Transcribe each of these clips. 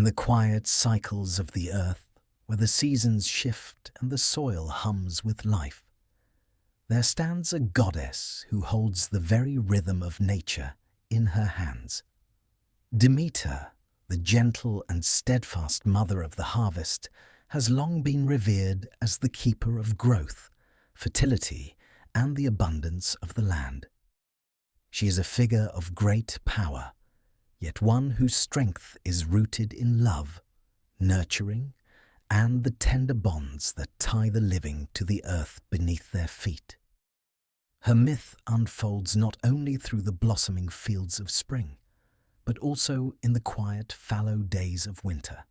the quiet cycles of the earth, where the seasons shift and the soil hums with life, there stands a goddess who holds the very rhythm of nature in her hands. Demeter, the gentle and steadfast mother of the harvest, has long been revered as the keeper of growth, fertility, and the abundance of the land. She is a figure of great power, yet one whose strength is rooted in love, nurturing, and the tender bonds that tie the living to the earth beneath their feet. Her myth unfolds not only through the blossoming fields of spring, but also in the quiet, fallow days of winter,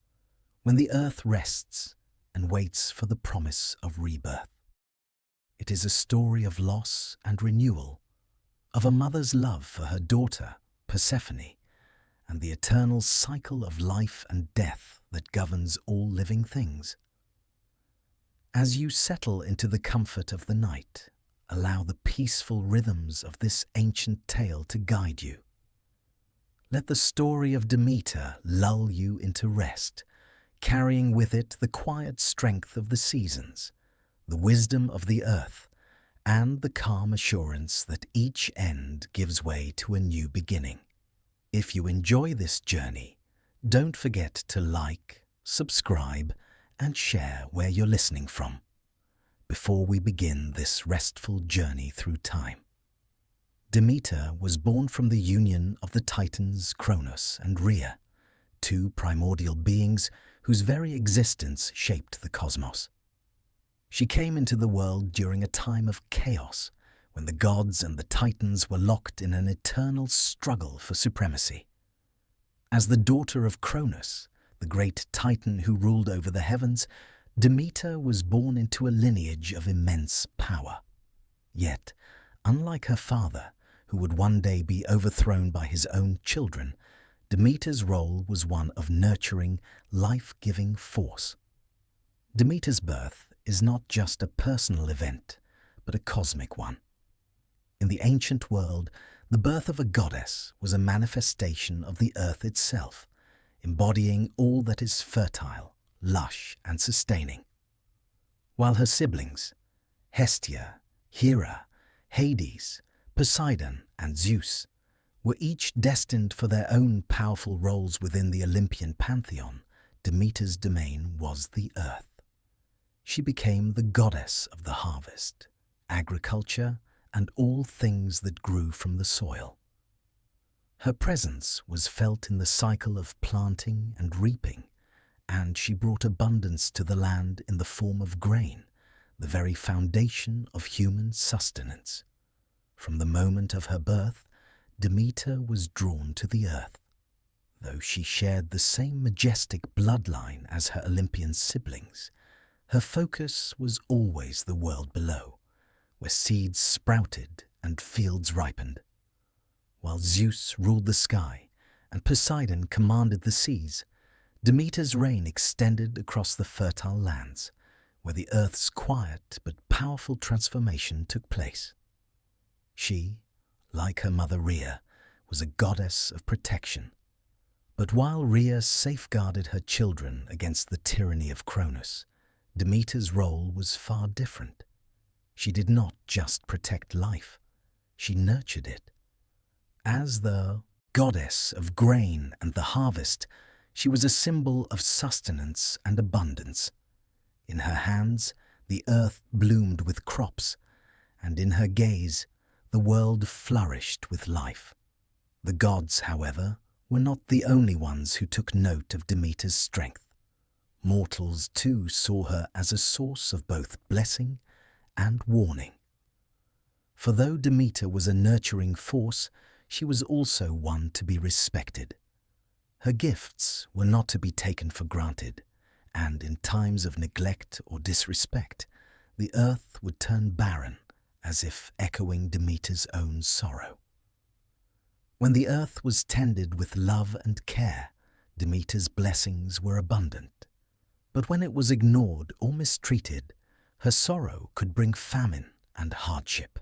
when the earth rests and waits for the promise of rebirth. It is a story of loss and renewal, of a mother's love for her daughter, Persephone, and the eternal cycle of life and death that governs all living things. As you settle into the comfort of the night, allow the peaceful rhythms of this ancient tale to guide you. Let the story of Demeter lull you into rest, carrying with it the quiet strength of the seasons, the wisdom of the earth, and the calm assurance that each end gives way to a new beginning. If you enjoy this journey, don't forget to like, subscribe, and share where you're listening from, before we begin this restful journey through time. Demeter was born from the union of the Titans Kronos and Rhea, two primordial beings whose very existence shaped the cosmos. She came into the world during a time of chaos, when the gods and the Titans were locked in an eternal struggle for supremacy. As the daughter of Kronos, the great Titan who ruled over the heavens, Demeter was born into a lineage of immense power. Yet, unlike her father, who would one day be overthrown by his own children, Demeter's role was one of nurturing, life-giving force. Demeter's birth is not just a personal event, but a cosmic one. In the ancient world, the birth of a goddess was a manifestation of the earth itself, embodying all that is fertile, lush, and sustaining. While her siblings, Hestia, Hera, Hades, Poseidon, and Zeus, were each destined for their own powerful roles within the Olympian pantheon, Demeter's domain was the earth. She became the goddess of the harvest, agriculture, and all things that grew from the soil. Her presence was felt in the cycle of planting and reaping, and she brought abundance to the land in the form of grain, the very foundation of human sustenance. From the moment of her birth, Demeter was drawn to the earth. Though she shared the same majestic bloodline as her Olympian siblings, her focus was always the world below, where seeds sprouted and fields ripened. While Zeus ruled the sky and Poseidon commanded the seas, Demeter's reign extended across the fertile lands, where the earth's quiet but powerful transformation took place. She, like her mother Rhea, was a goddess of protection. But while Rhea safeguarded her children against the tyranny of Kronos, Demeter's role was far different. She did not just protect life, she nurtured it. As the goddess of grain and the harvest, she was a symbol of sustenance and abundance. In her hands, the earth bloomed with crops, and in her gaze, the world flourished with life. The gods, however, were not the only ones who took note of Demeter's strength. Mortals, too, saw her as a source of both blessing and warning. For though Demeter was a nurturing force, she was also one to be respected. Her gifts were not to be taken for granted, and in times of neglect or disrespect, the earth would turn barren, as if echoing Demeter's own sorrow. When the earth was tended with love and care, Demeter's blessings were abundant. But when it was ignored or mistreated, her sorrow could bring famine and hardship.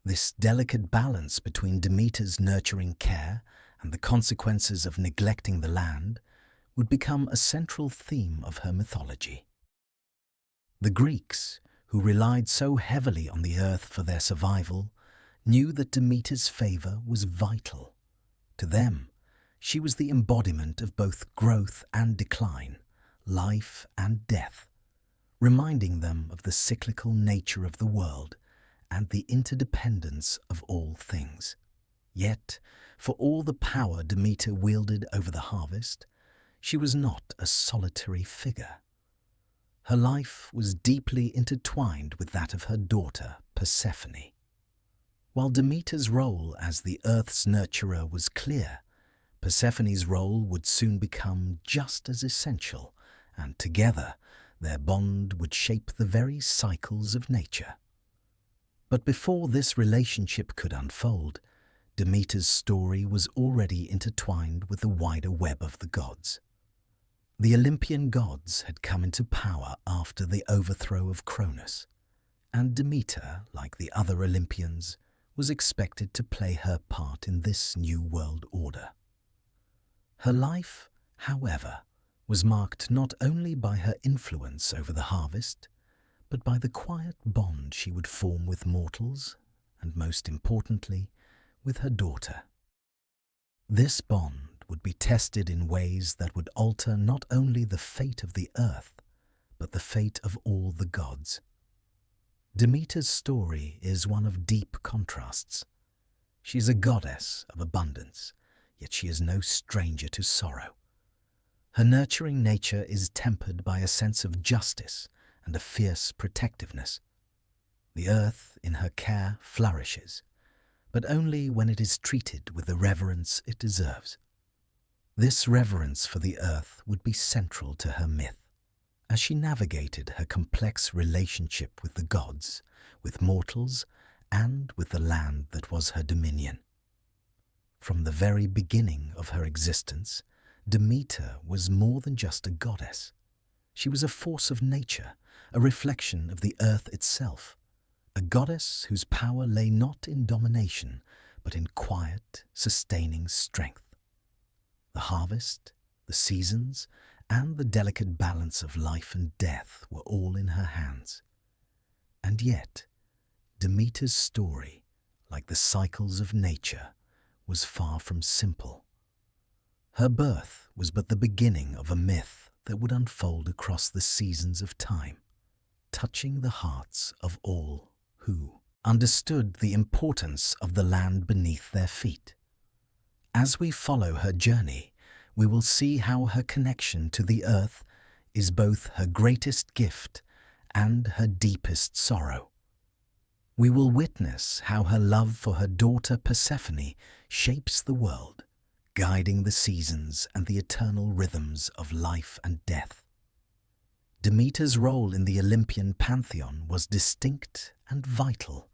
This delicate balance between Demeter's nurturing care and the consequences of neglecting the land would become a central theme of her mythology. The Greeks, who relied so heavily on the earth for their survival, knew that Demeter's favor was vital. To them, she was the embodiment of both growth and decline, life and death, reminding them of the cyclical nature of the world and the interdependence of all things. Yet, for all the power Demeter wielded over the harvest, she was not a solitary figure. Her life was deeply intertwined with that of her daughter, Persephone. While Demeter's role as the earth's nurturer was clear, Persephone's role would soon become just as essential, and together their bond would shape the very cycles of nature. But before this relationship could unfold, Demeter's story was already intertwined with the wider web of the gods. The Olympian gods had come into power after the overthrow of Cronus, and Demeter, like the other Olympians, was expected to play her part in this new world order. Her life, however, was marked not only by her influence over the harvest, but by the quiet bond she would form with mortals, and most importantly, with her daughter. This bond would be tested in ways that would alter not only the fate of the earth, but the fate of all the gods. Demeter's story is one of deep contrasts. She is a goddess of abundance, yet she is no stranger to sorrow. Her nurturing nature is tempered by a sense of justice and a fierce protectiveness. The earth in her care flourishes, but only when it is treated with the reverence it deserves. This reverence for the earth would be central to her myth, as she navigated her complex relationship with the gods, with mortals, and with the land that was her dominion. From the very beginning of her existence, Demeter was more than just a goddess. She was a force of nature, a reflection of the earth itself, a goddess whose power lay not in domination, but in quiet, sustaining strength. The harvest, the seasons, and the delicate balance of life and death were all in her hands. And yet, Demeter's story, like the cycles of nature, was far from simple. Her birth was but the beginning of a myth that would unfold across the seasons of time, touching the hearts of all who understood the importance of the land beneath their feet. As we follow her journey, we will see how her connection to the earth is both her greatest gift and her deepest sorrow. We will witness how her love for her daughter Persephone shapes the world, guiding the seasons and the eternal rhythms of life and death. Demeter's role in the Olympian pantheon was distinct and vital,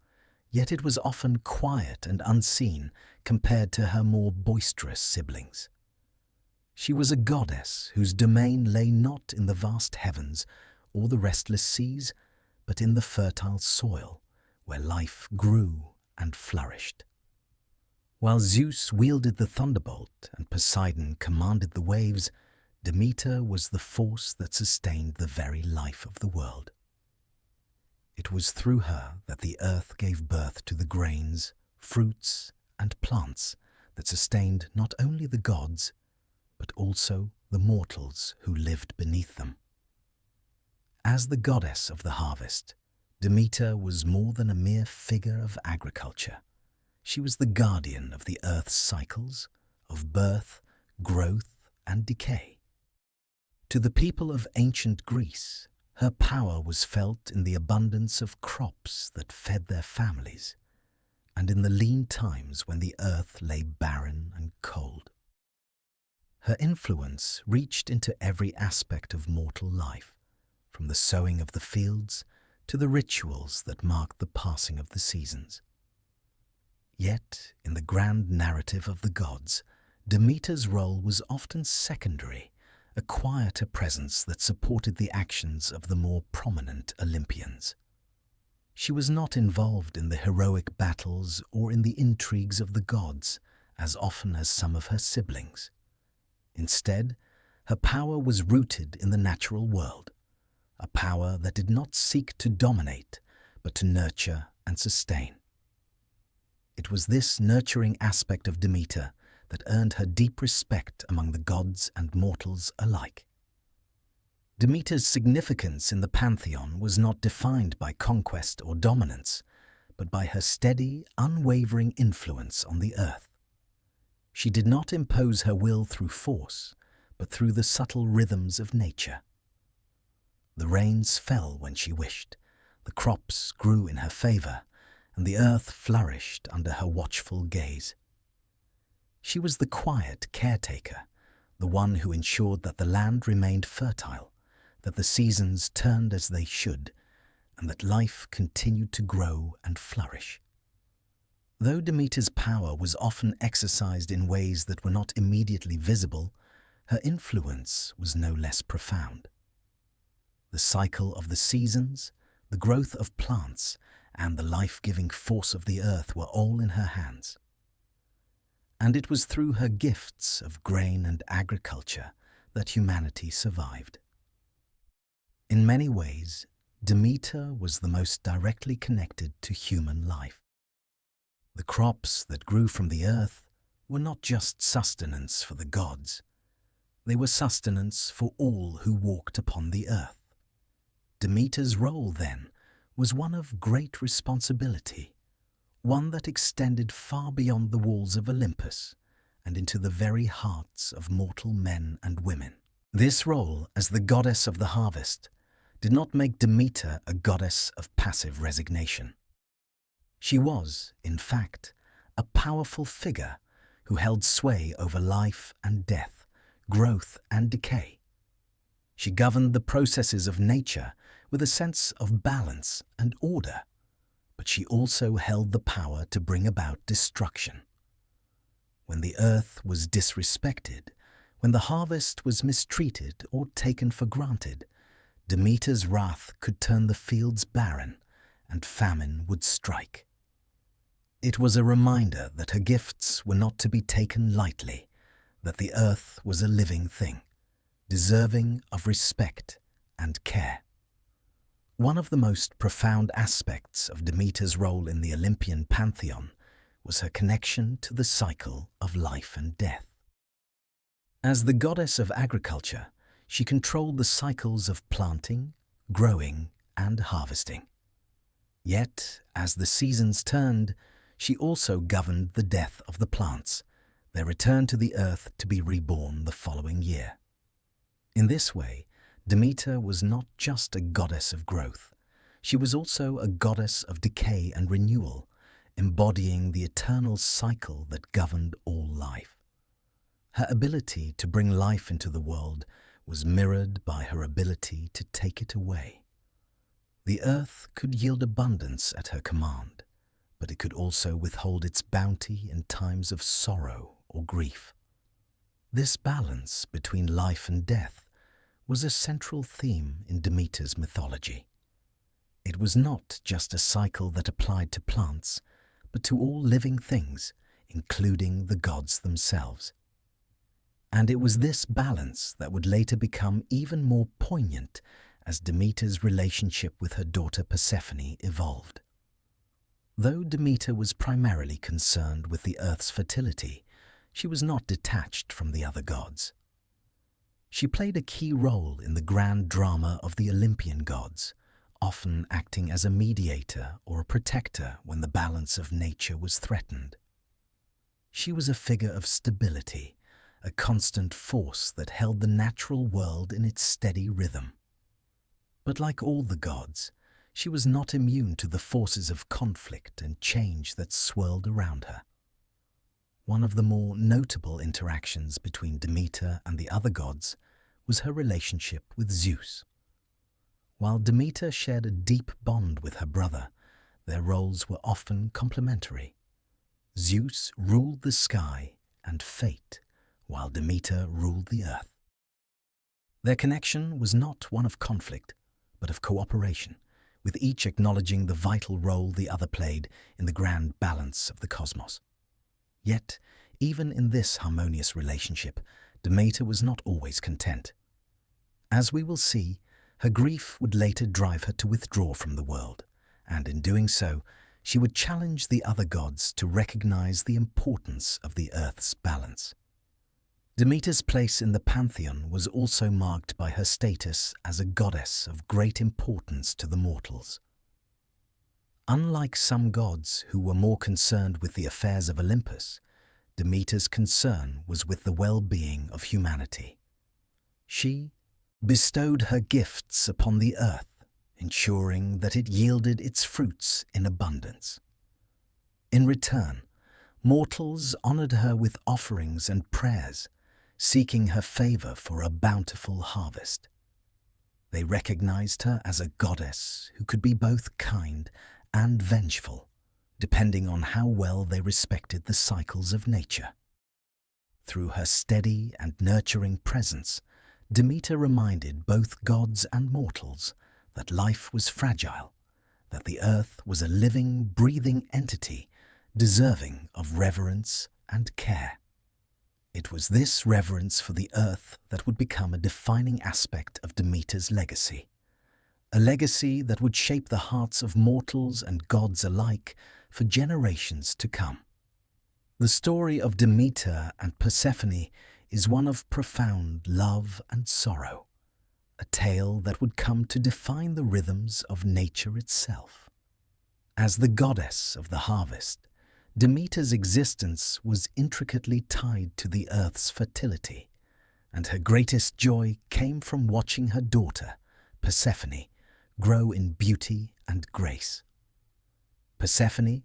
yet it was often quiet and unseen compared to her more boisterous siblings. She was a goddess whose domain lay not in the vast heavens or the restless seas, but in the fertile soil where life grew and flourished. While Zeus wielded the thunderbolt and Poseidon commanded the waves, Demeter was the force that sustained the very life of the world. It was through her that the earth gave birth to the grains, fruits, and plants that sustained not only the gods, but also the mortals who lived beneath them. As the goddess of the harvest, Demeter was more than a mere figure of agriculture. She was the guardian of the earth's cycles, of birth, growth, and decay. To the people of ancient Greece, her power was felt in the abundance of crops that fed their families, and in the lean times when the earth lay barren and cold. Her influence reached into every aspect of mortal life, from the sowing of the fields to the rituals that marked the passing of the seasons. Yet, in the grand narrative of the gods, Demeter's role was often secondary, a quieter presence that supported the actions of the more prominent Olympians. She was not involved in the heroic battles or in the intrigues of the gods as often as some of her siblings. Instead, Her power was rooted in the natural world, a power that did not seek to dominate, but to nurture and sustain. It was this nurturing aspect of Demeter that earned her deep respect among the gods and mortals alike. Demeter's significance in the pantheon was not defined by conquest or dominance, but by her steady, unwavering influence on the earth. She did not impose her will through force, but through the subtle rhythms of nature. The rains fell when she wished, the crops grew in her favor, and the earth flourished under her watchful gaze. She was the quiet caretaker, the one who ensured that the land remained fertile, that the seasons turned as they should, and that life continued to grow and flourish. Though Demeter's power was often exercised in ways that were not immediately visible, her influence was no less profound. The cycle of the seasons, the growth of plants, and the life-giving force of the earth were all in her hands. And it was through her gifts of grain and agriculture that humanity survived. In many ways, Demeter was the most directly connected to human life. The crops that grew from the earth were not just sustenance for the gods. They were sustenance for all who walked upon the earth. Demeter's role, then, was one of great responsibility, one that extended far beyond the walls of Olympus and into the very hearts of mortal men and women. This role as the goddess of the harvest did not make Demeter a goddess of passive resignation. She was, in fact, a powerful figure who held sway over life and death, growth and decay. She governed the processes of nature with a sense of balance and order, but she also held the power to bring about destruction. When the earth was disrespected, when the harvest was mistreated or taken for granted, Demeter's wrath could turn the fields barren, and famine would strike. It was a reminder that her gifts were not to be taken lightly, that the earth was a living thing, deserving of respect and care. One of the most profound aspects of Demeter's role in the Olympian pantheon was her connection to the cycle of life and death. As the goddess of agriculture, she controlled the cycles of planting, growing, and harvesting. Yet, as the seasons turned, she also governed the death of the plants, their return to the earth to be reborn the following year. In this way, Demeter was not just a goddess of growth, she was also a goddess of decay and renewal, embodying the eternal cycle that governed all life. Her ability to bring life into the world was mirrored by her ability to take it away. The earth could yield abundance at her command, but it could also withhold its bounty in times of sorrow or grief. This balance between life and death was a central theme in Demeter's mythology. It was not just a cycle that applied to plants, but to all living things, including the gods themselves. And it was this balance that would later become even more poignant as Demeter's relationship with her daughter Persephone evolved. Though Demeter was primarily concerned with the earth's fertility, she was not detached from the other gods. She played a key role in the grand drama of the Olympian gods, often acting as a mediator or a protector when the balance of nature was threatened. She was a figure of stability, a constant force that held the natural world in its steady rhythm. But like all the gods, she was not immune to the forces of conflict and change that swirled around her. One of the more notable interactions between Demeter and the other gods was her relationship with Zeus. While Demeter shared a deep bond with her brother, their roles were often complementary. Zeus ruled the sky and fate, while Demeter ruled the earth. Their connection was not one of conflict, but of cooperation, with each acknowledging the vital role the other played in the grand balance of the cosmos. Yet, even in this harmonious relationship, Demeter was not always content. As we will see, her grief would later drive her to withdraw from the world, and in doing so, she would challenge the other gods to recognize the importance of the earth's balance. Demeter's place in the pantheon was also marked by her status as a goddess of great importance to the mortals. Unlike some gods who were more concerned with the affairs of Olympus, Demeter's concern was with the well-being of humanity. She bestowed her gifts upon the earth, ensuring that it yielded its fruits in abundance. In return, mortals honored her with offerings and prayers, seeking her favor for a bountiful harvest. They recognized her as a goddess who could be both kind and vengeful, depending on how well they respected the cycles of nature. Through her steady and nurturing presence, Demeter reminded both gods and mortals that life was fragile, that the earth was a living, breathing entity deserving of reverence and care. It was this reverence for the earth that would become a defining aspect of Demeter's legacy, a legacy that would shape the hearts of mortals and gods alike for generations to come. The story of Demeter and Persephone is one of profound love and sorrow, a tale that would come to define the rhythms of nature itself. As the goddess of the harvest, Demeter's existence was intricately tied to the earth's fertility, and her greatest joy came from watching her daughter, Persephone, grow in beauty and grace. Persephone,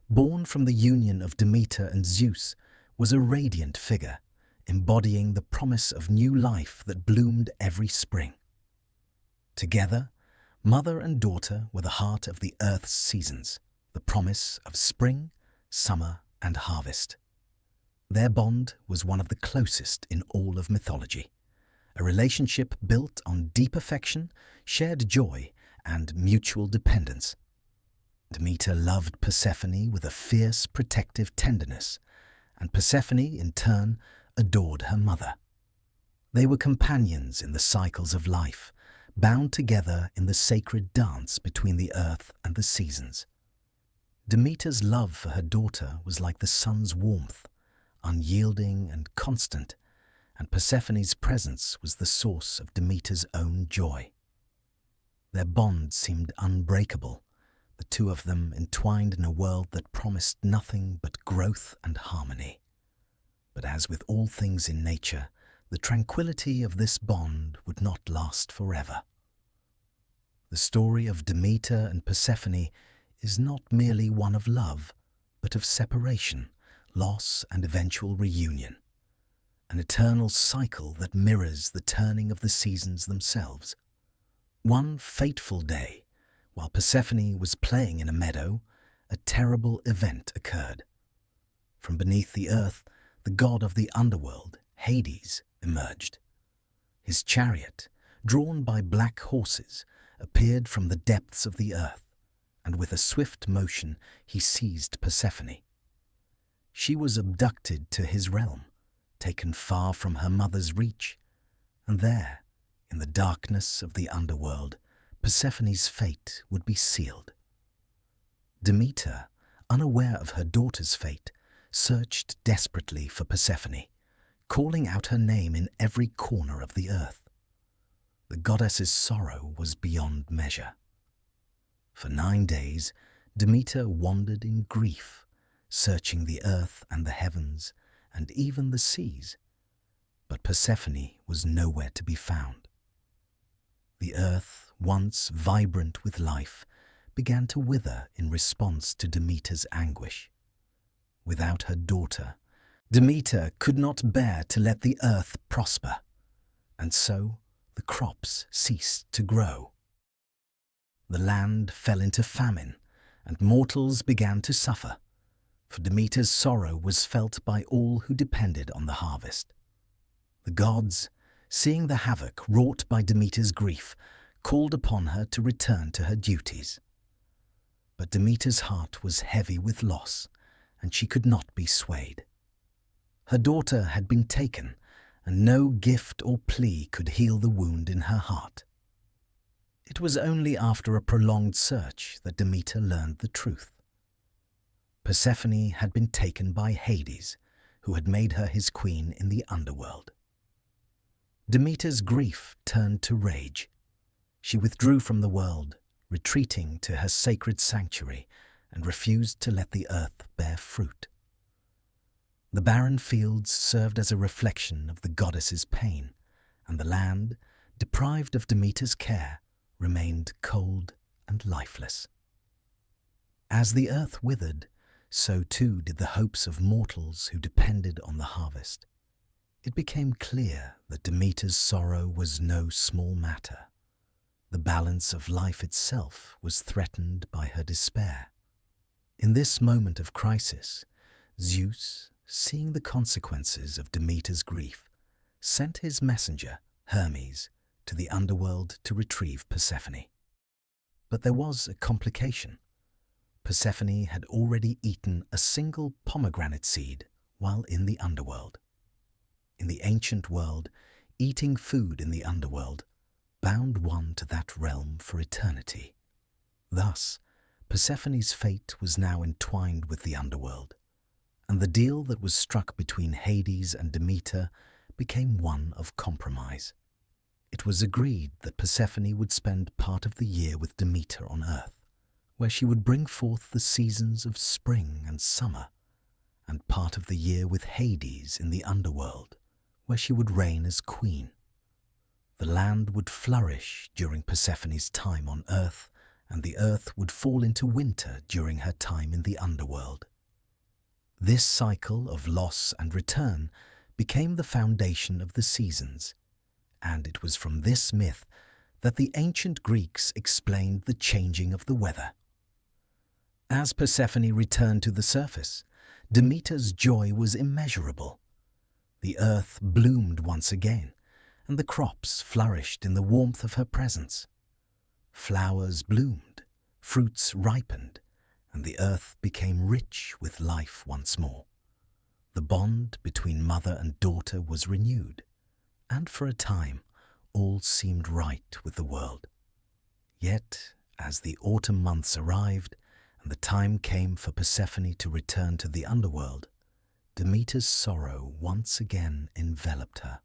born from the union of Demeter and Zeus, was a radiant figure, embodying the promise of new life that bloomed every spring. Together, mother and daughter were the heart of the earth's seasons, the promise of spring, summer, and harvest. Their bond was one of the closest in all of mythology, a relationship built on deep affection, shared joy, and mutual dependence. Demeter loved Persephone with a fierce, protective tenderness, and Persephone, in turn, adored her mother. They were companions in the cycles of life, bound together in the sacred dance between the earth and the seasons. Demeter's love for her daughter was like the sun's warmth, unyielding and constant, and Persephone's presence was the source of Demeter's own joy. Their bond seemed unbreakable, the two of them entwined in a world that promised nothing but growth and harmony. But as with all things in nature, the tranquility of this bond would not last forever. The story of Demeter and Persephone is not merely one of love, but of separation, loss, and eventual reunion, an eternal cycle that mirrors the turning of the seasons themselves. One fateful day, while Persephone was playing in a meadow, a terrible event occurred. From beneath the earth, the god of the underworld, Hades, emerged. His chariot, drawn by black horses, appeared from the depths of the earth, and with a swift motion he seized Persephone. She was abducted to his realm, taken far from her mother's reach, and there, in the darkness of the underworld, Persephone's fate would be sealed. Demeter, unaware of her daughter's fate, searched desperately for Persephone, calling out her name in every corner of the earth. The goddess's sorrow was beyond measure. For 9 days, Demeter wandered in grief, searching the earth and the heavens and even the seas, but Persephone was nowhere to be found. The earth, once vibrant with life, began to wither in response to Demeter's anguish. Without her daughter, Demeter could not bear to let the earth prosper, and so the crops ceased to grow. The land fell into famine, and mortals began to suffer, for Demeter's sorrow was felt by all who depended on the harvest. The gods, seeing the havoc wrought by Demeter's grief, called upon her to return to her duties. But Demeter's heart was heavy with loss, and she could not be swayed. Her daughter had been taken, and no gift or plea could heal the wound in her heart. It was only after a prolonged search that Demeter learned the truth. Persephone had been taken by Hades, who had made her his queen in the underworld. Demeter's grief turned to rage. She withdrew from the world, retreating to her sacred sanctuary, and refused to let the earth bear fruit. The barren fields served as a reflection of the goddess's pain, and the land, deprived of Demeter's care, remained cold and lifeless. As the earth withered, so too did the hopes of mortals who depended on the harvest. It became clear that Demeter's sorrow was no small matter. The balance of life itself was threatened by her despair. In this moment of crisis, Zeus, seeing the consequences of Demeter's grief, sent his messenger, Hermes, to the underworld to retrieve Persephone. But there was a complication. Persephone had already eaten a single pomegranate seed while in the underworld. In the ancient world, eating food in the underworld bound one to that realm for eternity. Thus, Persephone's fate was now entwined with the underworld, and the deal that was struck between Hades and Demeter became one of compromise. It was agreed that Persephone would spend part of the year with Demeter on earth, where she would bring forth the seasons of spring and summer, and part of the year with Hades in the underworld, where she would reign as queen. The land would flourish during Persephone's time on earth, and the earth would fall into winter during her time in the underworld. This cycle of loss and return became the foundation of the seasons, and it was from this myth that the ancient Greeks explained the changing of the weather. As Persephone returned to the surface, Demeter's joy was immeasurable. The earth bloomed once again, and the crops flourished in the warmth of her presence. Flowers bloomed, fruits ripened, and the earth became rich with life once more. The bond between mother and daughter was renewed, and for a time all seemed right with the world. Yet, as the autumn months arrived, and the time came for Persephone to return to the underworld, Demeter's sorrow once again enveloped her.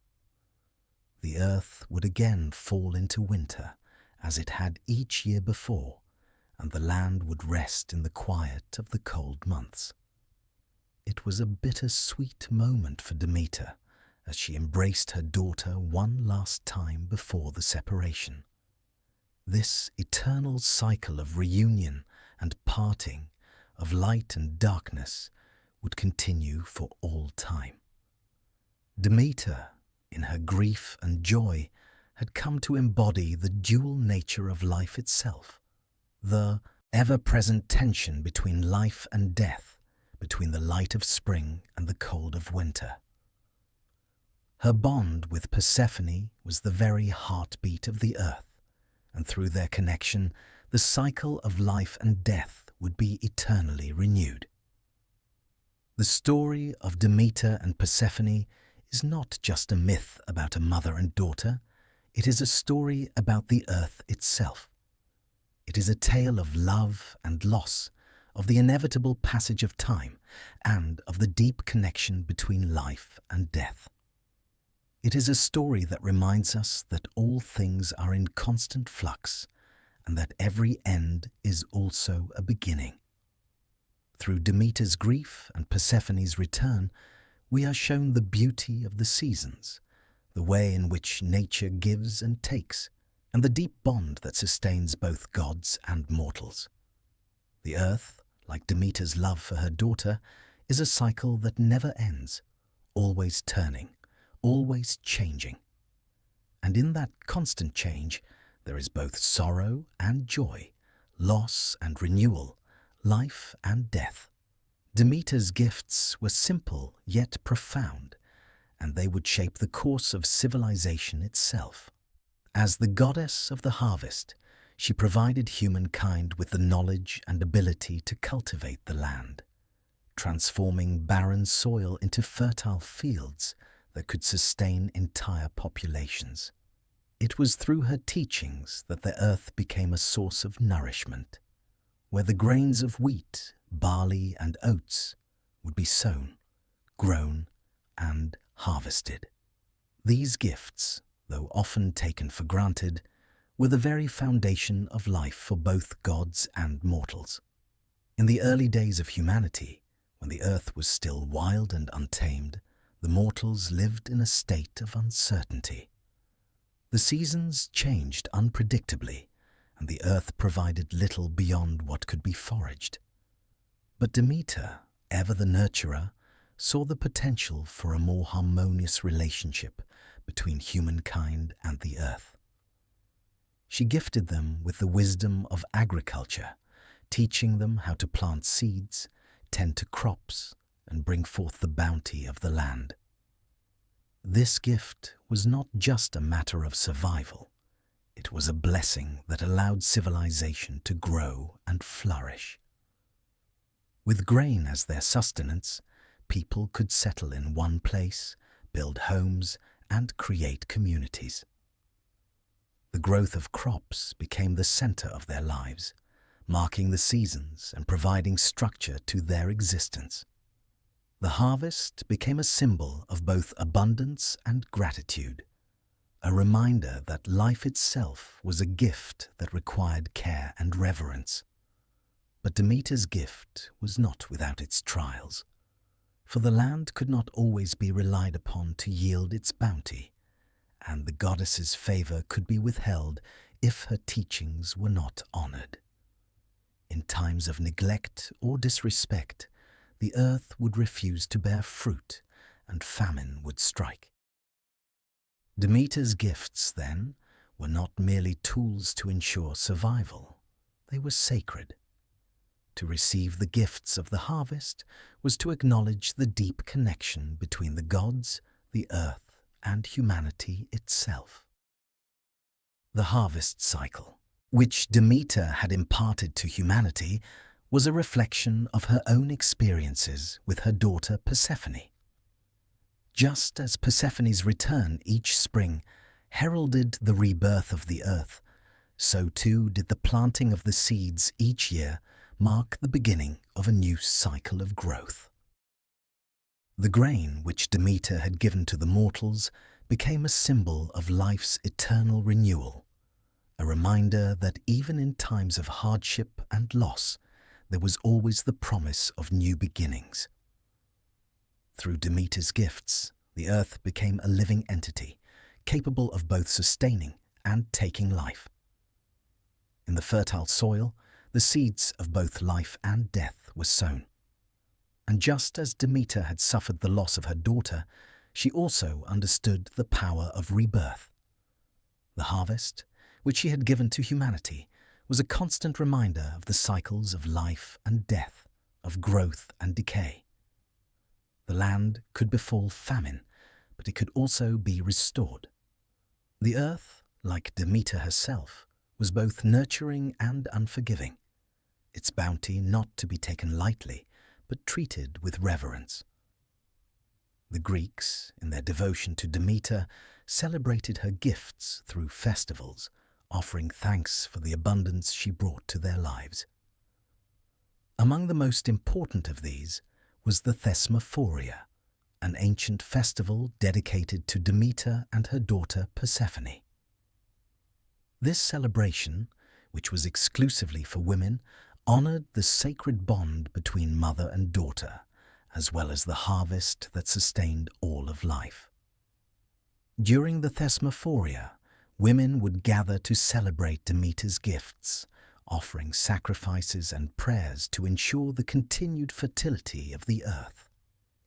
The earth would again fall into winter, as it had each year before, and the land would rest in the quiet of the cold months. It was a bitter-sweet moment for Demeter, as she embraced her daughter one last time before the separation. This eternal cycle of reunion and parting, of light and darkness, would continue for all time. Demeter, in her grief and joy, had come to embody the dual nature of life itself, the ever-present tension between life and death, between the light of spring and the cold of winter. Her bond with Persephone was the very heartbeat of the earth, and through their connection, the cycle of life and death would be eternally renewed. The story of Demeter and Persephone is not just a myth about a mother and daughter, it is a story about the earth itself. It is a tale of love and loss, of the inevitable passage of time, and of the deep connection between life and death. It is a story that reminds us that all things are in constant flux, and that every end is also a beginning. Through Demeter's grief and Persephone's return, we are shown the beauty of the seasons, the way in which nature gives and takes, and the deep bond that sustains both gods and mortals. The earth, like Demeter's love for her daughter, is a cycle that never ends, always turning, always changing. And in that constant change, there is both sorrow and joy, loss and renewal, life and death. Demeter's gifts were simple yet profound, and they would shape the course of civilization itself. As the goddess of the harvest, she provided humankind with the knowledge and ability to cultivate the land, transforming barren soil into fertile fields that could sustain entire populations. It was through her teachings that the earth became a source of nourishment, where the grains of wheat, barley, and oats would be sown, grown, and harvested. These gifts, though often taken for granted, were the very foundation of life for both gods and mortals. In the early days of humanity, when the earth was still wild and untamed, the mortals lived in a state of uncertainty. The seasons changed unpredictably, and the earth provided little beyond what could be foraged. But Demeter, ever the nurturer, saw the potential for a more harmonious relationship between humankind and the earth. She gifted them with the wisdom of agriculture, teaching them how to plant seeds, tend to crops, and bring forth the bounty of the land. This gift was not just a matter of survival. It was a blessing that allowed civilization to grow and flourish. With grain as their sustenance, people could settle in one place, build homes, and create communities. The growth of crops became the center of their lives, marking the seasons and providing structure to their existence. The harvest became a symbol of both abundance and gratitude, a reminder that life itself was a gift that required care and reverence. But Demeter's gift was not without its trials, for the land could not always be relied upon to yield its bounty, and the goddess's favor could be withheld if her teachings were not honored. In times of neglect or disrespect, the earth would refuse to bear fruit, and famine would strike. Demeter's gifts, then, were not merely tools to ensure survival. They were sacred. To receive the gifts of the harvest was to acknowledge the deep connection between the gods, the earth, and humanity itself. The harvest cycle, which Demeter had imparted to humanity, was a reflection of her own experiences with her daughter Persephone. Just as Persephone's return each spring heralded the rebirth of the earth, so too did the planting of the seeds each year mark the beginning of a new cycle of growth. The grain which Demeter had given to the mortals became a symbol of life's eternal renewal, a reminder that even in times of hardship and loss, there was always the promise of new beginnings. Through Demeter's gifts, the earth became a living entity, capable of both sustaining and taking life. In the fertile soil, the seeds of both life and death were sown. And just as Demeter had suffered the loss of her daughter, she also understood the power of rebirth. The harvest, which she had given to humanity, was a constant reminder of the cycles of life and death, of growth and decay. The land could befall famine, but it could also be restored. The earth, like Demeter herself, was both nurturing and unforgiving, its bounty not to be taken lightly, but treated with reverence. The Greeks, in their devotion to Demeter, celebrated her gifts through festivals, offering thanks for the abundance she brought to their lives. Among the most important of these was the Thesmophoria, an ancient festival dedicated to Demeter and her daughter Persephone. This celebration, which was exclusively for women, honored the sacred bond between mother and daughter, as well as the harvest that sustained all of life. During the Thesmophoria, women would gather to celebrate Demeter's gifts, offering sacrifices and prayers to ensure the continued fertility of the earth.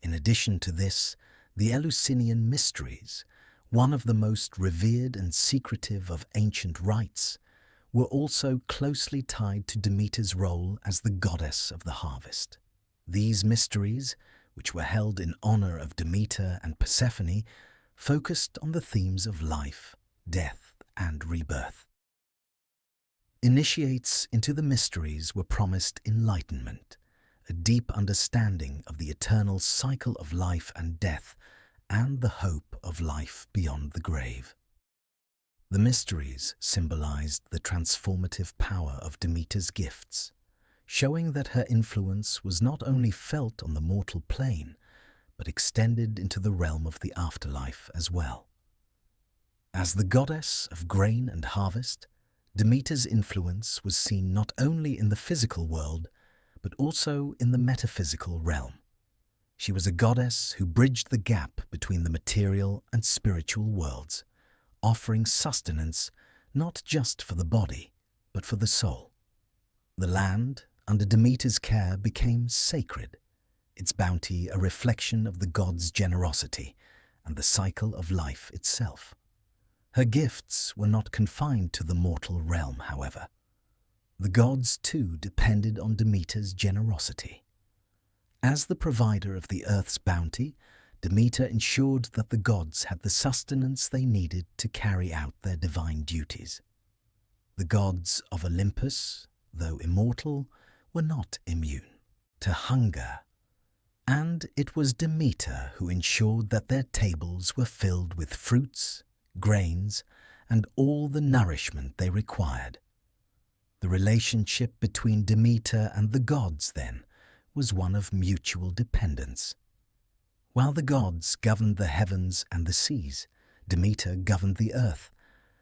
In addition to this, the Eleusinian Mysteries, one of the most revered and secretive of ancient rites, were also closely tied to Demeter's role as the goddess of the harvest. These mysteries, which were held in honor of Demeter and Persephone, focused on the themes of life, death, and rebirth. Initiates into the mysteries were promised enlightenment, a deep understanding of the eternal cycle of life and death, and the hope of life beyond the grave. The mysteries symbolized the transformative power of Demeter's gifts, showing that her influence was not only felt on the mortal plane, but extended into the realm of the afterlife as well. As the goddess of grain and harvest, Demeter's influence was seen not only in the physical world, but also in the metaphysical realm. She was a goddess who bridged the gap between the material and spiritual worlds, offering sustenance not just for the body, but for the soul. The land, under Demeter's care, became sacred, its bounty a reflection of the god's generosity and the cycle of life itself. Her gifts were not confined to the mortal realm, however. The gods, too, depended on Demeter's generosity. As the provider of the earth's bounty, Demeter ensured that the gods had the sustenance they needed to carry out their divine duties. The gods of Olympus, though immortal, were not immune to hunger, and it was Demeter who ensured that their tables were filled with fruits, grains, and all the nourishment they required. The relationship between Demeter and the gods, then, was one of mutual dependence. While the gods governed the heavens and the seas, Demeter governed the earth,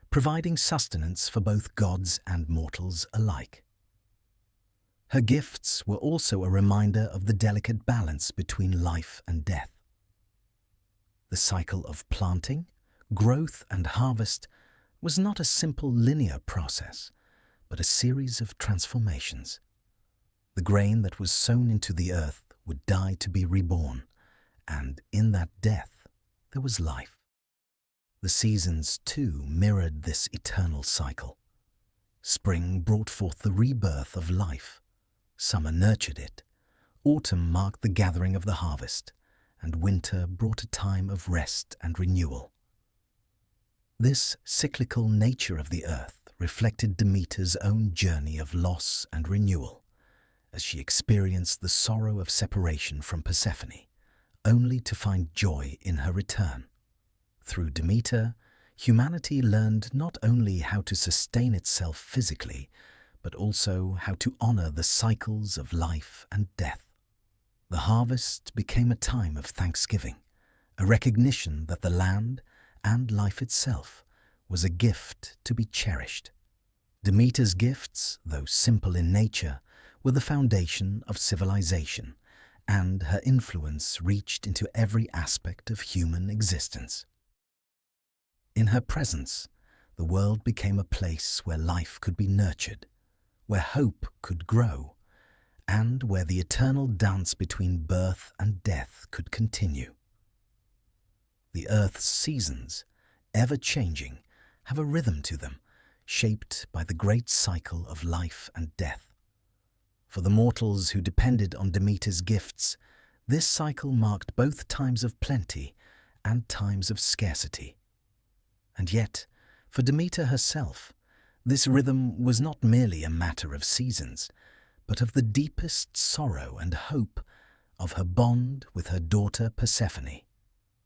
providing sustenance for both gods and mortals alike. Her gifts were also a reminder of the delicate balance between life and death. The cycle of planting, growth, and harvest was not a simple linear process, but a series of transformations. The grain that was sown into the earth would die to be reborn, and in that death there was life. The seasons, too, mirrored this eternal cycle. Spring brought forth the rebirth of life. Summer nurtured it. Autumn marked the gathering of the harvest, and winter brought a time of rest and renewal. This cyclical nature of the earth reflected Demeter's own journey of loss and renewal, as she experienced the sorrow of separation from Persephone, only to find joy in her return. Through Demeter, humanity learned not only how to sustain itself physically, but also how to honor the cycles of life and death. The harvest became a time of thanksgiving, a recognition that the land and life itself was a gift to be cherished. Demeter's gifts, though simple in nature, were the foundation of civilization, and her influence reached into every aspect of human existence. In her presence, the world became a place where life could be nurtured, where hope could grow, and where the eternal dance between birth and death could continue. The earth's seasons, ever-changing, have a rhythm to them, shaped by the great cycle of life and death. For the mortals who depended on Demeter's gifts, this cycle marked both times of plenty and times of scarcity. And yet, for Demeter herself, this rhythm was not merely a matter of seasons, but of the deepest sorrow and hope of her bond with her daughter Persephone.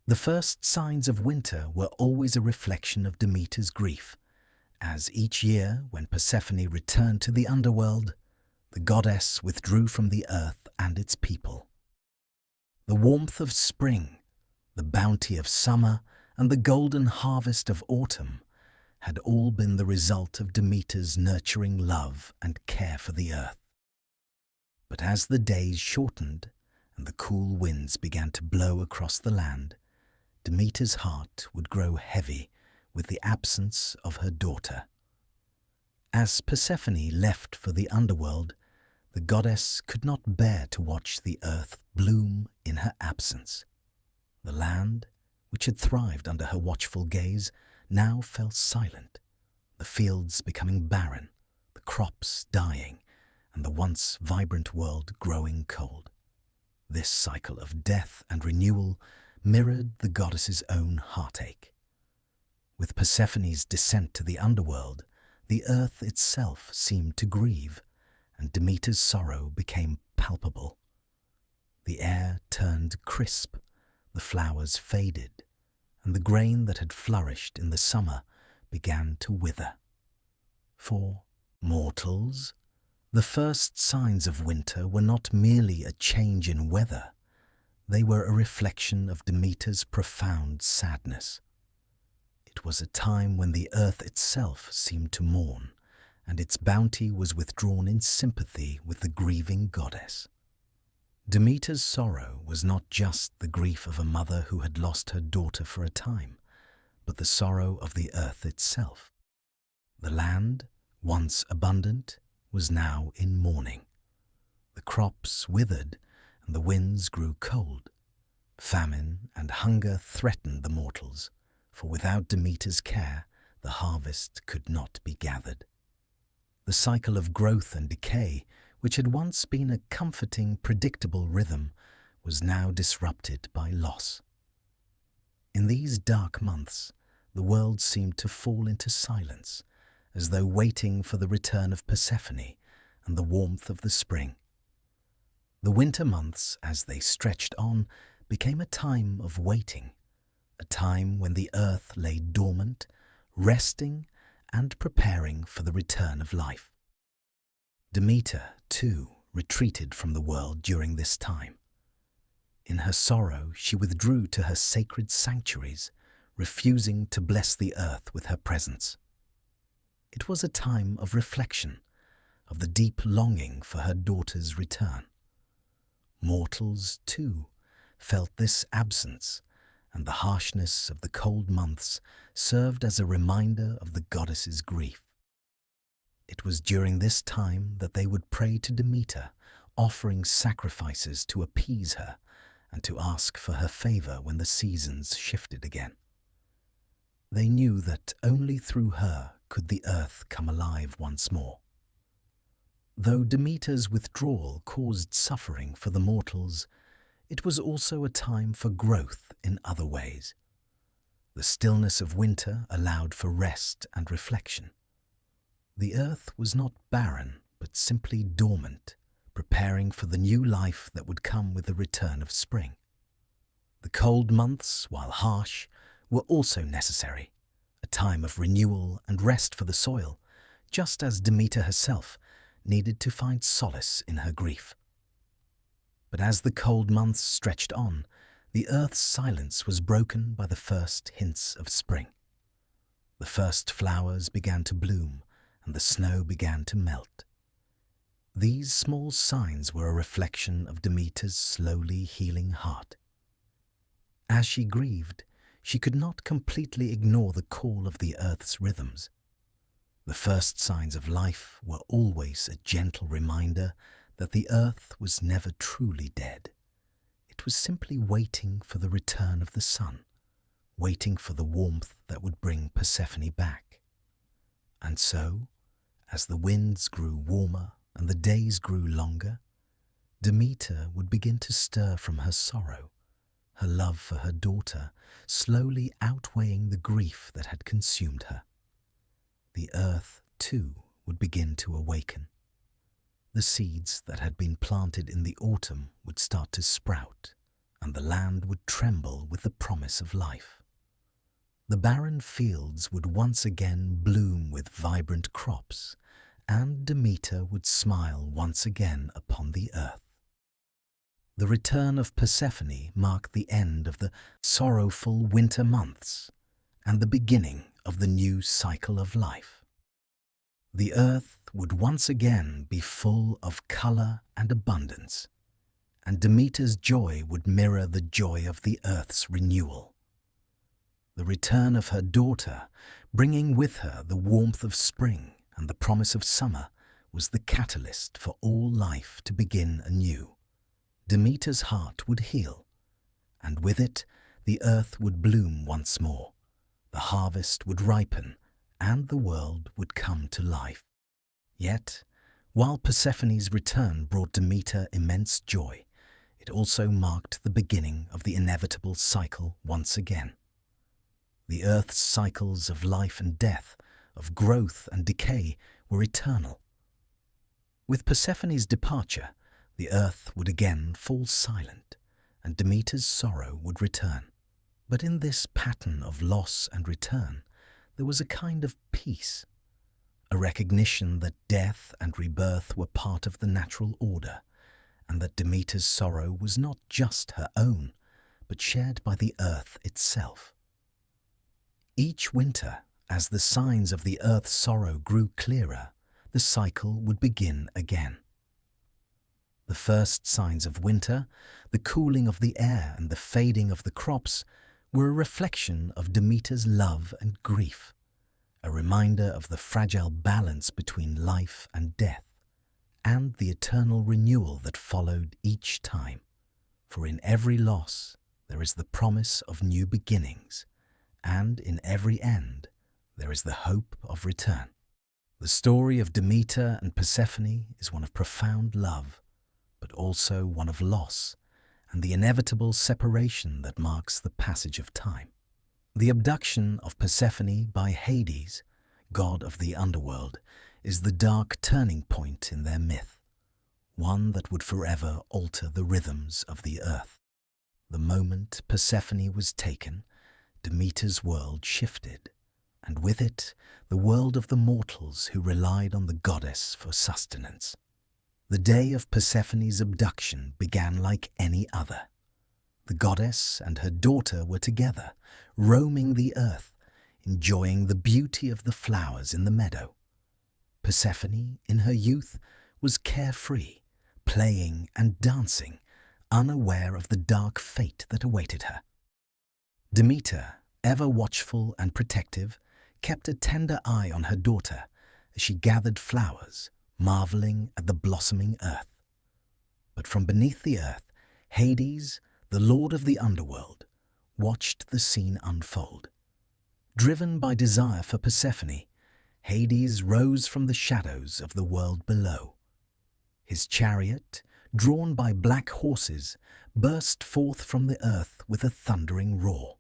The first signs of winter were always a reflection of Demeter's grief, as each year, when Persephone returned to the underworld, the goddess withdrew from the earth and its people. The warmth of spring, the bounty of summer, and the golden harvest of autumn had all been the result of Demeter's nurturing love and care for the earth. But as the days shortened and the cool winds began to blow across the land, Demeter's heart would grow heavy with the absence of her daughter. As Persephone left for the underworld, the goddess could not bear to watch the earth bloom in her absence. The land, which had thrived under her watchful gaze, now fell silent, the fields becoming barren, the crops dying, and the once vibrant world growing cold. This cycle of death and renewal mirrored the goddess's own heartache. With Persephone's descent to the underworld, the earth itself seemed to grieve, and Demeter's sorrow became palpable. The air turned crisp, the flowers faded, and the grain that had flourished in the summer began to wither. For mortals, the first signs of winter were not merely a change in weather, they were a reflection of Demeter's profound sadness. It was a time when the earth itself seemed to mourn, and its bounty was withdrawn in sympathy with the grieving goddess. Demeter's sorrow was not just the grief of a mother who had lost her daughter for a time, but the sorrow of the earth itself. The land, once abundant, was now in mourning. The crops withered and the winds grew cold. Famine and hunger threatened the mortals, for without Demeter's care, the harvest could not be gathered. The cycle of growth and decay, which had once been a comforting, predictable rhythm, was now disrupted by loss. In these dark months, the world seemed to fall into silence, as though waiting for the return of Persephone and the warmth of the spring. The winter months, as they stretched on, became a time of waiting, a time when the earth lay dormant, resting and preparing for the return of life. Demeter, too, retreated from the world during this time. In her sorrow, she withdrew to her sacred sanctuaries, refusing to bless the earth with her presence. It was a time of reflection, of the deep longing for her daughter's return. Mortals, too, felt this absence, and the harshness of the cold months served as a reminder of the goddess's grief. It was during this time that they would pray to Demeter, offering sacrifices to appease her and to ask for her favor when the seasons shifted again. They knew that only through her could the earth come alive once more. Though Demeter's withdrawal caused suffering for the mortals, it was also a time for growth in other ways. The stillness of winter allowed for rest and reflection. The earth was not barren, but simply dormant, preparing for the new life that would come with the return of spring. The cold months, while harsh, were also necessary, a time of renewal and rest for the soil, just as Demeter herself needed to find solace in her grief. But as the cold months stretched on, the earth's silence was broken by the first hints of spring. The first flowers began to bloom, and the snow began to melt. These small signs were a reflection of Demeter's slowly healing heart. As she grieved, she could not completely ignore the call of the earth's rhythms. The first signs of life were always a gentle reminder that the earth was never truly dead. It was simply waiting for the return of the sun, waiting for the warmth that would bring Persephone back. And so, as the winds grew warmer and the days grew longer, Demeter would begin to stir from her sorrow, her love for her daughter slowly outweighing the grief that had consumed her. The earth, too, would begin to awaken. The seeds that had been planted in the autumn would start to sprout, and the land would tremble with the promise of life. The barren fields would once again bloom with vibrant crops, and Demeter would smile once again upon the earth. The return of Persephone marked the end of the sorrowful winter months and the beginning of the new cycle of life. The earth would once again be full of color and abundance, and Demeter's joy would mirror the joy of the earth's renewal. The return of her daughter, bringing with her the warmth of spring and the promise of summer, was the catalyst for all life to begin anew. Demeter's heart would heal, and with it the earth would bloom once more. The harvest would ripen, and the world would come to life. Yet, while Persephone's return brought Demeter immense joy, it also marked the beginning of the inevitable cycle once again. The earth's cycles of life and death, of growth and decay, were eternal. With Persephone's departure, the earth would again fall silent, and Demeter's sorrow would return. But in this pattern of loss and return, there was a kind of peace, a recognition that death and rebirth were part of the natural order, and that Demeter's sorrow was not just her own, but shared by the earth itself. Each winter, as the signs of the earth's sorrow grew clearer, the cycle would begin again. The first signs of winter, the cooling of the air and the fading of the crops, were a reflection of Demeter's love and grief, a reminder of the fragile balance between life and death, and the eternal renewal that followed each time. For in every loss there is the promise of new beginnings, and in every end there is the hope of return. The story of Demeter and Persephone is one of profound love, but also one of loss and the inevitable separation that marks the passage of time. The abduction of Persephone by Hades, god of the underworld, is the dark turning point in their myth, one that would forever alter the rhythms of the earth. The moment Persephone was taken, Demeter's world shifted, and with it the world of the mortals who relied on the goddess for sustenance. The day of Persephone's abduction began like any other. The goddess and her daughter were together, roaming the earth, enjoying the beauty of the flowers in the meadow. Persephone, in her youth, was carefree, playing and dancing, unaware of the dark fate that awaited her. Demeter, ever watchful and protective, kept a tender eye on her daughter as she gathered flowers, marveling at the blossoming earth. But from beneath the earth, Hades, the lord of the underworld, watched the scene unfold. Driven by desire for Persephone, Hades rose from the shadows of the world below. His chariot, drawn by black horses, burst forth from the earth with a thundering roar.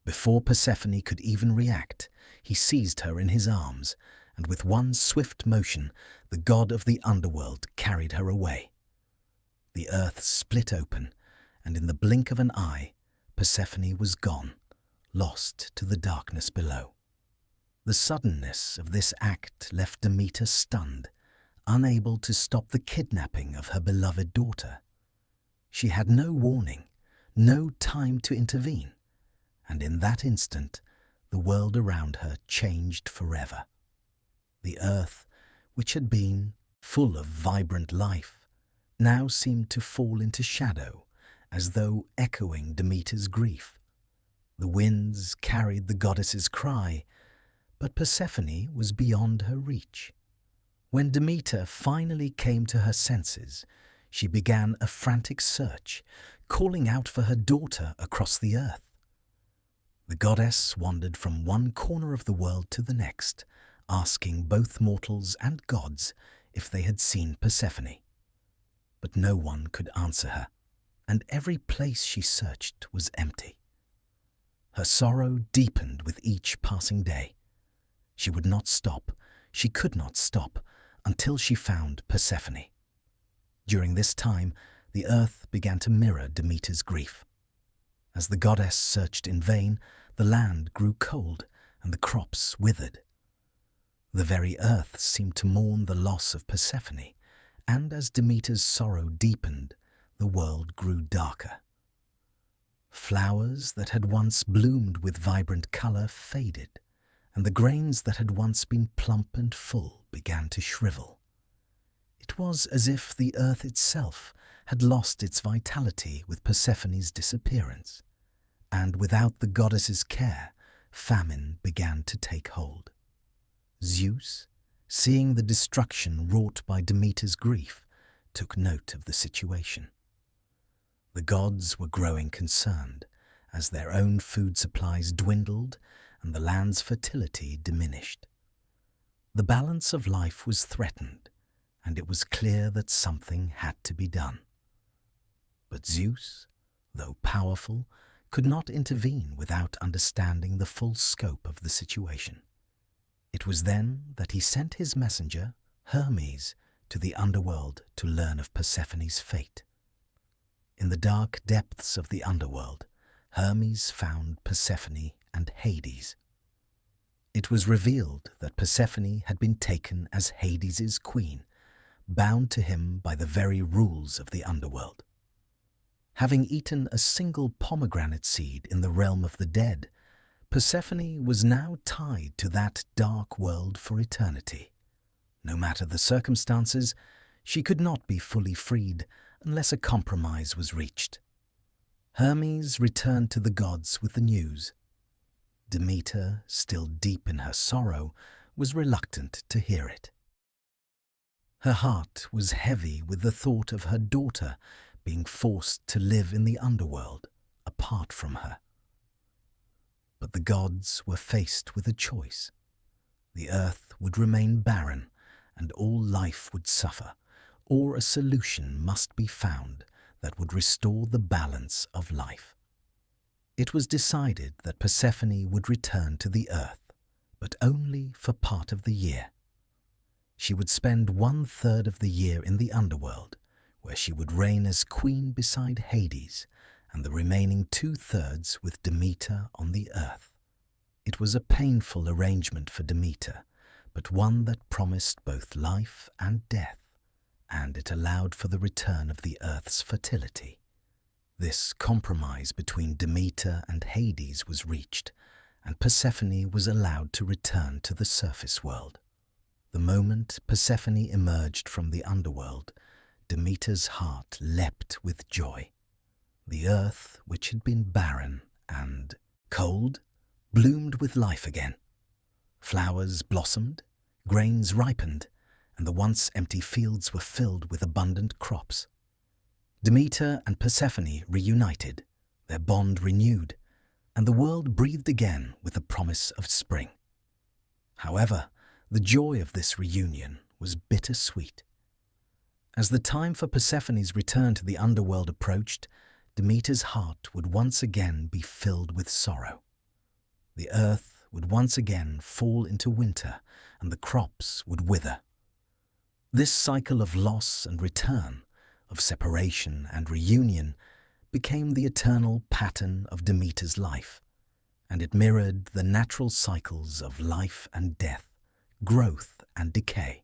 Before Persephone could even react, he seized her in his arms, and with one swift motion, the god of the underworld carried her away. The earth split open, and in the blink of an eye, Persephone was gone, lost to the darkness below. The suddenness of this act left Demeter stunned, unable to stop the kidnapping of her beloved daughter. She had no warning, no time to intervene, and in that instant, the world around her changed forever. The earth, which had been full of vibrant life, now seemed to fall into shadow, as though echoing Demeter's grief. The winds carried the goddess's cry, but Persephone was beyond her reach. When Demeter finally came to her senses, she began a frantic search, calling out for her daughter across the earth. The goddess wandered from one corner of the world to the next, asking both mortals and gods if they had seen Persephone. But no one could answer her, and every place she searched was empty. Her sorrow deepened with each passing day. She would not stop, she could not stop, until she found Persephone. During this time, the earth began to mirror Demeter's grief. As the goddess searched in vain, the land grew cold and the crops withered. The very earth seemed to mourn the loss of Persephone, and as Demeter's sorrow deepened, the world grew darker. Flowers that had once bloomed with vibrant color faded, and the grains that had once been plump and full began to shrivel. It was as if the earth itself had lost its vitality with Persephone's disappearance, and without the goddess's care, famine began to take hold. Zeus, seeing the destruction wrought by Demeter's grief, took note of the situation. The gods were growing concerned as their own food supplies dwindled and the land's fertility diminished. The balance of life was threatened, and it was clear that something had to be done. But Zeus, though powerful, could not intervene without understanding the full scope of the situation. It was then that he sent his messenger, Hermes, to the underworld to learn of Persephone's fate. In the dark depths of the underworld, Hermes found Persephone and Hades. It was revealed that Persephone had been taken as Hades's queen, bound to him by the very rules of the underworld. Having eaten a single pomegranate seed in the realm of the dead, Persephone was now tied to that dark world for eternity. No matter the circumstances, she could not be fully freed unless a compromise was reached. Hermes returned to the gods with the news. Demeter, still deep in her sorrow, was reluctant to hear it. Her heart was heavy with the thought of her daughter being forced to live in the underworld apart from her. But the gods were faced with a choice. The earth would remain barren and all life would suffer, or a solution must be found that would restore the balance of life. It was decided that Persephone would return to the earth, but only for part of the year. She would spend 1/3 of the year in the underworld, where she would reign as queen beside Hades, and the remaining 2/3 with Demeter on the earth. It was a painful arrangement for Demeter, but one that promised both life and death, and it allowed for the return of the earth's fertility. This compromise between Demeter and Hades was reached, and Persephone was allowed to return to the surface world. The moment Persephone emerged from the underworld, Demeter's heart leapt with joy. The earth, which had been barren and cold, bloomed with life again. Flowers blossomed, grains ripened, and the once empty fields were filled with abundant crops. Demeter and Persephone reunited, their bond renewed, and the world breathed again with the promise of spring. However, the joy of this reunion was bittersweet. As the time for Persephone's return to the underworld approached, Demeter's heart would once again be filled with sorrow. The earth would once again fall into winter, and the crops would wither. This cycle of loss and return, of separation and reunion, became the eternal pattern of Demeter's life, and it mirrored the natural cycles of life and death, growth and decay.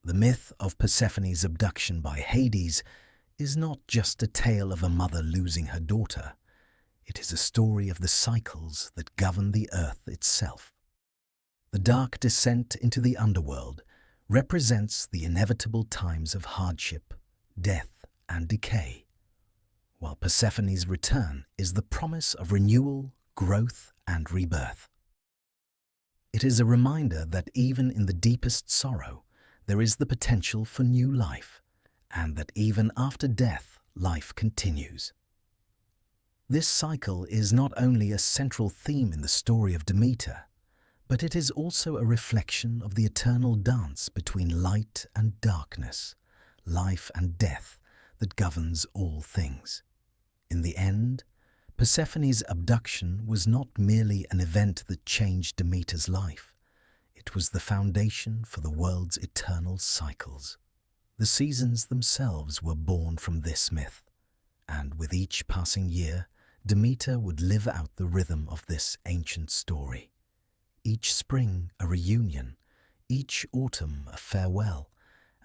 The myth of Persephone's abduction by Hades is not just a tale of a mother losing her daughter. It is a story of the cycles that govern the earth itself. The dark descent into the underworld represents the inevitable times of hardship, death, and decay, while Persephone's return is the promise of renewal, growth, and rebirth. It is a reminder that even in the deepest sorrow, there is the potential for new life, and that even after death, life continues. This cycle is not only a central theme in the story of Demeter, but it is also a reflection of the eternal dance between light and darkness, life and death that governs all things. In the end, Persephone's abduction was not merely an event that changed Demeter's life. It was the foundation for the world's eternal cycles. The seasons themselves were born from this myth, and with each passing year, Demeter would live out the rhythm of this ancient story. Each spring a reunion, each autumn a farewell,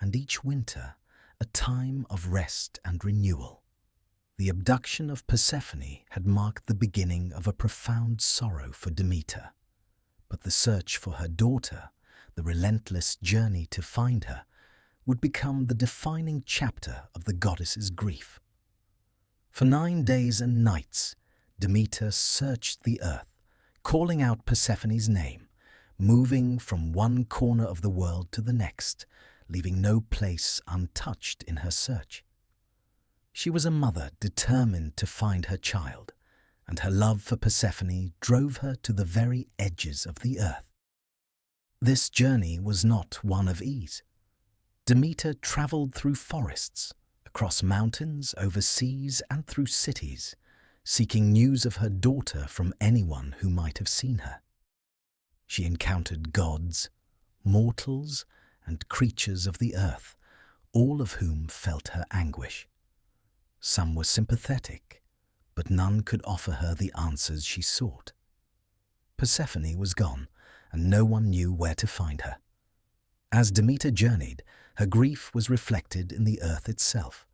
and each winter a time of rest and renewal. The abduction of Persephone had marked the beginning of a profound sorrow for Demeter, but the search for her daughter, the relentless journey to find her, would become the defining chapter of the goddess's grief. For 9 days and nights, Demeter searched the earth, calling out Persephone's name, moving from one corner of the world to the next, leaving no place untouched in her search. She was a mother determined to find her child, and her love for Persephone drove her to the very edges of the earth. This journey was not one of ease. Demeter travelled through forests, across mountains, over seas, and through cities, seeking news of her daughter from anyone who might have seen her. She encountered gods, mortals, and creatures of the earth, all of whom felt her anguish. Some were sympathetic, but none could offer her the answers she sought. Persephone was gone, and no one knew where to find her. As Demeter journeyed, her grief was reflected in the earth itself.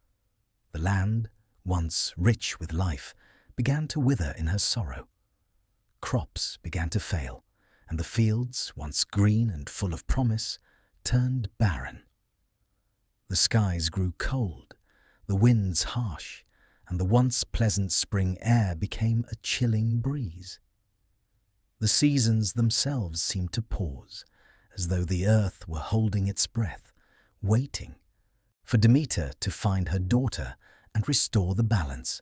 The land, once rich with life, began to wither in her sorrow. Crops began to fail, and the fields, once green and full of promise, turned barren. The skies grew cold, the winds harsh, and the once pleasant spring air became a chilling breeze. The seasons themselves seemed to pause, as though the earth were holding its breath, waiting for Demeter to find her daughter and restore the balance.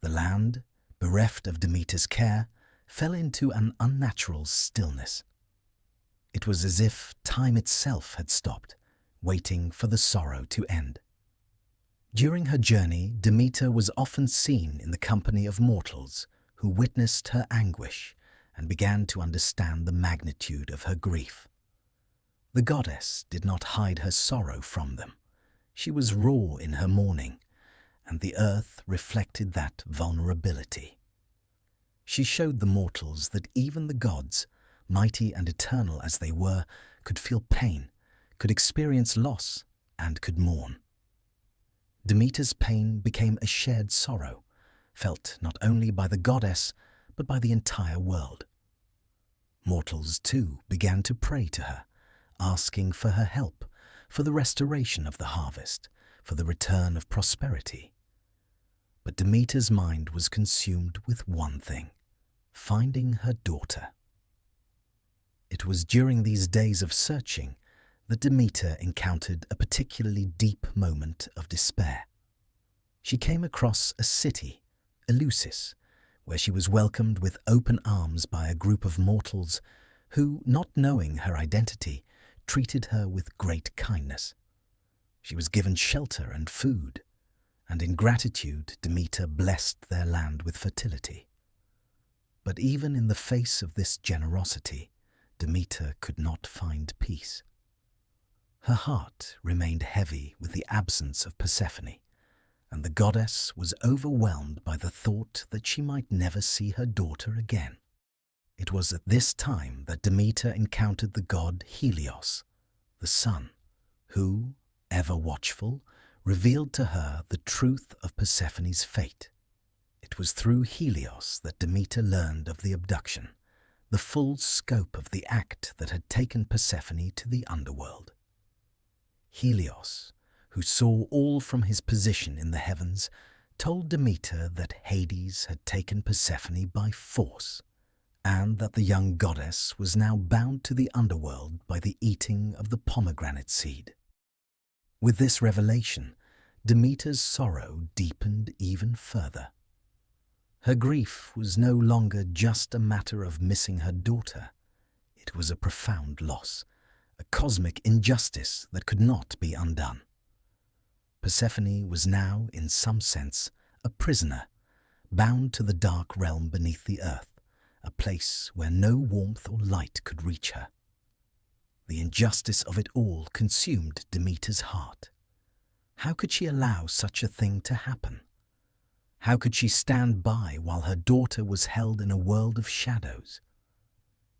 The land, bereft of Demeter's care, fell into an unnatural stillness. It was as if time itself had stopped, waiting for the sorrow to end. During her journey, Demeter was often seen in the company of mortals who witnessed her anguish and began to understand the magnitude of her grief. The goddess did not hide her sorrow from them. She was raw in her mourning, and the earth reflected that vulnerability. She showed the mortals that even the gods, mighty and eternal as they were, could feel pain, could experience loss, and could mourn. Demeter's pain became a shared sorrow, felt not only by the goddess, but by the entire world. Mortals, too, began to pray to her, asking for her help, for the restoration of the harvest, for the return of prosperity. But Demeter's mind was consumed with one thing: finding her daughter. It was during these days of searching that Demeter encountered a particularly deep moment of despair. She came across a city, Eleusis, where she was welcomed with open arms by a group of mortals who, not knowing her identity, treated her with great kindness. She was given shelter and food, and in gratitude Demeter blessed their land with fertility. But even in the face of this generosity, Demeter could not find peace. Her heart remained heavy with the absence of Persephone, and the goddess was overwhelmed by the thought that she might never see her daughter again. It was at this time that Demeter encountered the god Helios, the sun, who, ever watchful, revealed to her the truth of Persephone's fate. It was through Helios that Demeter learned of the abduction, the full scope of the act that had taken Persephone to the underworld. Helios, who saw all from his position in the heavens, told Demeter that Hades had taken Persephone by force, and that the young goddess was now bound to the underworld by the eating of the pomegranate seed. With this revelation, Demeter's sorrow deepened even further. Her grief was no longer just a matter of missing her daughter. It was a profound loss, a cosmic injustice that could not be undone. Persephone was now, in some sense, a prisoner, bound to the dark realm beneath the earth, a place where no warmth or light could reach her. The injustice of it all consumed Demeter's heart. How could she allow such a thing to happen? How could she stand by while her daughter was held in a world of shadows?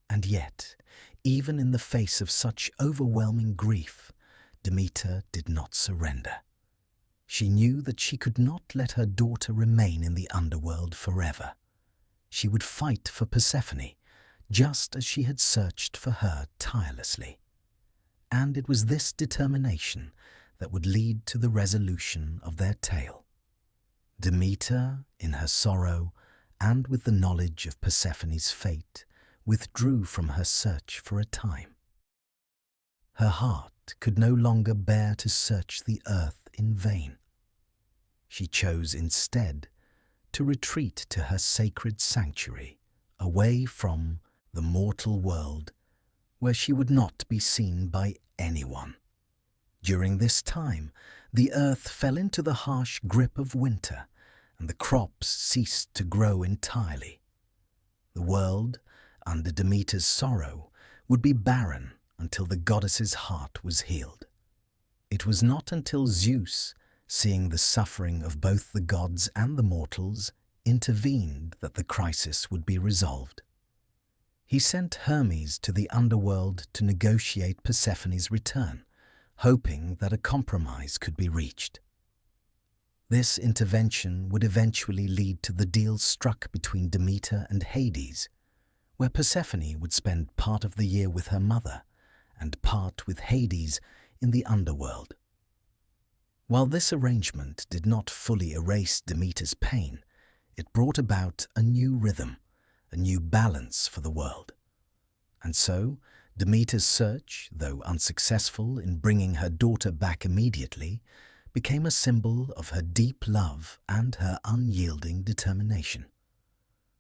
And yet, even in the face of such overwhelming grief, Demeter did not surrender. She knew that she could not let her daughter remain in the underworld forever. She would fight for Persephone, just as she had searched for her tirelessly. And it was this determination that would lead to the resolution of their tale. Demeter, in her sorrow, and with the knowledge of Persephone's fate, withdrew from her search for a time. Her heart could no longer bear to search the earth in vain. She chose instead to retreat to her sacred sanctuary, away from the mortal world, where she would not be seen by anyone. During this time, the earth fell into the harsh grip of winter, and the crops ceased to grow entirely. The world, under Demeter's sorrow, would be barren until the goddess's heart was healed. It was not until Zeus, seeing the suffering of both the gods and the mortals, intervened that the crisis would be resolved. He sent Hermes to the underworld to negotiate Persephone's return, hoping that a compromise could be reached. This intervention would eventually lead to the deal struck between Demeter and Hades, where Persephone would spend part of the year with her mother and part with Hades in the underworld. While this arrangement did not fully erase Demeter's pain, it brought about a new rhythm, a new balance for the world. And so, Demeter's search, though unsuccessful in bringing her daughter back immediately, became a symbol of her deep love and her unyielding determination.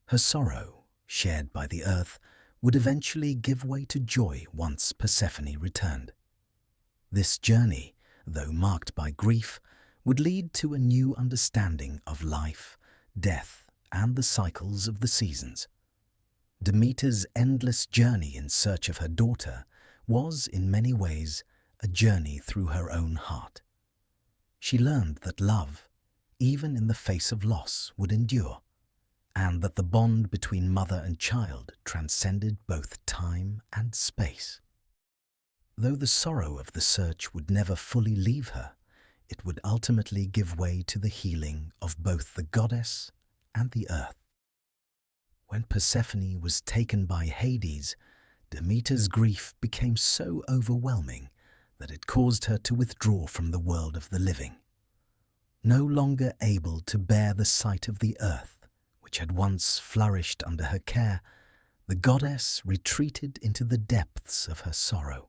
Her sorrow, shared by the earth, would eventually give way to joy once Persephone returned. This journey, though marked by grief, would lead to a new understanding of life, death, and the cycles of the seasons. Demeter's endless journey in search of her daughter was, in many ways, a journey through her own heart. She learned that love, even in the face of loss, would endure, and that the bond between mother and child transcended both time and space. Though the sorrow of the search would never fully leave her, it would ultimately give way to the healing of both the goddess and the earth. When Persephone was taken by Hades, Demeter's grief became so overwhelming that it caused her to withdraw from the world of the living. No longer able to bear the sight of the earth, which had once flourished under her care, the goddess retreated into the depths of her sorrow.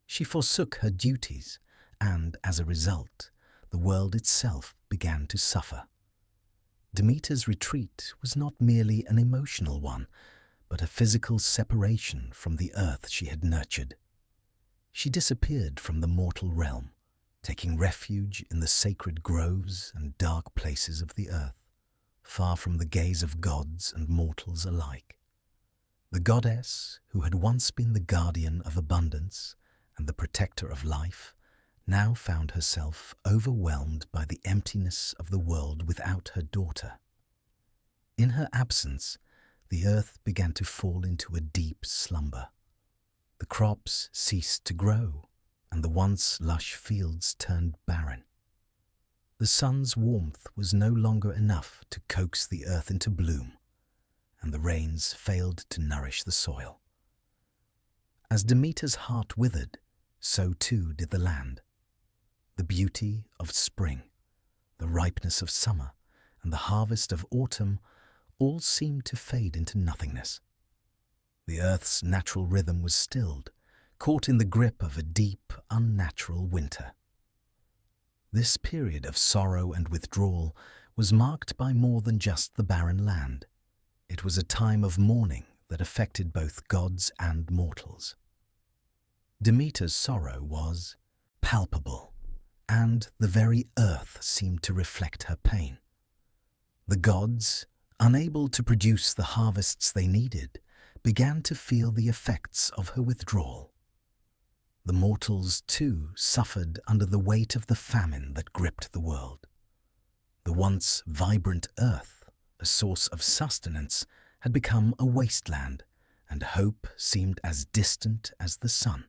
She forsook her duties, and as a result, the world itself began to suffer. Demeter's retreat was not merely an emotional one, but a physical separation from the earth she had nurtured. She disappeared from the mortal realm, taking refuge in the sacred groves and dark places of the earth, far from the gaze of gods and mortals alike. The goddess, who had once been the guardian of abundance and the protector of life, now found herself overwhelmed by the emptiness of the world without her daughter. In her absence, the earth began to fall into a deep slumber. The crops ceased to grow, and the once lush fields turned barren. The sun's warmth was no longer enough to coax the earth into bloom, and the rains failed to nourish the soil. As Demeter's heart withered, so too did the land. The beauty of spring, the ripeness of summer, and the harvest of autumn all seemed to fade into nothingness. The earth's natural rhythm was stilled, caught in the grip of a deep, unnatural winter. This period of sorrow and withdrawal was marked by more than just the barren land. It was a time of mourning that affected both gods and mortals. Demeter's sorrow was palpable, and the very earth seemed to reflect her pain. The gods, unable to produce the harvests they needed, began to feel the effects of her withdrawal. The mortals, too, suffered under the weight of the famine that gripped the world. The once vibrant earth, a source of sustenance, had become a wasteland, and hope seemed as distant as the sun.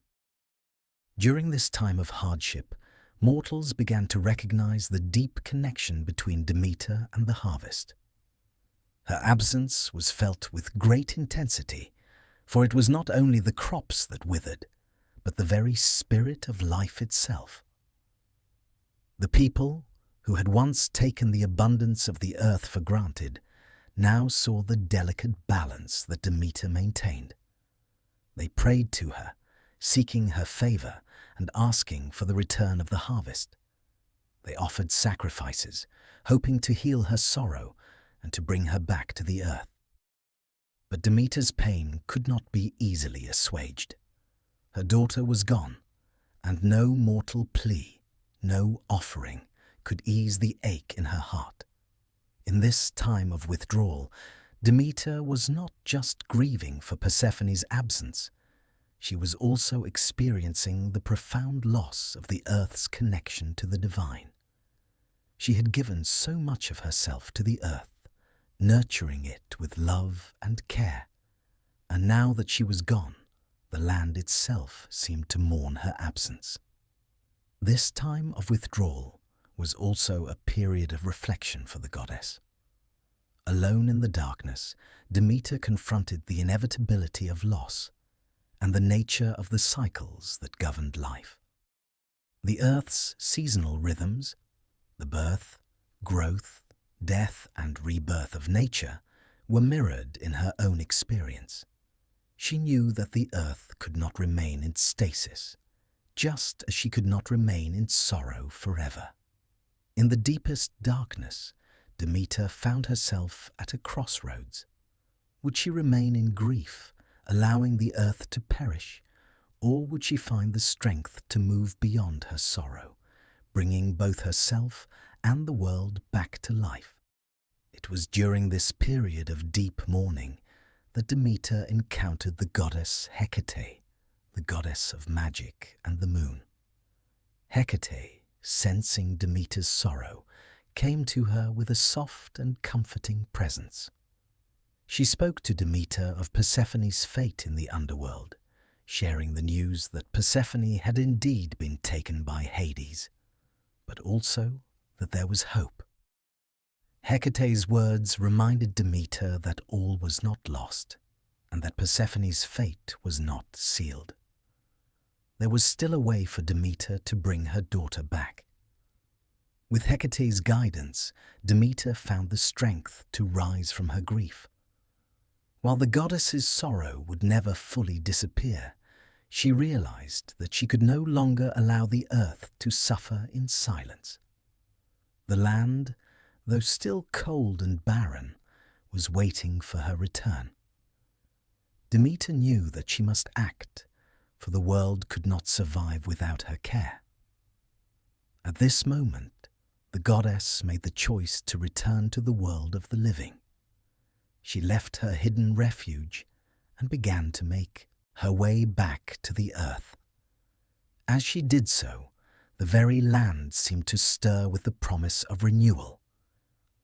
During this time of hardship, mortals began to recognize the deep connection between Demeter and the harvest. Her absence was felt with great intensity, for it was not only the crops that withered, but the very spirit of life itself. The people, who had once taken the abundance of the earth for granted, now saw the delicate balance that Demeter maintained. They prayed to her, seeking her favor and asking for the return of the harvest. They offered sacrifices, hoping to heal her sorrow and to bring her back to the earth. But Demeter's pain could not be easily assuaged. Her daughter was gone, and no mortal plea, no offering, could ease the ache in her heart. In this time of withdrawal, Demeter was not just grieving for Persephone's absence. She was also experiencing the profound loss of the earth's connection to the divine. She had given so much of herself to the earth, nurturing it with love and care, and now that she was gone, the land itself seemed to mourn her absence. This time of withdrawal was also a period of reflection for the goddess. Alone in the darkness, Demeter confronted the inevitability of loss and the nature of the cycles that governed life. The earth's seasonal rhythms, the birth, growth, death, and rebirth of nature, were mirrored in her own experience. She knew that the earth could not remain in stasis, just as she could not remain in sorrow forever. In the deepest darkness, Demeter found herself at a crossroads. Would she remain in grief, allowing the earth to perish, or would she find the strength to move beyond her sorrow, bringing both herself and the world back to life? It was during this period of deep mourning that Demeter encountered the goddess Hecate, the goddess of magic and the moon. Hecate, sensing Demeter's sorrow, came to her with a soft and comforting presence. She spoke to Demeter of Persephone's fate in the underworld, sharing the news that Persephone had indeed been taken by Hades, but also that there was hope. Hecate's words reminded Demeter that all was not lost, and that Persephone's fate was not sealed. There was still a way for Demeter to bring her daughter back. With Hecate's guidance, Demeter found the strength to rise from her grief. While the goddess's sorrow would never fully disappear, she realized that she could no longer allow the earth to suffer in silence. The land, though still cold and barren, was waiting for her return. Demeter knew that she must act, for the world could not survive without her care. At this moment, the goddess made the choice to return to the world of the living. She left her hidden refuge and began to make her way back to the earth. As she did so, the very land seemed to stir with the promise of renewal.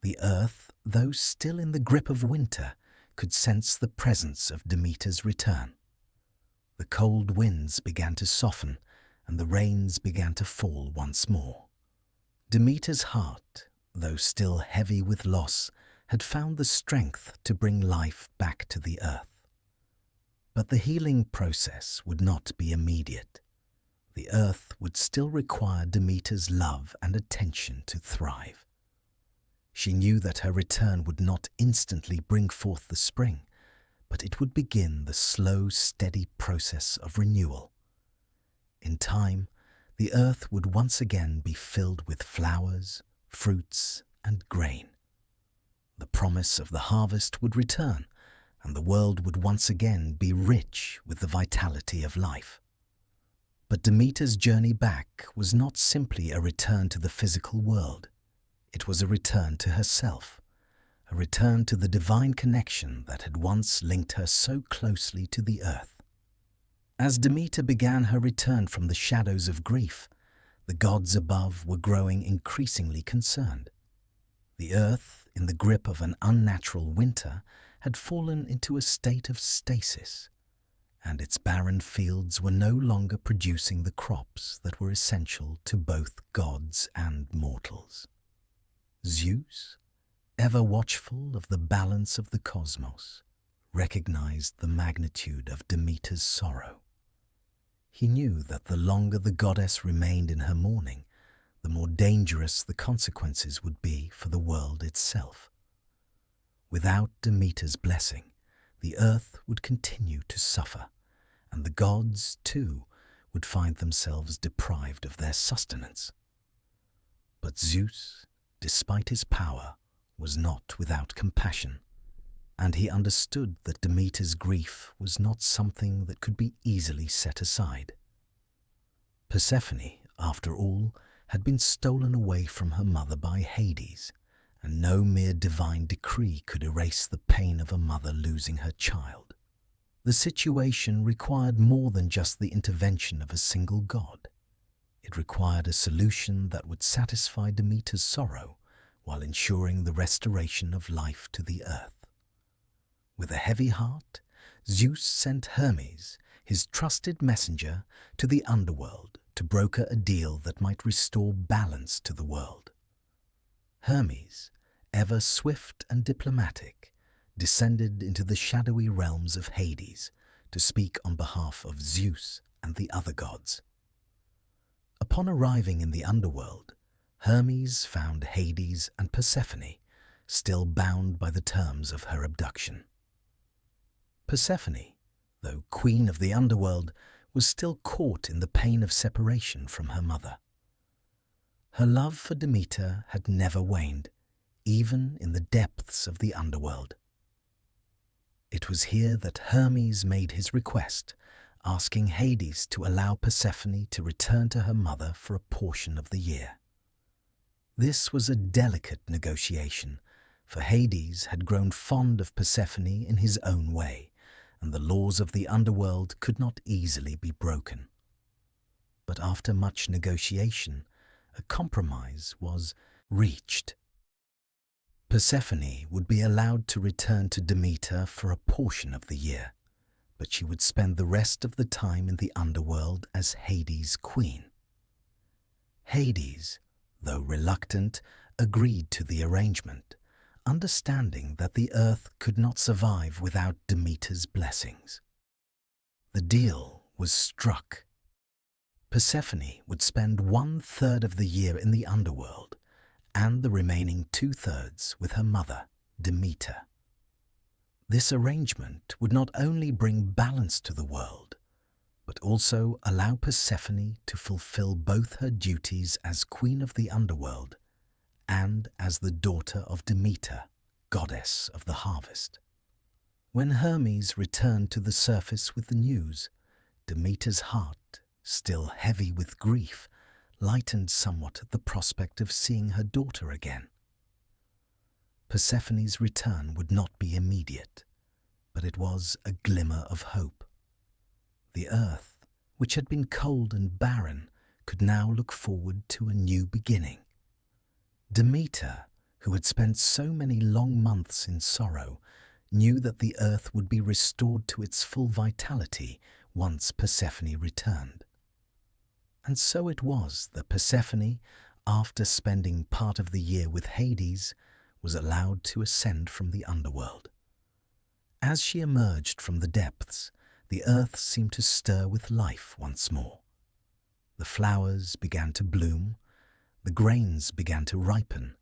The earth, though still in the grip of winter, could sense the presence of Demeter's return. The cold winds began to soften, and the rains began to fall once more. Demeter's heart, though still heavy with loss, had found the strength to bring life back to the earth. But the healing process would not be immediate. The earth would still require Demeter's love and attention to thrive. She knew that her return would not instantly bring forth the spring, but it would begin the slow, steady process of renewal. In time, the earth would once again be filled with flowers, fruits, and grain. The promise of the harvest would return, and the world would once again be rich with the vitality of life. But Demeter's journey back was not simply a return to the physical world. It was a return to herself, a return to the divine connection that had once linked her so closely to the earth. As Demeter began her return from the shadows of grief, the gods above were growing increasingly concerned. The earth, in the grip of an unnatural winter, had fallen into a state of stasis, and its barren fields were no longer producing the crops that were essential to both gods and mortals. Zeus, ever watchful of the balance of the cosmos, recognized the magnitude of Demeter's sorrow. He knew that the longer the goddess remained in her mourning, the more dangerous the consequences would be for the world itself. Without Demeter's blessing, the earth would continue to suffer, and the gods, too, would find themselves deprived of their sustenance. But Zeus, despite his power, was not without compassion, and he understood that Demeter's grief was not something that could be easily set aside. Persephone, after all, had been stolen away from her mother by Hades, and no mere divine decree could erase the pain of a mother losing her child. The situation required more than just the intervention of a single god. It required a solution that would satisfy Demeter's sorrow while ensuring the restoration of life to the earth. With a heavy heart, Zeus sent Hermes, his trusted messenger, to the underworld to broker a deal that might restore balance to the world. Hermes, ever swift and diplomatic, descended into the shadowy realms of Hades to speak on behalf of Zeus and the other gods. Upon arriving in the underworld, Hermes found Hades and Persephone still bound by the terms of her abduction. Persephone, though queen of the underworld, was still caught in the pain of separation from her mother. Her love for Demeter had never waned, even in the depths of the underworld. It was here that Hermes made his request, asking Hades to allow Persephone to return to her mother for a portion of the year. This was a delicate negotiation, for Hades had grown fond of Persephone in his own way, and the laws of the underworld could not easily be broken. But after much negotiation, a compromise was reached. Persephone would be allowed to return to Demeter for a portion of the year, but she would spend the rest of the time in the underworld as Hades' queen. Hades, though reluctant, agreed to the arrangement, understanding that the earth could not survive without Demeter's blessings. The deal was struck. Persephone would spend 1/3 of the year in the underworld, and the remaining 2/3 with her mother, Demeter. This arrangement would not only bring balance to the world, but also allow Persephone to fulfill both her duties as queen of the underworld and as the daughter of Demeter, goddess of the harvest. When Hermes returned to the surface with the news, Demeter's heart, still heavy with grief, lightened somewhat at the prospect of seeing her daughter again. Persephone's return would not be immediate, but it was a glimmer of hope. The earth, which had been cold and barren, could now look forward to a new beginning. Demeter, who had spent so many long months in sorrow, knew that the earth would be restored to its full vitality once Persephone returned. And so it was that Persephone, after spending part of the year with Hades, was allowed to ascend from the underworld. As she emerged from the depths, the earth seemed to stir with life once more. The flowers began to bloom, the grains began to ripen,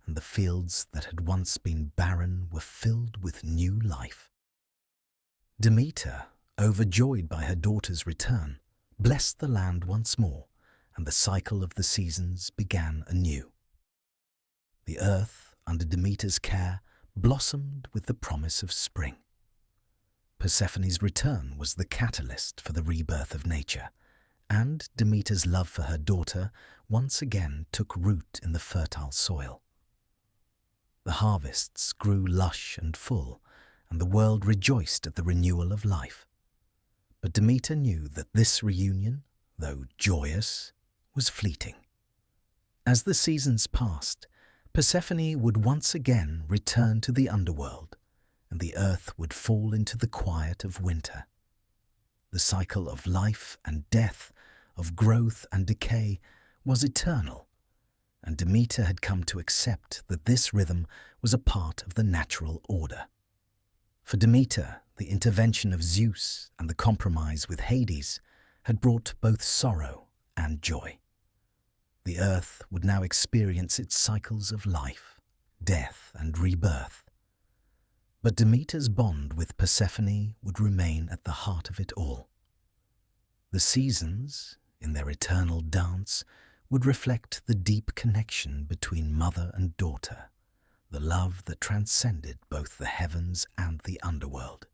and the fields that had once been barren were filled with new life. Demeter, overjoyed by her daughter's return, blessed the land once more, and the cycle of the seasons began anew. The earth, under Demeter's care, blossomed with the promise of spring. Persephone's return was the catalyst for the rebirth of nature, and Demeter's love for her daughter once again took root in the fertile soil. The harvests grew lush and full, and the world rejoiced at the renewal of life. But Demeter knew that this reunion, though joyous, was fleeting. As the seasons passed, Persephone would once again return to the underworld, and the earth would fall into the quiet of winter. The cycle of life and death, of growth and decay, was eternal, and Demeter had come to accept that this rhythm was a part of the natural order. For Demeter, the intervention of Zeus and the compromise with Hades had brought both sorrow and joy. The earth would now experience its cycles of life, death, and rebirth. But Demeter's bond with Persephone would remain at the heart of it all. The seasons, in their eternal dance, would reflect the deep connection between mother and daughter, the love that transcended both the heavens and the underworld.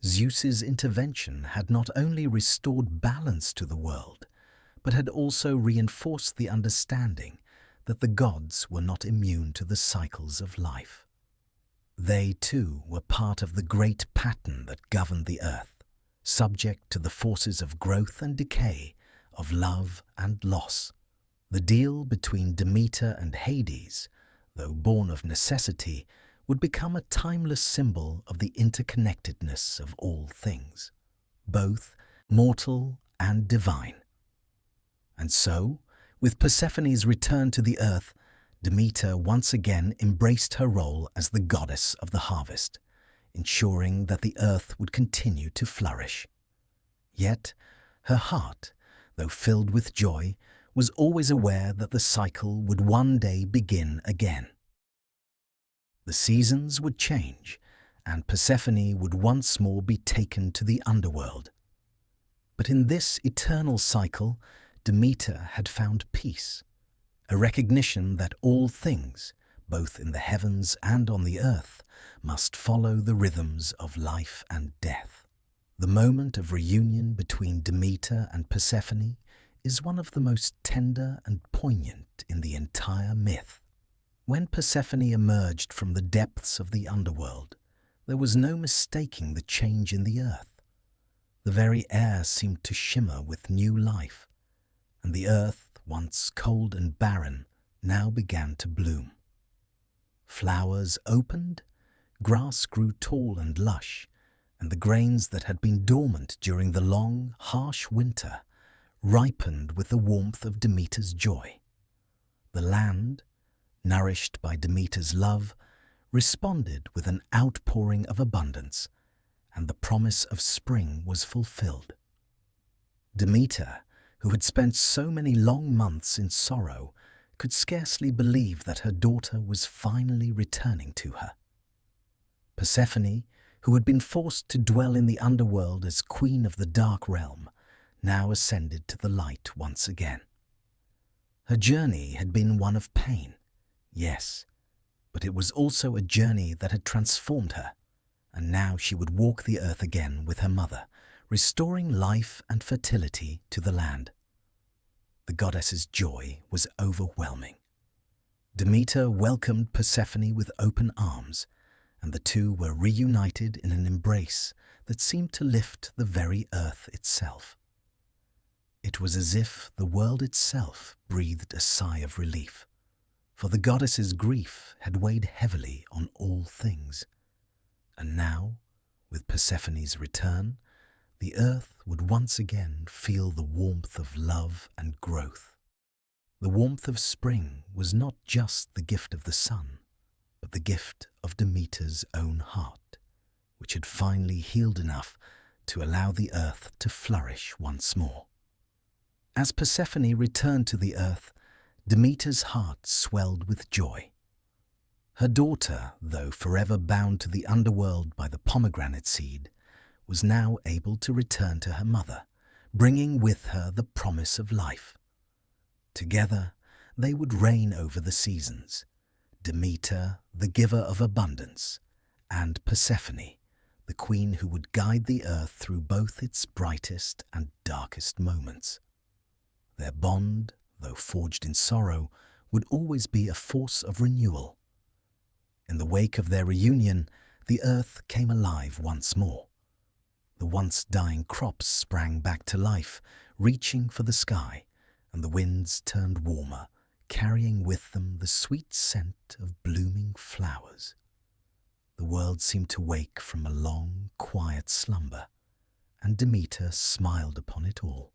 Zeus's intervention had not only restored balance to the world, but had also reinforced the understanding that the gods were not immune to the cycles of life. They, too, were part of the great pattern that governed the earth, subject to the forces of growth and decay of love and loss. The deal between Demeter and Hades, though born of necessity, would become a timeless symbol of the interconnectedness of all things, both mortal and divine. And so, with Persephone's return to the earth, Demeter once again embraced her role as the goddess of the harvest, ensuring that the earth would continue to flourish. Yet, her heart, though filled with joy, was always aware that the cycle would one day begin again. The seasons would change, and Persephone would once more be taken to the underworld. But in this eternal cycle, Demeter had found peace, a recognition that all things, both in the heavens and on the earth, must follow the rhythms of life and death. The moment of reunion between Demeter and Persephone is one of the most tender and poignant in the entire myth. When Persephone emerged from the depths of the underworld, there was no mistaking the change in the earth. The very air seemed to shimmer with new life, and the earth, once cold and barren, now began to bloom. Flowers opened, grass grew tall and lush, and the grains that had been dormant during the long, harsh winter ripened with the warmth of Demeter's joy. The land, nourished by Demeter's love, responded with an outpouring of abundance, and the promise of spring was fulfilled. Demeter, who had spent so many long months in sorrow, could scarcely believe that her daughter was finally returning to her. Persephone, who had been forced to dwell in the underworld as queen of the dark realm, now ascended to the light once again. Her journey had been one of pain, yes, but it was also a journey that had transformed her, and now she would walk the earth again with her mother, restoring life and fertility to the land. The goddess's joy was overwhelming. Demeter welcomed Persephone with open arms, and the two were reunited in an embrace that seemed to lift the very earth itself. It was as if the world itself breathed a sigh of relief, for the goddess's grief had weighed heavily on all things. And now, with Persephone's return, the earth would once again feel the warmth of love and growth. The warmth of spring was not just the gift of the sun, but the gift of Demeter's own heart, which had finally healed enough to allow the earth to flourish once more. As Persephone returned to the earth, Demeter's heart swelled with joy. Her daughter, though forever bound to the underworld by the pomegranate seed, was now able to return to her mother, bringing with her the promise of life. Together, they would reign over the seasons, Demeter, the giver of abundance, and Persephone, the queen who would guide the earth through both its brightest and darkest moments. Their bond, though forged in sorrow, would always be a force of renewal. In the wake of their reunion, the earth came alive once more. The once dying crops sprang back to life, reaching for the sky, and the winds turned warmer, carrying with them the sweet scent of blooming flowers. The world seemed to wake from a long, quiet slumber, and Demeter smiled upon it all.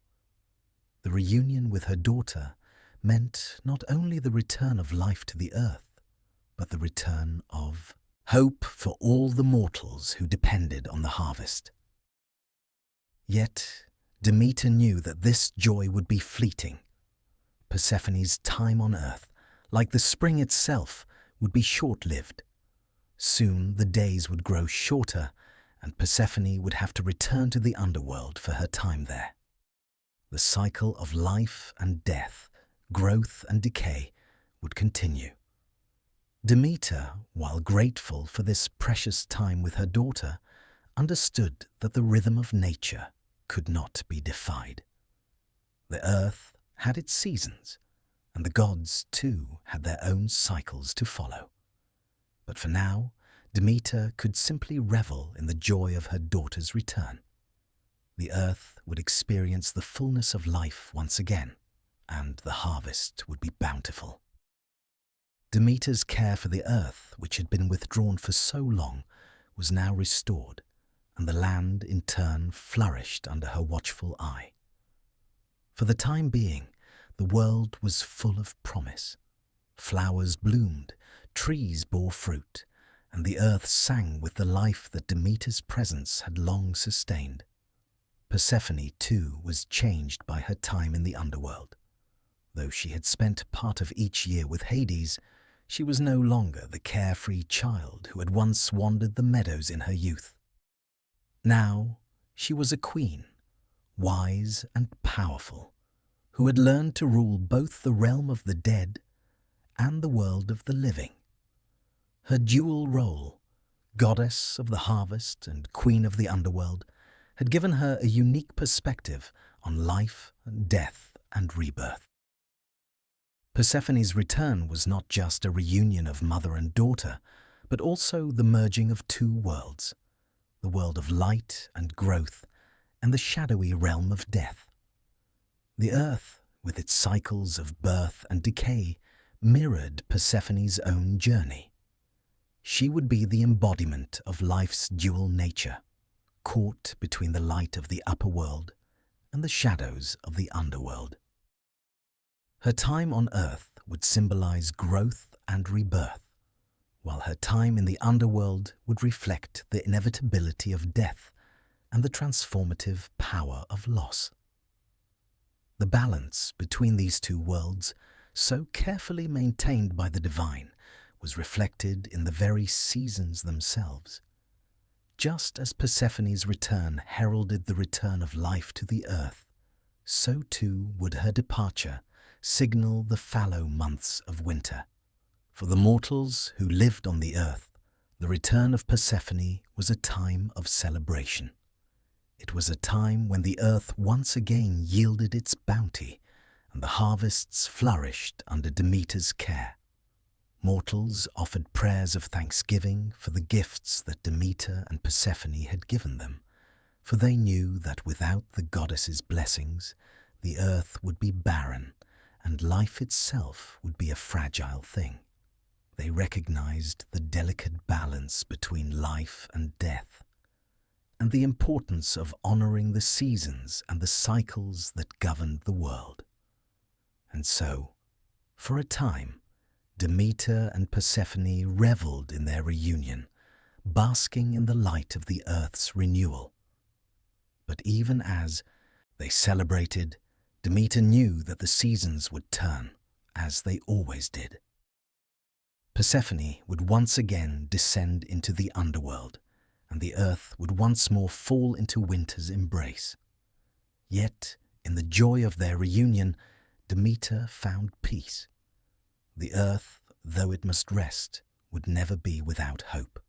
The reunion with her daughter meant not only the return of life to the earth, but the return of hope for all the mortals who depended on the harvest. Yet, Demeter knew that this joy would be fleeting. Persephone's time on earth, like the spring itself, would be short-lived. Soon the days would grow shorter, and Persephone would have to return to the underworld for her time there. The cycle of life and death, growth and decay, would continue. Demeter, while grateful for this precious time with her daughter, understood that the rhythm of nature could not be defied. The earth had its seasons, and the gods, too, had their own cycles to follow. But for now, Demeter could simply revel in the joy of her daughter's return. the earth would experience the fullness of life once again, and the harvest would be bountiful. Demeter's care for the earth, which had been withdrawn for so long, was now restored, and the land in turn flourished under her watchful eye. For the time being, the world was full of promise. Flowers bloomed, trees bore fruit, and the earth sang with the life that Demeter's presence had long sustained. Persephone, too, was changed by her time in the underworld. Though she had spent part of each year with Hades, she was no longer the carefree child who had once wandered the meadows in her youth. Now she was a queen, wise and powerful, who had learned to rule both the realm of the dead and the world of the living. Her dual role, goddess of the harvest and queen of the underworld, had given her a unique perspective on life and death and rebirth. Persephone's return was not just a reunion of mother and daughter, but also the merging of two worlds, the world of light and growth and the shadowy realm of death. The earth, with its cycles of birth and decay, mirrored Persephone's own journey. She would be the embodiment of life's dual nature, caught between the light of the upper world and the shadows of the underworld. Her time on earth would symbolize growth and rebirth, while her time in the underworld would reflect the inevitability of death and the transformative power of loss. The balance between these two worlds, so carefully maintained by the divine, was reflected in the very seasons themselves. Just as Persephone's return heralded the return of life to the earth, so too would her departure signal the fallow months of winter. For the mortals who lived on the earth, the return of Persephone was a time of celebration. It was a time when the earth once again yielded its bounty, and the harvests flourished under Demeter's care. Mortals offered prayers of thanksgiving for the gifts that Demeter and Persephone had given them, for they knew that without the goddess's blessings, the earth would be barren, and life itself would be a fragile thing. They recognized the delicate balance between life and death, and the importance of honoring the seasons and the cycles that governed the world. And so, for a time, Demeter and Persephone reveled in their reunion, basking in the light of the earth's renewal. But even as they celebrated, Demeter knew that the seasons would turn, as they always did. Persephone would once again descend into the underworld, and the earth would once more fall into winter's embrace. Yet, in the joy of their reunion, Demeter found peace. The earth, though it must rest, would never be without hope.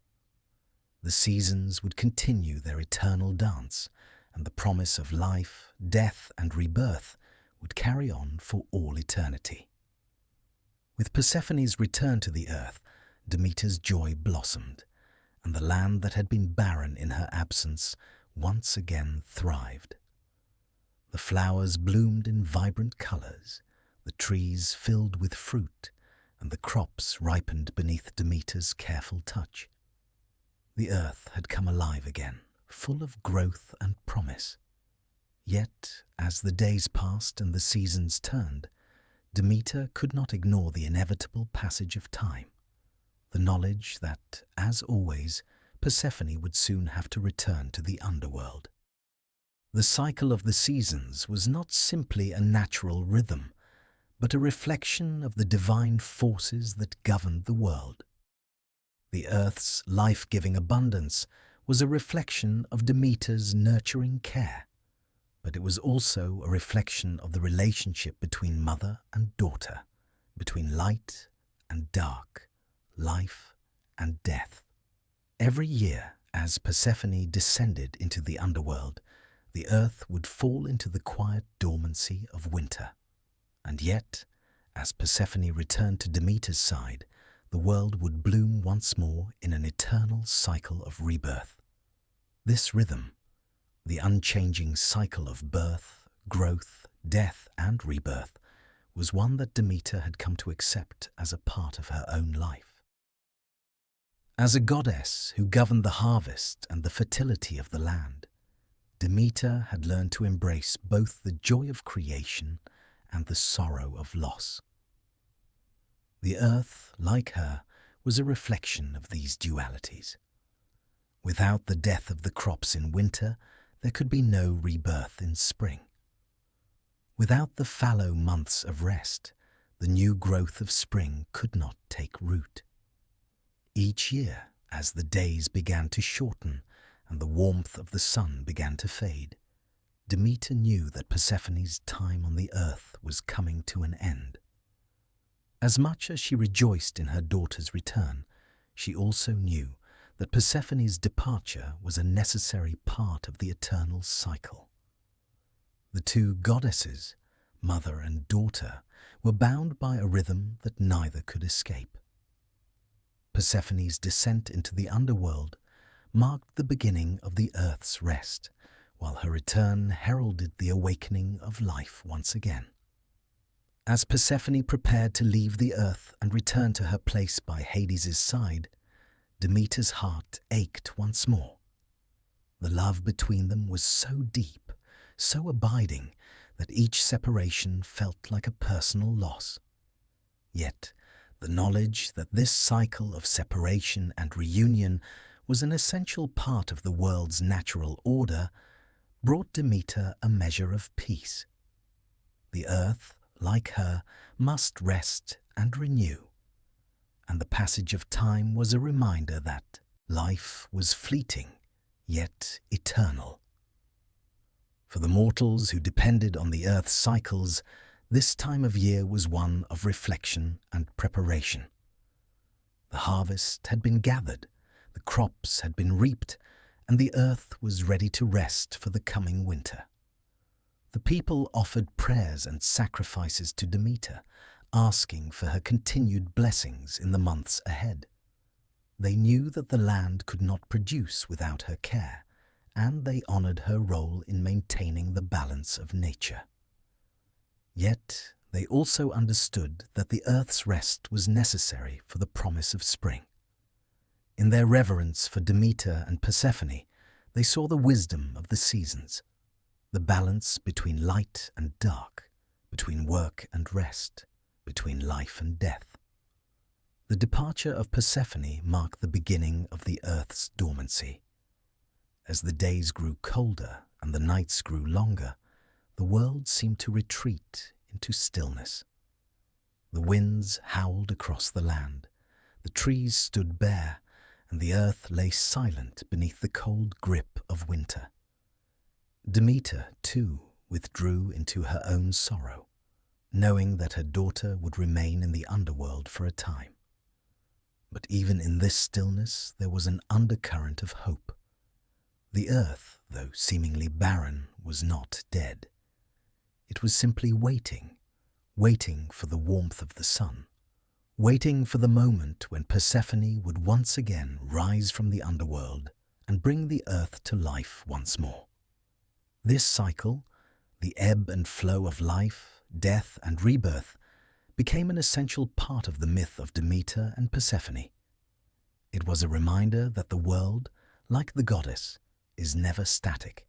The seasons would continue their eternal dance, and the promise of life, death, and rebirth would carry on for all eternity. With Persephone's return to the earth, Demeter's joy blossomed, and the land that had been barren in her absence once again thrived. The flowers bloomed in vibrant colors, the trees filled with fruit, and the crops ripened beneath Demeter's careful touch. The earth had come alive again, full of growth and promise. Yet, as the days passed and the seasons turned, Demeter could not ignore the inevitable passage of time, the knowledge that, as always, Persephone would soon have to return to the underworld. The cycle of the seasons was not simply a natural rhythm, but a reflection of the divine forces that governed the world. The earth's life-giving abundance was a reflection of Demeter's nurturing care, but it was also a reflection of the relationship between mother and daughter, between light and dark, life and death. Every year, as Persephone descended into the underworld, the earth would fall into the quiet dormancy of winter. And yet, as Persephone returned to Demeter's side, the world would bloom once more in an eternal cycle of rebirth. This rhythm, The unchanging cycle of birth, growth, death, and rebirth was one that Demeter had come to accept as a part of her own life. As a goddess who governed the harvest and the fertility of the land, Demeter had learned to embrace both the joy of creation and the sorrow of loss. The earth, like her, was a reflection of these dualities. Without the death of the crops in winter, there could be no rebirth in spring. Without the fallow months of rest, the new growth of spring could not take root. Each year, as the days began to shorten and the warmth of the sun began to fade, Demeter knew that Persephone's time on the earth was coming to an end. As much as she rejoiced in her daughter's return, she also knew that Persephone's departure was a necessary part of the eternal cycle. The two goddesses, mother and daughter, were bound by a rhythm that neither could escape. Persephone's descent into the underworld marked the beginning of the earth's rest, while her return heralded the awakening of life once again. As Persephone prepared to leave the earth and return to her place by Hades' side, Demeter's heart ached once more. The love between them was so deep, so abiding, that each separation felt like a personal loss. Yet, the knowledge that this cycle of separation and reunion was an essential part of the world's natural order brought Demeter a measure of peace. The earth, like her, must rest and renew, and the passage of time was a reminder that life was fleeting, yet eternal. For the mortals who depended on the earth's cycles, this time of year was one of reflection and preparation. The harvest had been gathered, the crops had been reaped, and the earth was ready to rest for the coming winter. The people offered prayers and sacrifices to Demeter, asking for her continued blessings in the months ahead. They knew that the land could not produce without her care, and they honored her role in maintaining the balance of nature. Yet they also understood that the earth's rest was necessary for the promise of spring. In their reverence for Demeter and Persephone, they saw the wisdom of the seasons, the balance between light and dark, between work and rest, between life and death. The departure of Persephone marked the beginning of the earth's dormancy. As the days grew colder and the nights grew longer, the world seemed to retreat into stillness. The winds howled across the land, the trees stood bare, and the earth lay silent beneath the cold grip of winter. Demeter, too, withdrew into her own sorrow, knowing that her daughter would remain in the underworld for a time. But even in this stillness there was an undercurrent of hope. The earth, though seemingly barren, was not dead. It was simply waiting for the warmth of the sun, waiting for the moment when Persephone would once again rise from the underworld and bring the earth to life once more. This cycle, the ebb and flow of life, death, and rebirth, became an essential part of the myth of Demeter and Persephone. It was a reminder that the world, like the goddess, is never static.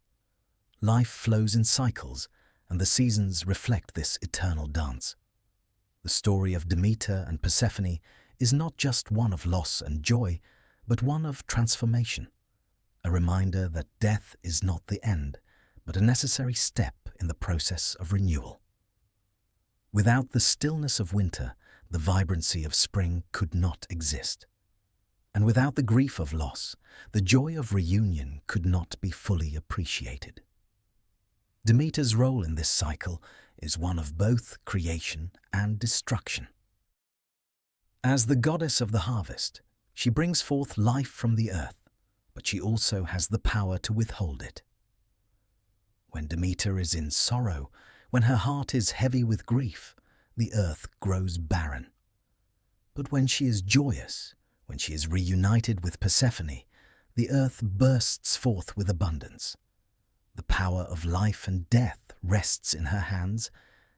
Life flows in cycles, and the seasons reflect this eternal dance. The story of Demeter and Persephone is not just one of loss and joy, but one of transformation, a reminder that death is not the end, but a necessary step in the process of renewal. Without the stillness of winter, the vibrancy of spring could not exist. And without the grief of loss, the joy of reunion could not be fully appreciated. Demeter's role in this cycle is one of both creation and destruction. As the goddess of the harvest, she brings forth life from the earth, but she also has the power to withhold it. When Demeter is in sorrow, when her heart is heavy with grief, the earth grows barren. But when she is joyous, when she is reunited with Persephone, the earth bursts forth with abundance. The power of life and death rests in her hands,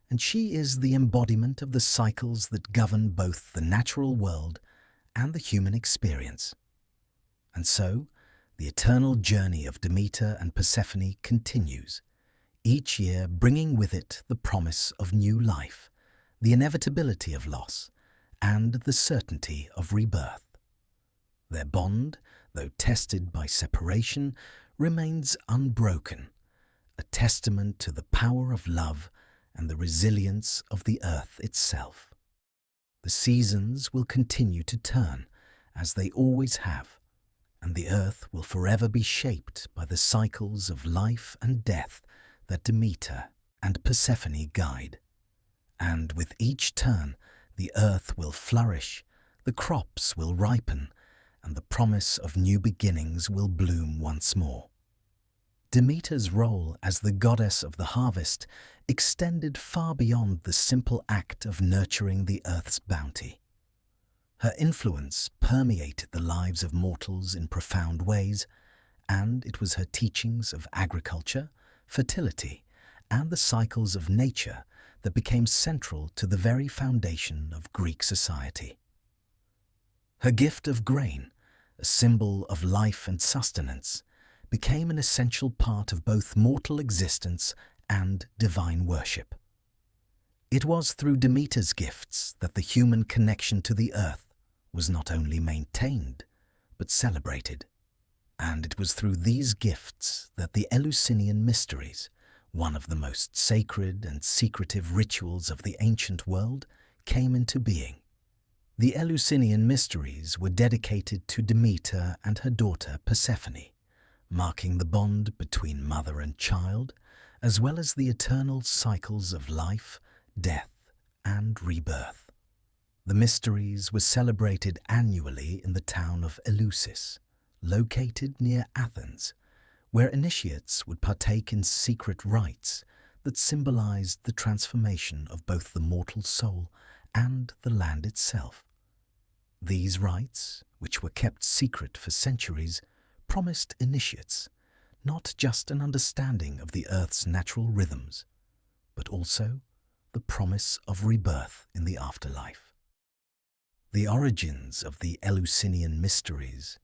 and she is the embodiment of the cycles that govern both the natural world and the human experience. And so, the eternal journey of Demeter and Persephone continues, each year bringing with it the promise of new life, the inevitability of loss, and the certainty of rebirth. Their bond, though tested by separation, remains unbroken, a testament to the power of love and the resilience of the earth itself. The seasons will continue to turn, as they always have, and the earth will forever be shaped by the cycles of life and death that Demeter and Persephone guide. And with each turn, the earth will flourish, the crops will ripen, and the promise of new beginnings will bloom once more. Demeter's role as the goddess of the harvest extended far beyond the simple act of nurturing the earth's bounty. Her influence permeated the lives of mortals in profound ways, and it was her teachings of agriculture, fertility, and the cycles of nature that became central to the very foundation of Greek society. Her gift of grain, a symbol of life and sustenance, became an essential part of both mortal existence and divine worship. It was through Demeter's gifts that the human connection to the earth was not only maintained, but celebrated. And it was through these gifts that the Eleusinian mysteries, one of the most sacred and secretive rituals of the ancient world, came into being. The Eleusinian mysteries were dedicated to Demeter and her daughter Persephone, marking the bond between mother and child, as well as the eternal cycles of life, death, and rebirth. The mysteries were celebrated annually in the town of Eleusis, located near Athens, where initiates would partake in secret rites that symbolized the transformation of both the mortal soul and the land itself. These rites, which were kept secret for centuries, promised initiates not just an understanding of the earth's natural rhythms, but also the promise of rebirth in the afterlife. The origins of the Eleusinian mysteries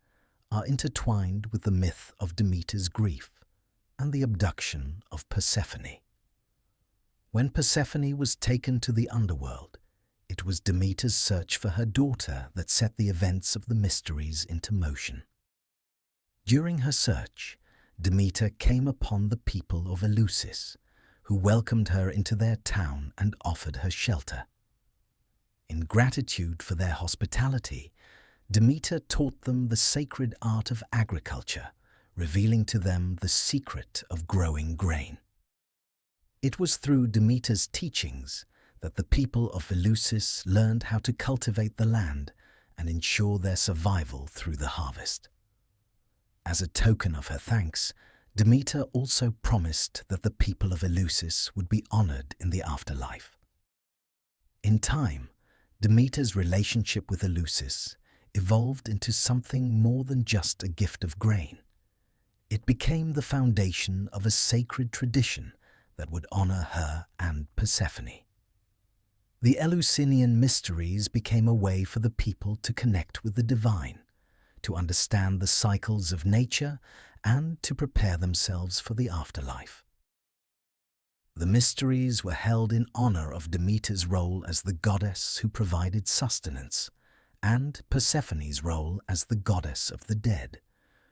are intertwined with the myth of Demeter's grief and the abduction of Persephone. When Persephone was taken to the underworld, it was Demeter's search for her daughter that set the events of the mysteries into motion. During her search, Demeter came upon the people of Eleusis, who welcomed her into their town and offered her shelter. In gratitude for their hospitality, Demeter taught them the sacred art of agriculture, revealing to them the secret of growing grain. It was through Demeter's teachings that the people of Eleusis learned how to cultivate the land and ensure their survival through the harvest. As a token of her thanks, Demeter also promised that the people of Eleusis would be honored in the afterlife. In time, Demeter's relationship with Eleusis evolved into something more than just a gift of grain. It became the foundation of a sacred tradition that would honor her and Persephone. The Eleusinian mysteries became a way for the people to connect with the divine, to understand the cycles of nature, and to prepare themselves for the afterlife. The mysteries were held in honor of Demeter's role as the goddess who provided sustenance, and Persephone's role as the goddess of the dead,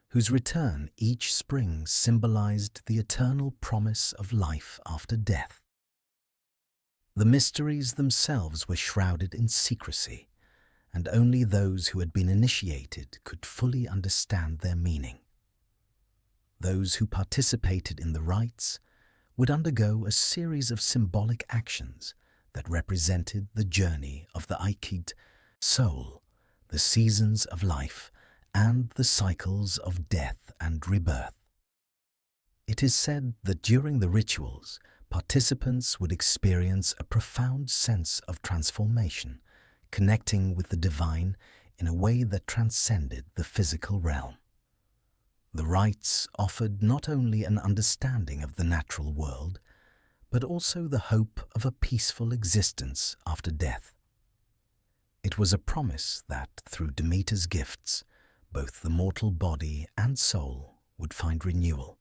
whose return each spring symbolized the eternal promise of life after death. The mysteries themselves were shrouded in secrecy, and only those who had been initiated could fully understand their meaning. Those who participated in the rites would undergo a series of symbolic actions that represented the journey of the Aikid soul, the seasons of life, and the cycles of death and rebirth. It is said that during the rituals, participants would experience a profound sense of transformation, connecting with the divine in a way that transcended the physical realm. The rites offered not only an understanding of the natural world, but also the hope of a peaceful existence after death. It was a promise that, through Demeter's gifts, both the mortal body and soul would find renewal,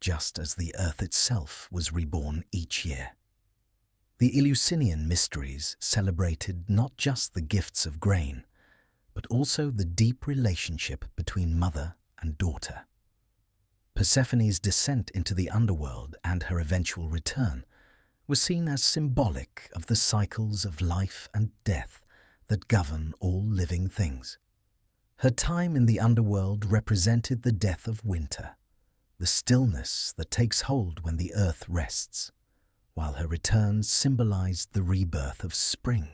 just as the earth itself was reborn each year. The Eleusinian mysteries celebrated not just the gifts of grain, but also the deep relationship between mother and daughter. Persephone's descent into the underworld and her eventual return were seen as symbolic of the cycles of life and death that govern all living things. Her time in the underworld represented the death of winter, the stillness that takes hold when the earth rests, while her return symbolized the rebirth of spring,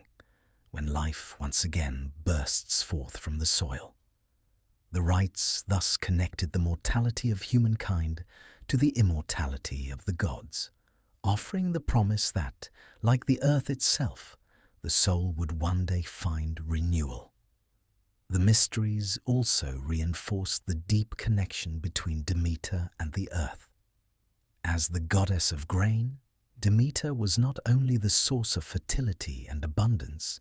when life once again bursts forth from the soil. The rites thus connected the mortality of humankind to the immortality of the gods, offering the promise that, like the earth itself, the soul would one day find renewal. The mysteries also reinforced the deep connection between Demeter and the earth. As the goddess of grain, Demeter was not only the source of fertility and abundance,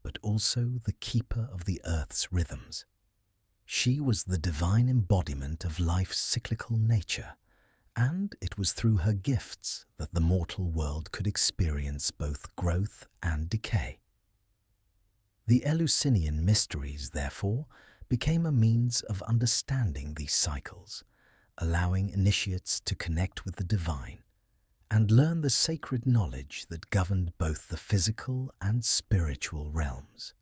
but also the keeper of the earth's rhythms. She was the divine embodiment of life's cyclical nature, and it was through her gifts that the mortal world could experience both growth and decay. The Eleusinian mysteries, therefore, became a means of understanding these cycles, allowing initiates to connect with the divine and learn the sacred knowledge that governed both the physical and spiritual realms.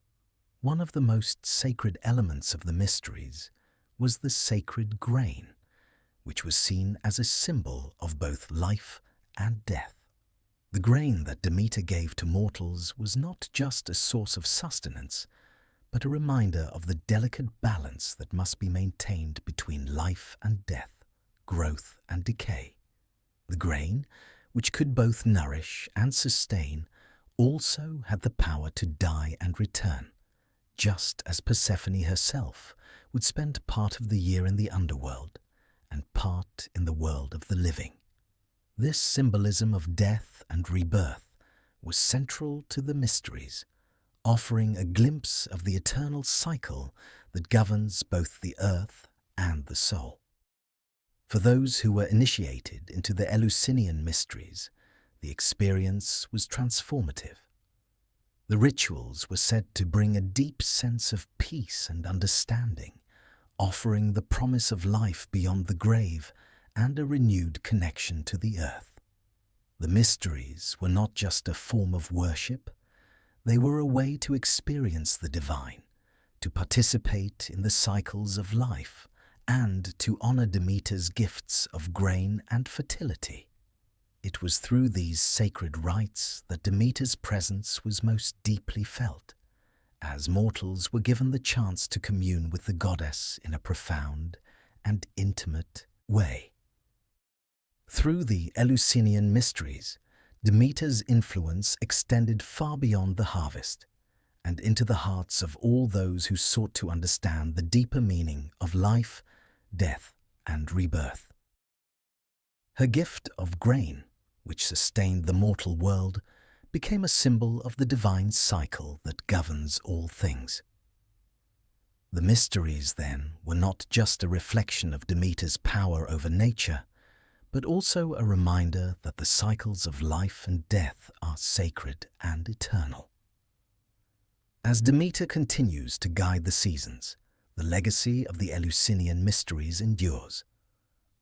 One of the most sacred elements of the mysteries was the sacred grain, which was seen as a symbol of both life and death. The grain that Demeter gave to mortals was not just a source of sustenance, but a reminder of the delicate balance that must be maintained between life and death, growth and decay. The grain, which could both nourish and sustain, also had the power to die and return, just as Persephone herself would spend part of the year in the underworld and part in the world of the living. This symbolism of death and rebirth was central to the mysteries, offering a glimpse of the eternal cycle that governs both the earth and the soul. For those who were initiated into the Eleusinian mysteries, the experience was transformative. The rituals were said to bring a deep sense of peace and understanding, offering the promise of life beyond the grave and a renewed connection to the earth. The mysteries were not just a form of worship, they were a way to experience the divine, to participate in the cycles of life, and to honor Demeter's gifts of grain and fertility. It was through these sacred rites that Demeter's presence was most deeply felt, as mortals were given the chance to commune with the goddess in a profound and intimate way. Through the Eleusinian mysteries, Demeter's influence extended far beyond the harvest and into the hearts of all those who sought to understand the deeper meaning of life, death, and rebirth. Her gift of grain, which sustained the mortal world, became a symbol of the divine cycle that governs all things. The mysteries, then, were not just a reflection of Demeter's power over nature, but also a reminder that the cycles of life and death are sacred and eternal. As Demeter continues to guide the seasons, the legacy of the Eleusinian mysteries endures,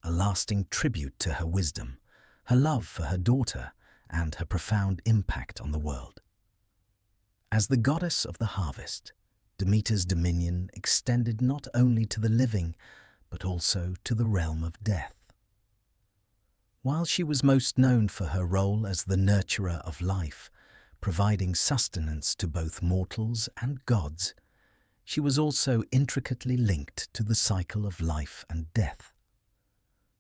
a lasting tribute to her wisdom, her love for her daughter, and her profound impact on the world. As the goddess of the harvest, Demeter's dominion extended not only to the living, but also to the realm of death. While she was most known for her role as the nurturer of life, providing sustenance to both mortals and gods, she was also intricately linked to the cycle of life and death.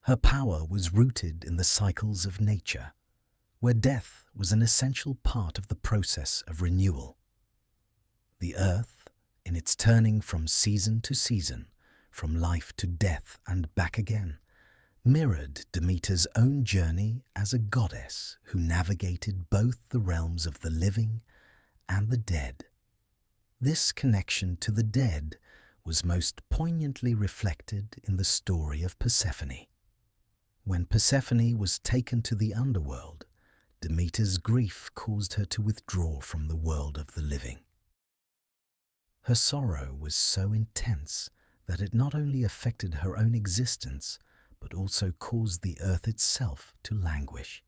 Her power was rooted in the cycles of nature, where death was an essential part of the process of renewal. The earth, in its turning from season to season, from life to death and back again, mirrored Demeter's own journey as a goddess who navigated both the realms of the living and the dead. This connection to the dead was most poignantly reflected in the story of Persephone. When Persephone was taken to the underworld, Demeter's grief caused her to withdraw from the world of the living. Her sorrow was so intense that it not only affected her own existence, but also caused the earth itself to languish.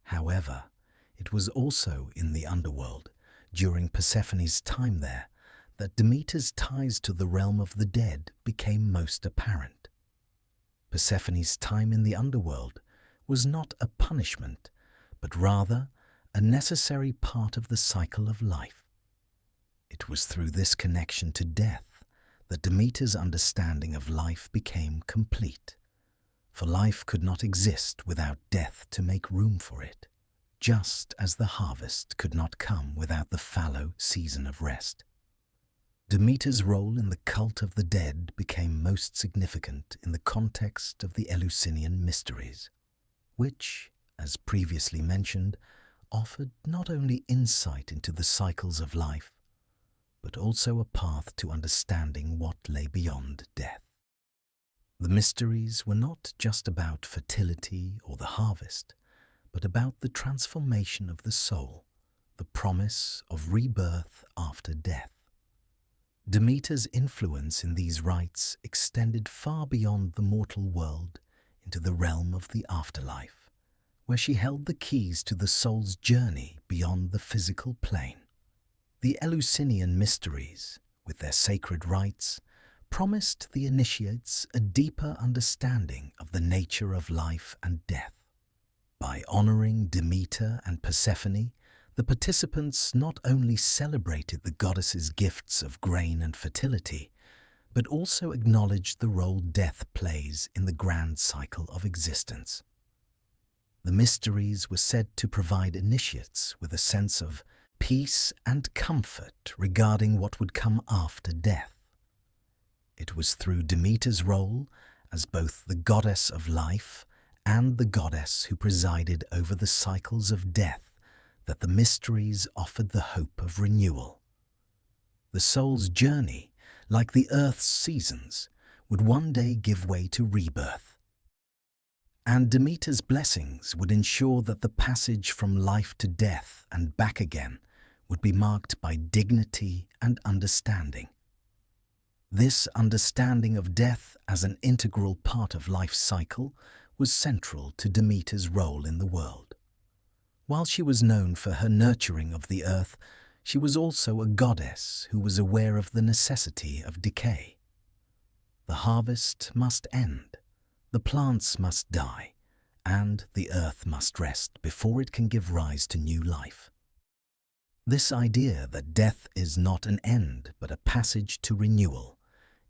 However, it was also in the underworld, during Persephone's time there, that Demeter's ties to the realm of the dead became most apparent. Persephone's time in the underworld was not a punishment, but rather a necessary part of the cycle of life. It was through this connection to death that Demeter's understanding of life became complete, for life could not exist without death to make room for it, just as the harvest could not come without the fallow season of rest. Demeter's role in the cult of the dead became most significant in the context of the Eleusinian mysteries, which, as previously mentioned, offered not only insight into the cycles of life, but also a path to understanding what lay beyond death. The mysteries were not just about fertility or the harvest, but about the transformation of the soul, the promise of rebirth after death. Demeter's influence in these rites extended far beyond the mortal world into the realm of the afterlife, where she held the keys to the soul's journey beyond the physical plane. The Eleusinian mysteries, with their sacred rites, promised the initiates a deeper understanding of the nature of life and death. By honoring Demeter and Persephone, the participants not only celebrated the goddess's gifts of grain and fertility, but also acknowledged the role death plays in the grand cycle of existence. The mysteries were said to provide initiates with a sense of peace and comfort regarding what would come after death. It was through Demeter's role as both the goddess of life and the goddess who presided over the cycles of death that the mysteries offered the hope of renewal. The soul's journey, like the earth's seasons, would one day give way to rebirth. And Demeter's blessings would ensure that the passage from life to death and back again would be marked by dignity and understanding. This understanding of death as an integral part of life's cycle was central to Demeter's role in the world. While she was known for her nurturing of the earth, she was also a goddess who was aware of the necessity of decay. The harvest must end, the plants must die, and the earth must rest before it can give rise to new life. This idea that death is not an end but a passage to renewal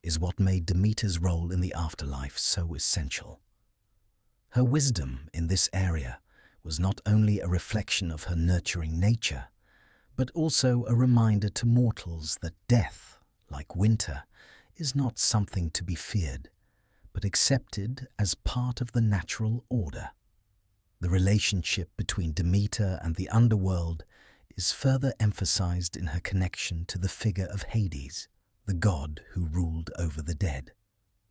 is what made Demeter's role in the afterlife so essential. Her wisdom in this area was not only a reflection of her nurturing nature, but also a reminder to mortals that death, like winter, is not something to be feared, but accepted as part of the natural order. The relationship between Demeter and the underworld is further emphasized in her connection to the figure of Hades, the god who ruled over the dead.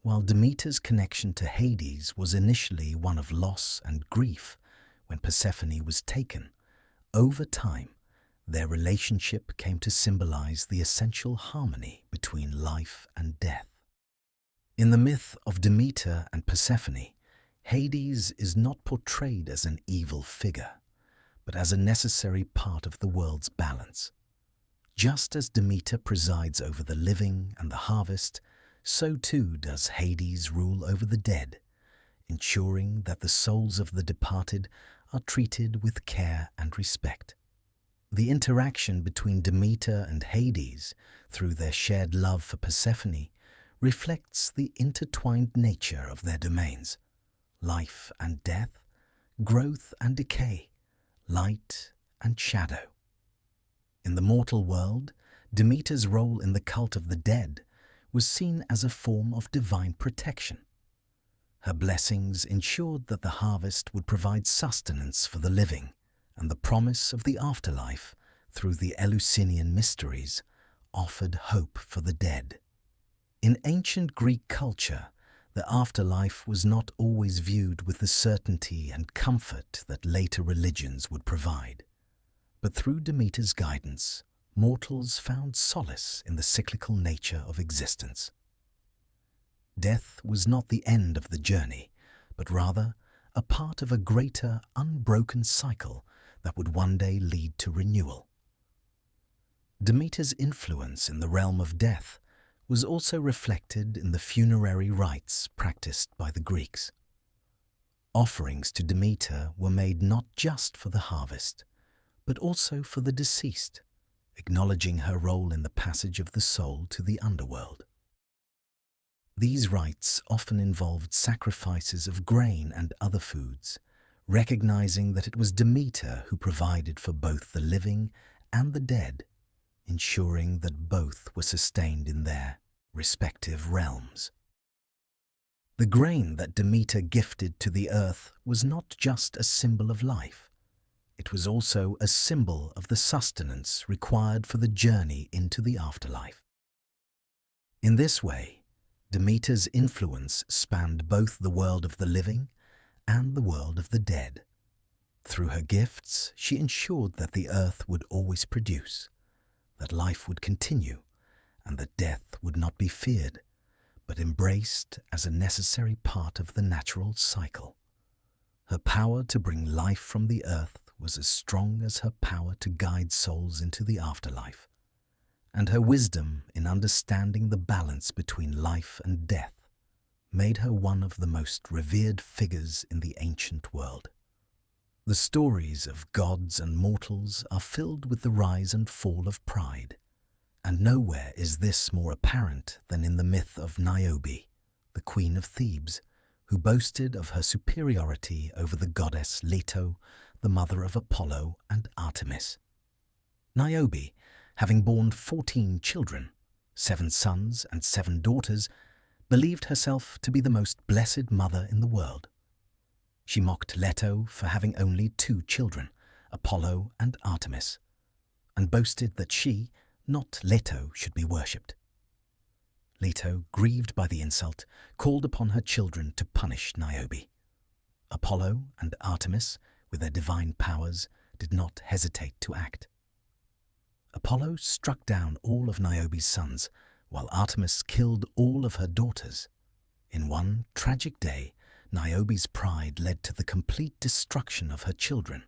While Demeter's connection to Hades was initially one of loss and grief, when Persephone was taken, over time, their relationship came to symbolize the essential harmony between life and death. In the myth of Demeter and Persephone, Hades is not portrayed as an evil figure, but as a necessary part of the world's balance. Just as Demeter presides over the living and the harvest, so too does Hades rule over the dead, ensuring that the souls of the departed are treated with care and respect. The interaction between Demeter and Hades, through their shared love for Persephone, reflects the intertwined nature of their domains: life and death, growth and decay, light and shadow. In the mortal world, Demeter's role in the cult of the dead was seen as a form of divine protection. Her blessings ensured that the harvest would provide sustenance for the living, and the promise of the afterlife through the Eleusinian mysteries offered hope for the dead. In ancient Greek culture, the afterlife was not always viewed with the certainty and comfort that later religions would provide. But through Demeter's guidance, mortals found solace in the cyclical nature of existence. Death was not the end of the journey, but rather a part of a greater, unbroken cycle that would one day lead to renewal. Demeter's influence in the realm of death was also reflected in the funerary rites practiced by the Greeks. Offerings to Demeter were made not just for the harvest, but also for the deceased, acknowledging her role in the passage of the soul to the underworld. These rites often involved sacrifices of grain and other foods, recognizing that it was Demeter who provided for both the living and the dead, ensuring that both were sustained in their respective realms. The grain that Demeter gifted to the earth was not just a symbol of life. It was also a symbol of the sustenance required for the journey into the afterlife. In this way, Demeter's influence spanned both the world of the living and the world of the dead. Through her gifts, she ensured that the earth would always produce, that life would continue, and that death would not be feared, but embraced as a necessary part of the natural cycle. Her power to bring life from the earth was as strong as her power to guide souls into the afterlife, and her wisdom in understanding the balance between life and death made her one of the most revered figures in the ancient world. The stories of gods and mortals are filled with the rise and fall of pride, and nowhere is this more apparent than in the myth of Niobe, the queen of Thebes, who boasted of her superiority over the goddess Leto, the mother of Apollo and Artemis. Niobe, having borne 14 children, 7 sons and 7 daughters, believed herself to be the most blessed mother in the world. She mocked Leto for having only 2 children, Apollo and Artemis, and boasted that she, not Leto, should be worshipped. Leto, grieved by the insult, called upon her children to punish Niobe. Apollo and Artemis, with their divine powers, did not hesitate to act. Apollo struck down all of Niobe's sons, while Artemis killed all of her daughters. In one tragic day, Niobe's pride led to the complete destruction of her children,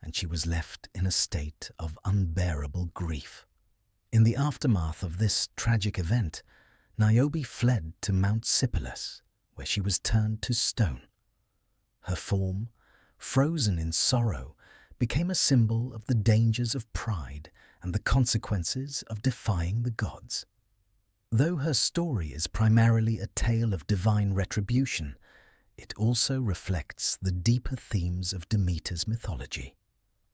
and she was left in a state of unbearable grief. In the aftermath of this tragic event, Niobe fled to Mount Sipylus, where she was turned to stone. Her form, frozen in sorrow, became a symbol of the dangers of pride and the consequences of defying the gods. Though her story is primarily a tale of divine retribution, it also reflects the deeper themes of Demeter's mythology,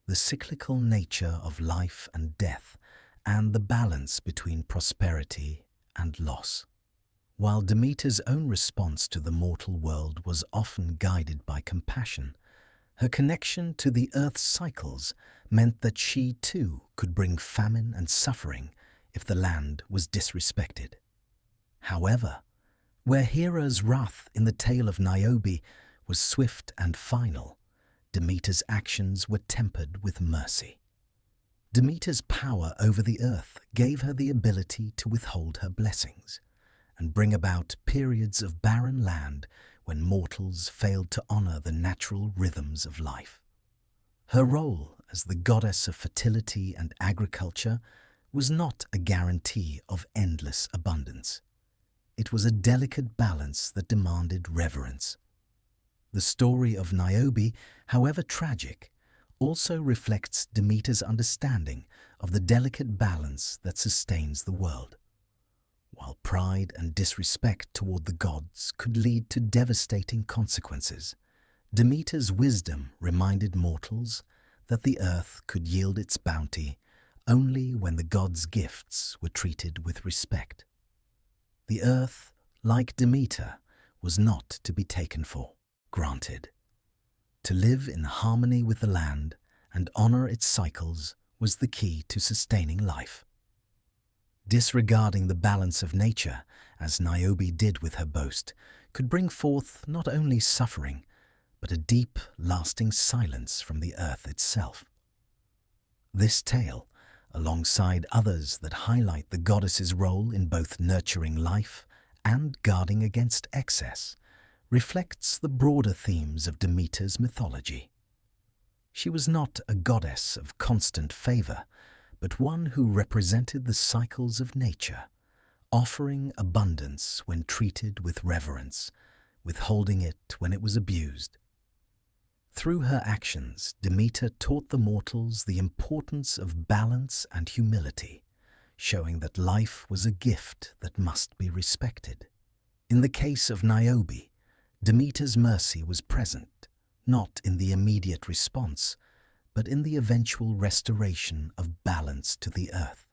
the cyclical nature of life and death, and the balance between prosperity and loss. While Demeter's own response to the mortal world was often guided by compassion, her connection to the earth's cycles meant that she too could bring famine and suffering if the land was disrespected. However, where Hera's wrath in the tale of Niobe was swift and final, Demeter's actions were tempered with mercy. Demeter's power over the earth gave her the ability to withhold her blessings and bring about periods of barren land when mortals failed to honor the natural rhythms of life. Her role as the goddess of fertility and agriculture was not a guarantee of endless abundance. It was a delicate balance that demanded reverence. The story of Niobe, however tragic, also reflects Demeter's understanding of the delicate balance that sustains the world. While pride and disrespect toward the gods could lead to devastating consequences, Demeter's wisdom reminded mortals that the earth could yield its bounty only when the gods' gifts were treated with respect. The earth, like Demeter, was not to be taken for granted. To live in harmony with the land and honor its cycles was the key to sustaining life. Disregarding the balance of nature, as Niobe did with her boast, could bring forth not only suffering, but a deep, lasting silence from the earth itself. This tale, alongside others that highlight the goddess's role in both nurturing life and guarding against excess, reflects the broader themes of Demeter's mythology. She was not a goddess of constant favor, but one who represented the cycles of nature, offering abundance when treated with reverence, withholding it when it was abused. Through her actions, Demeter taught the mortals the importance of balance and humility, showing that life was a gift that must be respected. In the case of Niobe, Demeter's mercy was present, not in the immediate response, but in the eventual restoration of balance to the earth.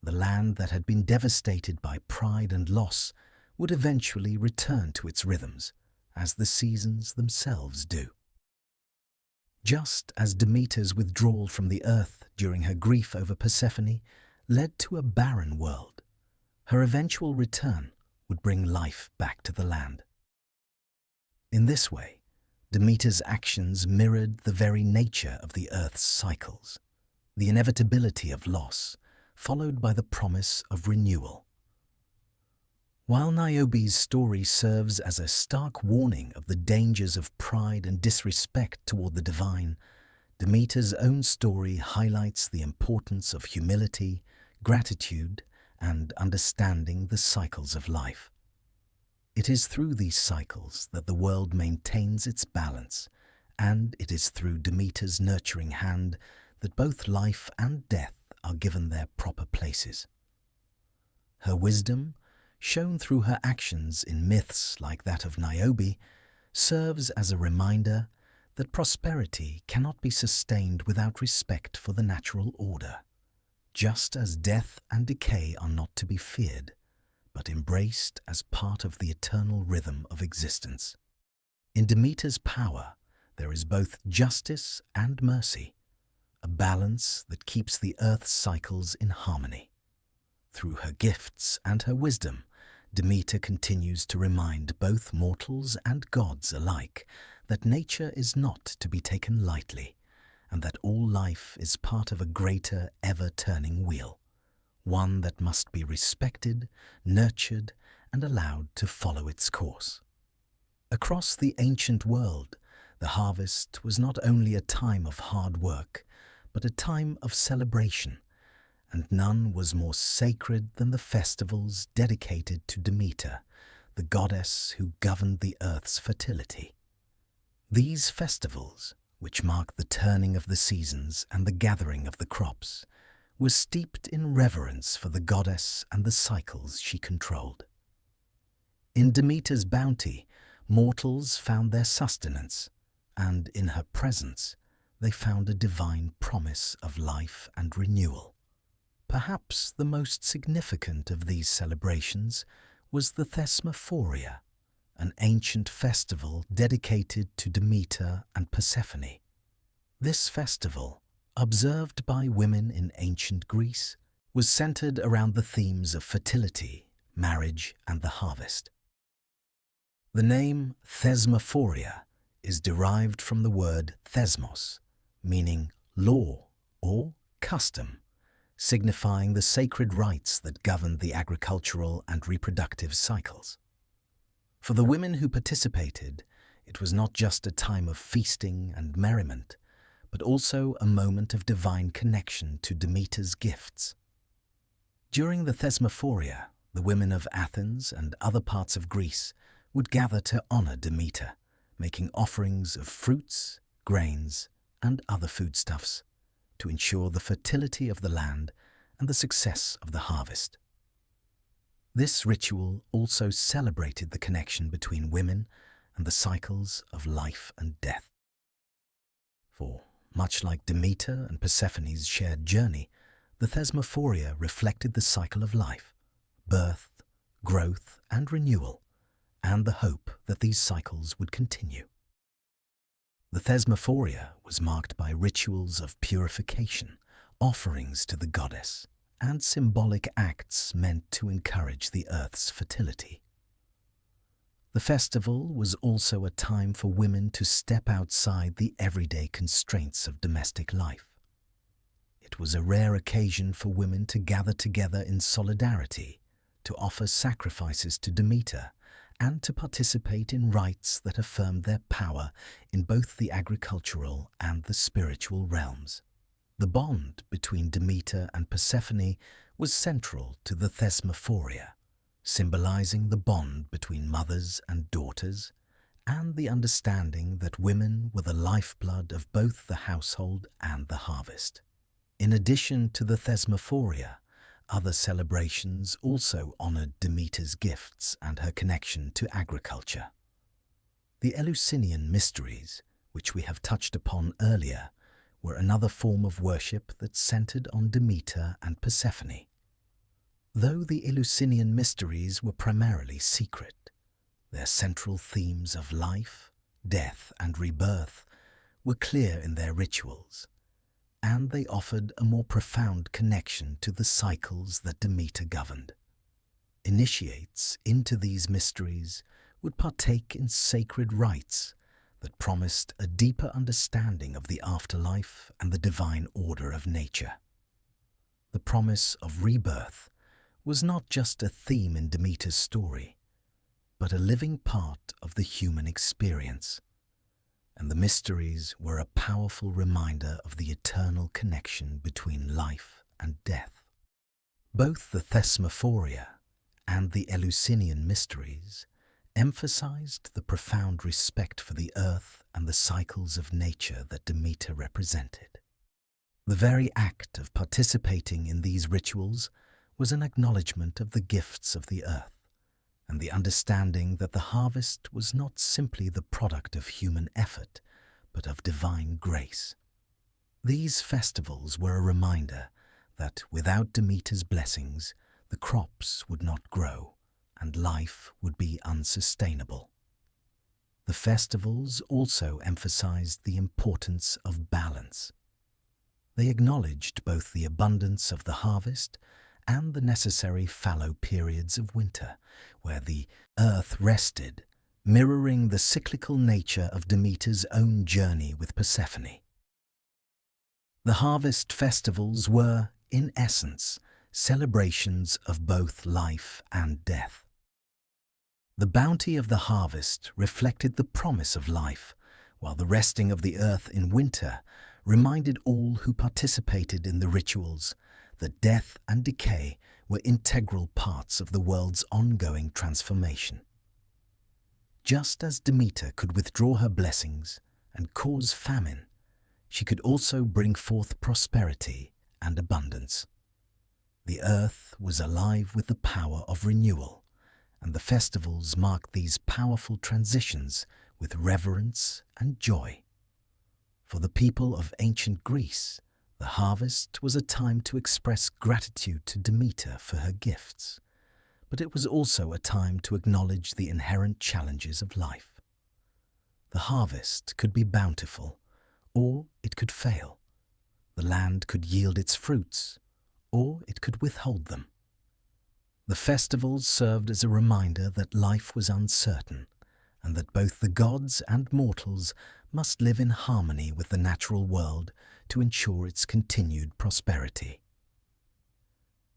The land that had been devastated by pride and loss would eventually return to its rhythms, as the seasons themselves do. Just as Demeter's withdrawal from the earth during her grief over Persephone led to a barren world, her eventual return would bring life back to the land. In this way, Demeter's actions mirrored the very nature of the earth's cycles, the inevitability of loss, followed by the promise of renewal. While Niobe's story serves as a stark warning of the dangers of pride and disrespect toward the divine, Demeter's own story highlights the importance of humility, gratitude, and understanding the cycles of life. It is through these cycles that the world maintains its balance, and it is through Demeter's nurturing hand that both life and death are given their proper places. Her wisdom, shown through her actions in myths like that of Niobe, serves as a reminder that prosperity cannot be sustained without respect for the natural order. Just as death and decay are not to be feared, but embraced as part of the eternal rhythm of existence. In Demeter's power, there is both justice and mercy, a balance that keeps the earth's cycles in harmony. Through her gifts and her wisdom, Demeter continues to remind both mortals and gods alike that nature is not to be taken lightly, and that all life is part of a greater, ever-turning wheel, one that must be respected, nurtured, and allowed to follow its course. Across the ancient world, the harvest was not only a time of hard work, but a time of celebration, and none was more sacred than the festivals dedicated to Demeter, the goddess who governed the earth's fertility. These festivals, which mark the turning of the seasons and the gathering of the crops, were steeped in reverence for the goddess and the cycles she controlled. In Demeter's bounty, mortals found their sustenance, and in her presence, they found a divine promise of life and renewal. Perhaps the most significant of these celebrations was the Thesmophoria, an ancient festival dedicated to Demeter and Persephone. This festival, observed by women in ancient Greece, was centered around the themes of fertility, marriage, and the harvest. The name Thesmophoria is derived from the word thesmos, meaning law or custom, signifying the sacred rites that governed the agricultural and reproductive cycles. For the women who participated, it was not just a time of feasting and merriment, but also a moment of divine connection to Demeter's gifts. During the Thesmophoria, the women of Athens and other parts of Greece would gather to honor Demeter, making offerings of fruits, grains, and other foodstuffs to ensure the fertility of the land and the success of the harvest. This ritual also celebrated the connection between women and the cycles of life and death. For, much like Demeter and Persephone's shared journey, the Thesmophoria reflected the cycle of life, birth, growth and renewal, and the hope that these cycles would continue. The Thesmophoria was marked by rituals of purification, offerings to the goddess, and symbolic acts meant to encourage the earth's fertility. The festival was also a time for women to step outside the everyday constraints of domestic life. It was a rare occasion for women to gather together in solidarity, to offer sacrifices to Demeter, and to participate in rites that affirmed their power in both the agricultural and the spiritual realms. The bond between Demeter and Persephone was central to the Thesmophoria, symbolizing the bond between mothers and daughters, and the understanding that women were the lifeblood of both the household and the harvest. In addition to the Thesmophoria, other celebrations also honored Demeter's gifts and her connection to agriculture. The Eleusinian mysteries, which we have touched upon earlier, were another form of worship that centered on Demeter and Persephone. Though the Eleusinian mysteries were primarily secret, their central themes of life, death, and rebirth were clear in their rituals, and they offered a more profound connection to the cycles that Demeter governed. Initiates into these mysteries would partake in sacred rites that promised a deeper understanding of the afterlife and the divine order of nature. The promise of rebirth was not just a theme in Demeter's story, but a living part of the human experience, and the mysteries were a powerful reminder of the eternal connection between life and death. Both the Thesmophoria and the Eleusinian mysteries emphasized the profound respect for the earth and the cycles of nature that Demeter represented. The very act of participating in these rituals was an acknowledgement of the gifts of the earth, and the understanding that the harvest was not simply the product of human effort, but of divine grace. These festivals were a reminder that without Demeter's blessings, the crops would not grow and life would be unsustainable. The festivals also emphasized the importance of balance. They acknowledged both the abundance of the harvest and the necessary fallow periods of winter, where the earth rested, mirroring the cyclical nature of Demeter's own journey with Persephone. The harvest festivals were, in essence, celebrations of both life and death. The bounty of the harvest reflected the promise of life, while the resting of the earth in winter reminded all who participated in the rituals that death and decay were integral parts of the world's ongoing transformation. Just as Demeter could withdraw her blessings and cause famine, she could also bring forth prosperity and abundance. The earth was alive with the power of renewal, and the festivals marked these powerful transitions with reverence and joy. For the people of ancient Greece, the harvest was a time to express gratitude to Demeter for her gifts, but it was also a time to acknowledge the inherent challenges of life. The harvest could be bountiful, or it could fail. The land could yield its fruits, or it could withhold them. The festivals served as a reminder that life was uncertain, and that both the gods and mortals must live in harmony with the natural world to ensure its continued prosperity.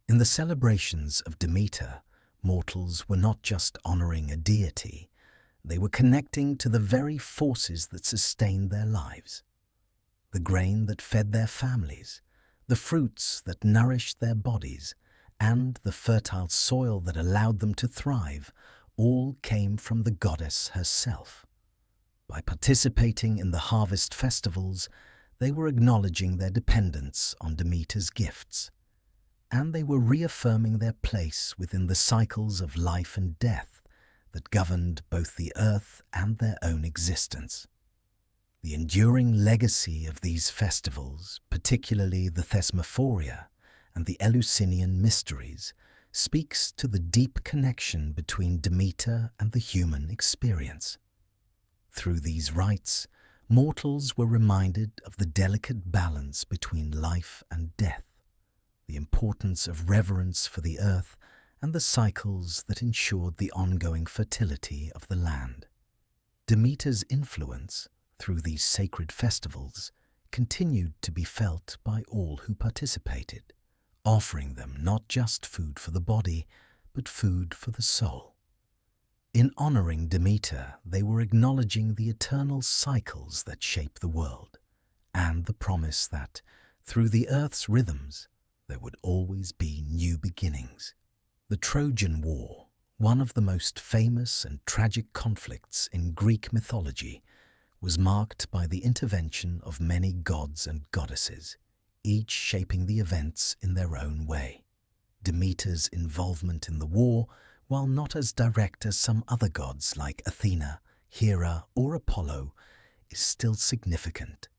In the celebrations of Demeter, mortals were not just honoring a deity, they were connecting to the very forces that sustained their lives. The grain that fed their families, the fruits that nourished their bodies, and the fertile soil that allowed them to thrive, all came from the goddess herself. By participating in the harvest festivals, they were acknowledging their dependence on Demeter's gifts, and they were reaffirming their place within the cycles of life and death that governed both the earth and their own existence. The enduring legacy of these festivals, particularly the Thesmophoria and the Eleusinian mysteries, speaks to the deep connection between Demeter and the human experience. Through these rites, mortals were reminded of the delicate balance between life and death, the importance of reverence for the earth, and the cycles that ensured the ongoing fertility of the land. Demeter's influence, through these sacred festivals, continued to be felt by all who participated, offering them not just food for the body, but food for the soul. In honoring Demeter, they were acknowledging the eternal cycles that shape the world, and the promise that, through the earth's rhythms, there would always be new beginnings. The Trojan War, one of the most famous and tragic conflicts in Greek mythology, was marked by the intervention of many gods and goddesses, each shaping the events in their own way. Demeter's involvement in the war, while not as direct as some other gods like Athena, Hera, or Apollo, is still significant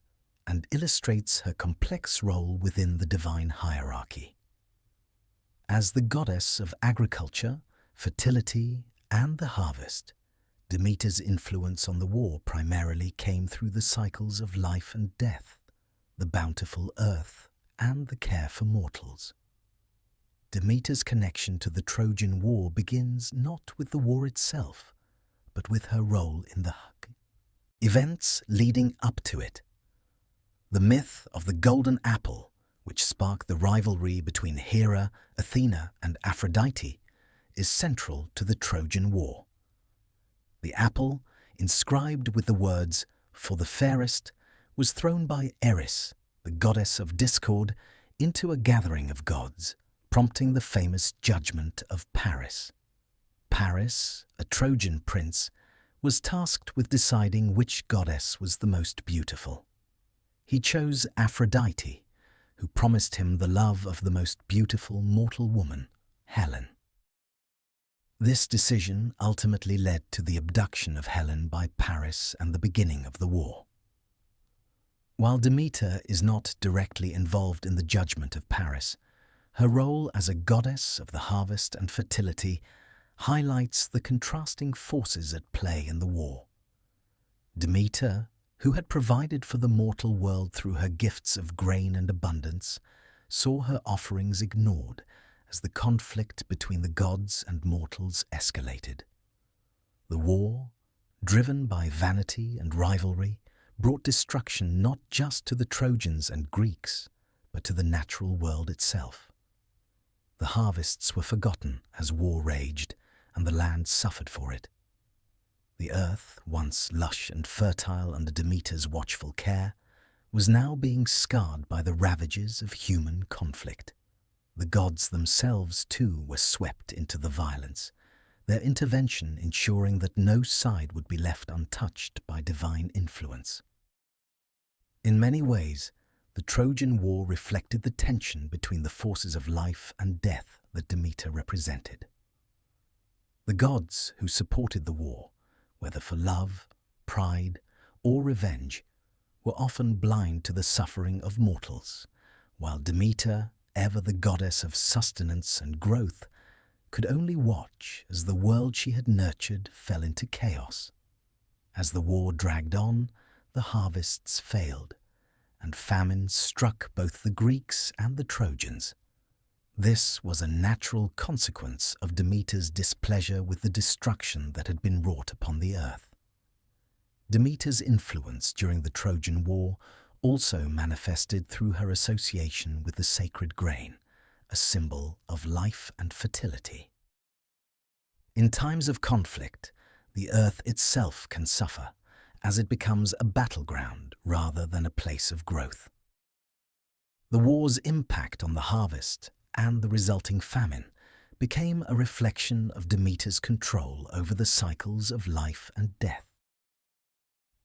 and illustrates her complex role within the divine hierarchy. As the goddess of agriculture, fertility, and the harvest, Demeter's influence on the war primarily came through the cycles of life and death, the bountiful earth, and the care for mortals. Demeter's connection to the Trojan War begins not with the war itself, but with her role in the events leading up to it. The myth of the golden apple, which sparked the rivalry between Hera, Athena, and Aphrodite, is central to the Trojan War. The apple, inscribed with the words, "For the fairest," was thrown by Eris, the goddess of discord, into a gathering of gods, prompting the famous judgment of Paris. Paris, a Trojan prince, was tasked with deciding which goddess was the most beautiful. He chose Aphrodite, who promised him the love of the most beautiful mortal woman, Helen. This decision ultimately led to the abduction of Helen by Paris and the beginning of the war. While Demeter is not directly involved in the judgment of Paris, her role as a goddess of the harvest and fertility highlights the contrasting forces at play in the war. Demeter, who had provided for the mortal world through her gifts of grain and abundance, saw her offerings ignored as the conflict between the gods and mortals escalated. The war, driven by vanity and rivalry, brought destruction not just to the Trojans and Greeks, but to the natural world itself. The harvests were forgotten as war raged, and the land suffered for it. The earth, once lush and fertile under Demeter's watchful care, was now being scarred by the ravages of human conflict. The gods themselves, too, were swept into the violence, their intervention ensuring that no side would be left untouched by divine influence. In many ways, the Trojan War reflected the tension between the forces of life and death that Demeter represented. The gods who supported the war, whether for love, pride, or revenge, were often blind to the suffering of mortals, while Demeter, ever the goddess of sustenance and growth, could only watch as the world she had nurtured fell into chaos. As the war dragged on, the harvests failed, and famine struck both the Greeks and the Trojans. This was a natural consequence of Demeter's displeasure with the destruction that had been wrought upon the earth. Demeter's influence during the Trojan War also manifested through her association with the sacred grain, a symbol of life and fertility. In times of conflict, the earth itself can suffer, as it becomes a battleground rather than a place of growth. The war's impact on the harvest and the resulting famine became a reflection of Demeter's control over the cycles of life and death.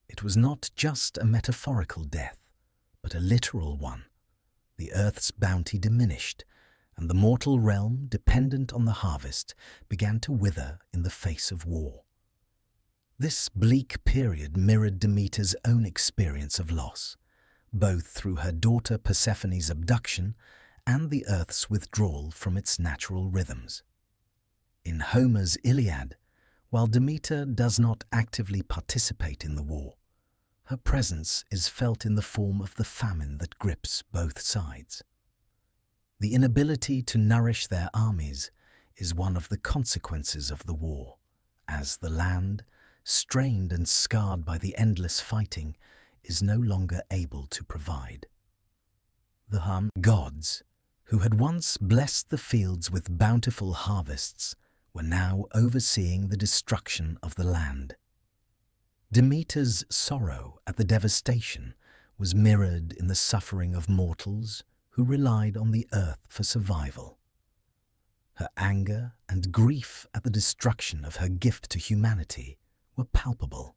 It was not just a metaphorical death, but a literal one. The earth's bounty diminished, and the mortal realm, dependent on the harvest, began to wither in the face of war. This bleak period mirrored Demeter's own experience of loss, both through her daughter Persephone's abduction and the earth's withdrawal from its natural rhythms. In Homer's Iliad, while Demeter does not actively participate in the war, her presence is felt in the form of the famine that grips both sides. The inability to nourish their armies is one of the consequences of the war, as the land, strained and scarred by the endless fighting, is no longer able to provide. The gods, who had once blessed the fields with bountiful harvests, were now overseeing the destruction of the land. Demeter's sorrow at the devastation was mirrored in the suffering of mortals who relied on the earth for survival. Her anger and grief at the destruction of her gift to humanity were palpable,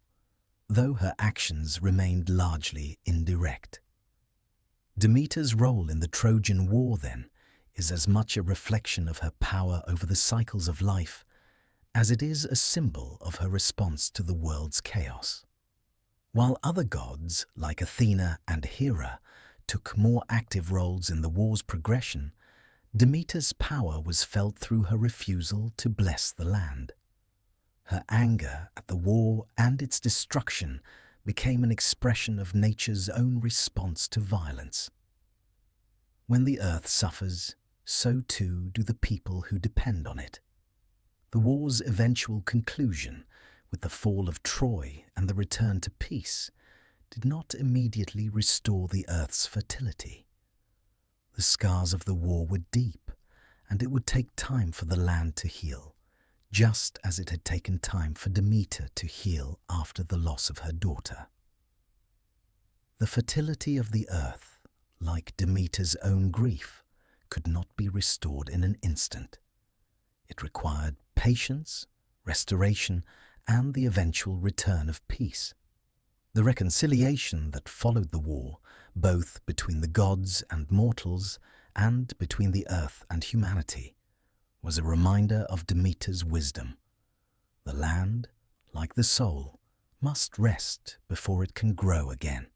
though her actions remained largely indirect. Demeter's role in the Trojan War, then, is as much a reflection of her power over the cycles of life as it is a symbol of her response to the world's chaos. While other gods, like Athena and Hera, took more active roles in the war's progression, Demeter's power was felt through her refusal to bless the land. Her anger at the war and its destruction became an expression of nature's own response to violence. When the earth suffers, so too do the people who depend on it. The war's eventual conclusion, with the fall of Troy and the return to peace, did not immediately restore the earth's fertility. The scars of the war were deep, and it would take time for the land to heal, just as it had taken time for Demeter to heal after the loss of her daughter. The fertility of the earth, like Demeter's own grief, could not be restored in an instant. It required patience, restoration, and the eventual return of peace. The reconciliation that followed the war, both between the gods and mortals and between the earth and humanity, was a reminder of Demeter's wisdom. The land, like the soul, must rest before it can grow again.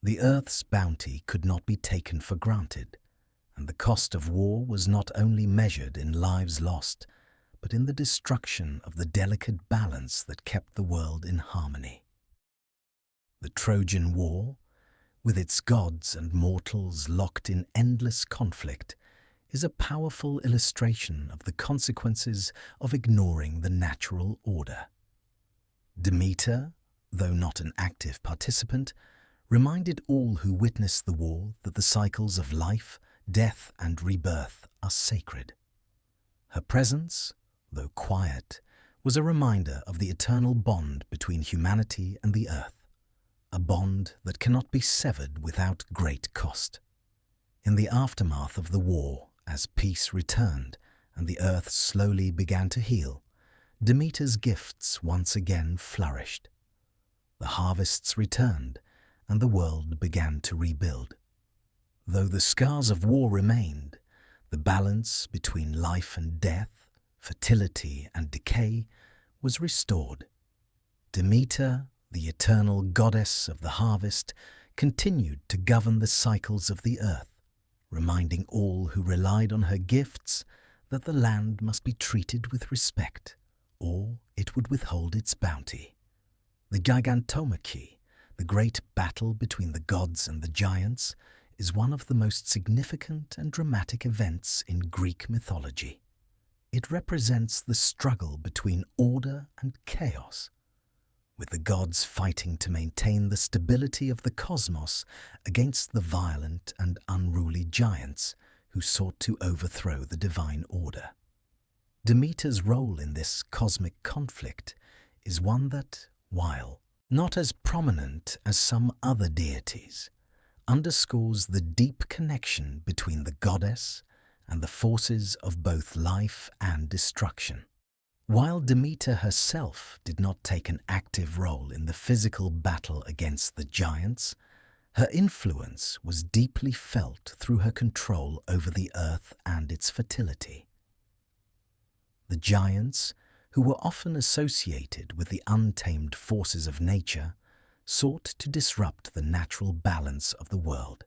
The earth's bounty could not be taken for granted, and the cost of war was not only measured in lives lost, but in the destruction of the delicate balance that kept the world in harmony. The Trojan War, with its gods and mortals locked in endless conflict, is a powerful illustration of the consequences of ignoring the natural order. Demeter, though not an active participant, reminded all who witnessed the war that the cycles of life, death, and rebirth are sacred. Her presence, though quiet, was a reminder of the eternal bond between humanity and the earth, a bond that cannot be severed without great cost. In the aftermath of the war, as peace returned and the earth slowly began to heal, Demeter's gifts once again flourished. The harvests returned, and the world began to rebuild. Though the scars of war remained, the balance between life and death, fertility and decay, was restored. Demeter, the eternal goddess of the harvest, continued to govern the cycles of the earth, reminding all who relied on her gifts that the land must be treated with respect, or it would withhold its bounty. The Gigantomachy, the great battle between the gods and the giants, is one of the most significant and dramatic events in Greek mythology. It represents the struggle between order and chaos, with the gods fighting to maintain the stability of the cosmos against the violent and unruly giants who sought to overthrow the divine order. Demeter's role in this cosmic conflict is one that, while not as prominent as some other deities, underscores the deep connection between the goddess and the forces of both life and destruction. While Demeter herself did not take an active role in the physical battle against the giants, her influence was deeply felt through her control over the earth and its fertility. The giants, who were often associated with the untamed forces of nature, sought to disrupt the natural balance of the world.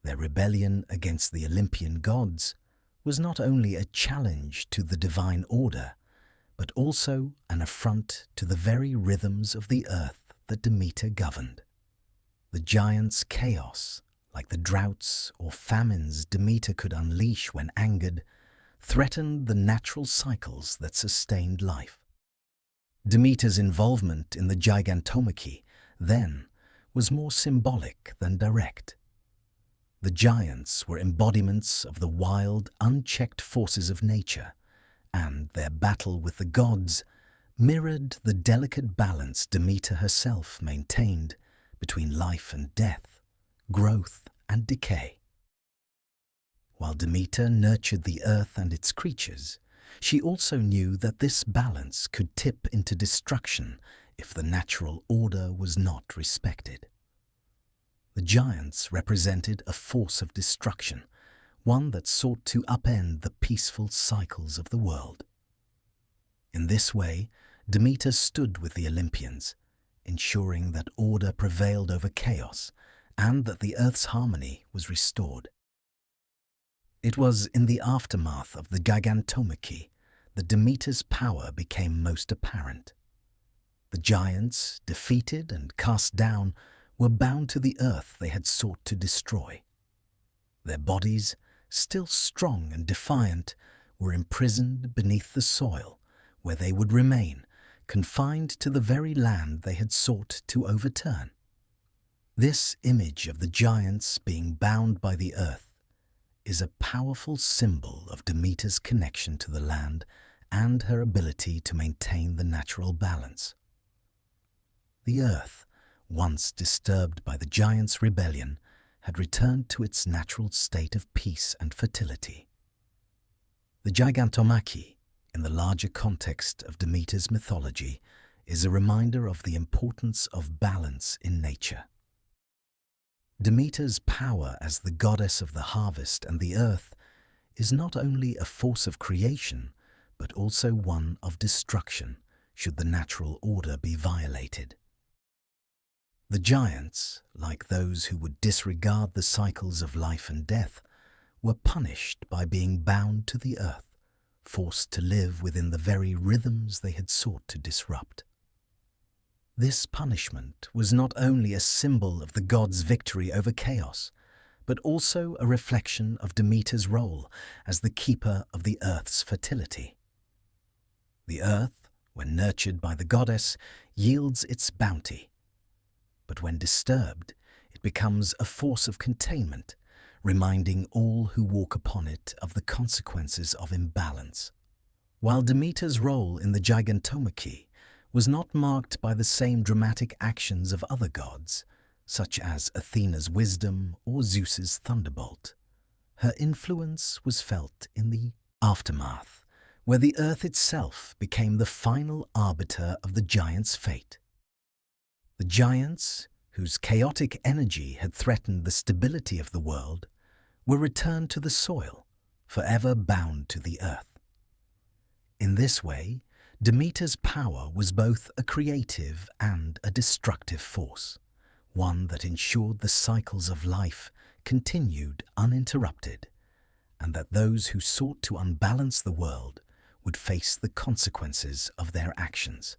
Their rebellion against the Olympian gods was not only a challenge to the divine order, but also an affront to the very rhythms of the earth that Demeter governed. The giants' chaos, like the droughts or famines Demeter could unleash when angered, threatened the natural cycles that sustained life. Demeter's involvement in the gigantomachy, then, was more symbolic than direct. The giants were embodiments of the wild, unchecked forces of nature, and their battle with the gods mirrored the delicate balance Demeter herself maintained between life and death, growth and decay. While Demeter nurtured the earth and its creatures, she also knew that this balance could tip into destruction if the natural order was not respected. The giants represented a force of destruction, one that sought to upend the peaceful cycles of the world. In this way, Demeter stood with the Olympians, ensuring that order prevailed over chaos and that the earth's harmony was restored. It was in the aftermath of the gigantomachy that Demeter's power became most apparent. The giants, defeated and cast down, were bound to the earth they had sought to destroy. Their bodies, still strong and defiant, were imprisoned beneath the soil, where they would remain, confined to the very land they had sought to overturn. This image of the giants being bound by the earth is a powerful symbol of Demeter's connection to the land and her ability to maintain the natural balance. The earth, once disturbed by the giants' rebellion, had returned to its natural state of peace and fertility. The gigantomachy, in the larger context of Demeter's mythology, is a reminder of the importance of balance in nature. Demeter's power as the goddess of the harvest and the earth is not only a force of creation, but also one of destruction, should the natural order be violated. The giants, like those who would disregard the cycles of life and death, were punished by being bound to the earth, forced to live within the very rhythms they had sought to disrupt. This punishment was not only a symbol of the gods' victory over chaos, but also a reflection of Demeter's role as the keeper of the earth's fertility. The earth, when nurtured by the goddess, yields its bounty, but when disturbed, it becomes a force of containment, reminding all who walk upon it of the consequences of imbalance. While Demeter's role in the gigantomachy was not marked by the same dramatic actions of other gods, such as Athena's wisdom or Zeus's thunderbolt, her influence was felt in the aftermath, where the earth itself became the final arbiter of the giants' fate. The giants, whose chaotic energy had threatened the stability of the world, were returned to the soil, forever bound to the earth. In this way, Demeter's power was both a creative and a destructive force, one that ensured the cycles of life continued uninterrupted, and that those who sought to unbalance the world would face the consequences of their actions.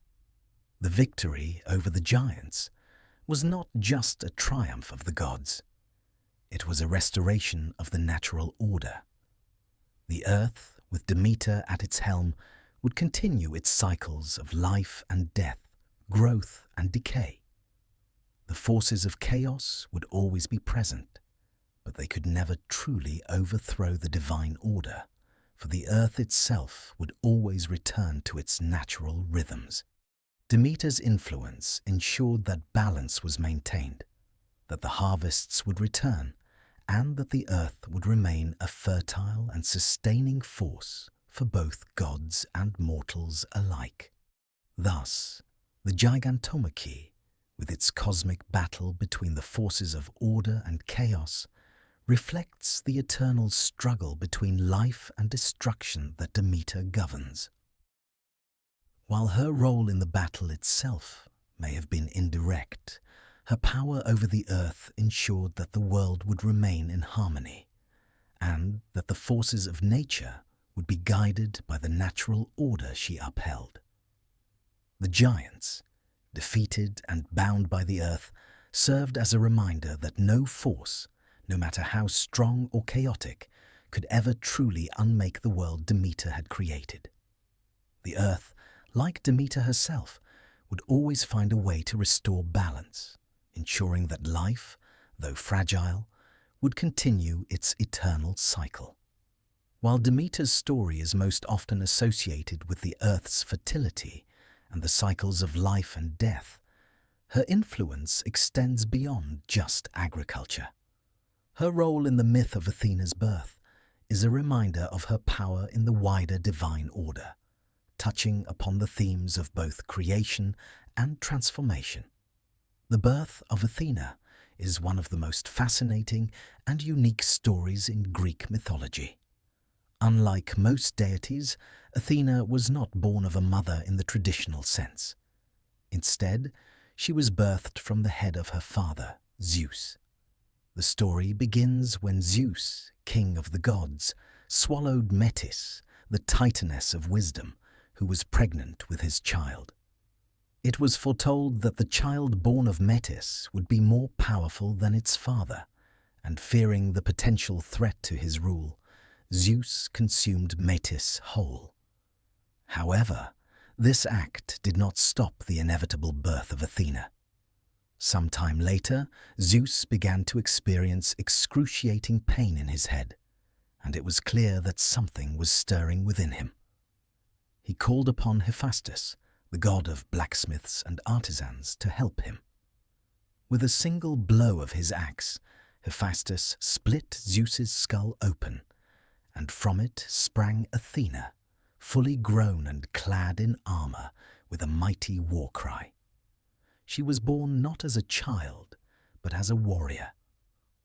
The victory over the giants was not just a triumph of the gods. It was a restoration of the natural order. The earth, with Demeter at its helm, would continue its cycles of life and death, growth and decay. The forces of chaos would always be present, but they could never truly overthrow the divine order, for the earth itself would always return to its natural rhythms. Demeter's influence ensured that balance was maintained, that the harvests would return, and that the earth would remain a fertile and sustaining force for both gods and mortals alike. Thus, the gigantomachy, with its cosmic battle between the forces of order and chaos, reflects the eternal struggle between life and destruction that Demeter governs. While her role in the battle itself may have been indirect, Her power over the earth ensured that the world would remain in harmony, and that the forces of nature would be guided by the natural order she upheld. The giants, defeated and bound by the earth, served as a reminder that no force, no matter how strong or chaotic, could ever truly unmake the world Demeter had created. The earth, like Demeter herself, would always find a way to restore balance, ensuring that life, though fragile, would continue its eternal cycle. While Demeter's story is most often associated with the earth's fertility and the cycles of life and death, her influence extends beyond just agriculture. Her role in the myth of Athena's birth is a reminder of her power in the wider divine order, touching upon the themes of both creation and transformation. The birth of Athena is one of the most fascinating and unique stories in Greek mythology. Unlike most deities, Athena was not born of a mother in the traditional sense. Instead, she was birthed from the head of her father, Zeus. The story begins when Zeus, king of the gods, swallowed Metis, the titaness of wisdom, who was pregnant with his child. It was foretold that the child born of Metis would be more powerful than its father, and fearing the potential threat to his rule, Zeus consumed Metis whole. However, this act did not stop the inevitable birth of Athena. Some time later, Zeus began to experience excruciating pain in his head, and it was clear that something was stirring within him. He called upon Hephaestus, the god of blacksmiths and artisans, to help him. With a single blow of his axe, Hephaestus split Zeus's skull open, and from it sprang Athena, fully grown and clad in armor, with a mighty war cry. She was born not as a child, but as a warrior,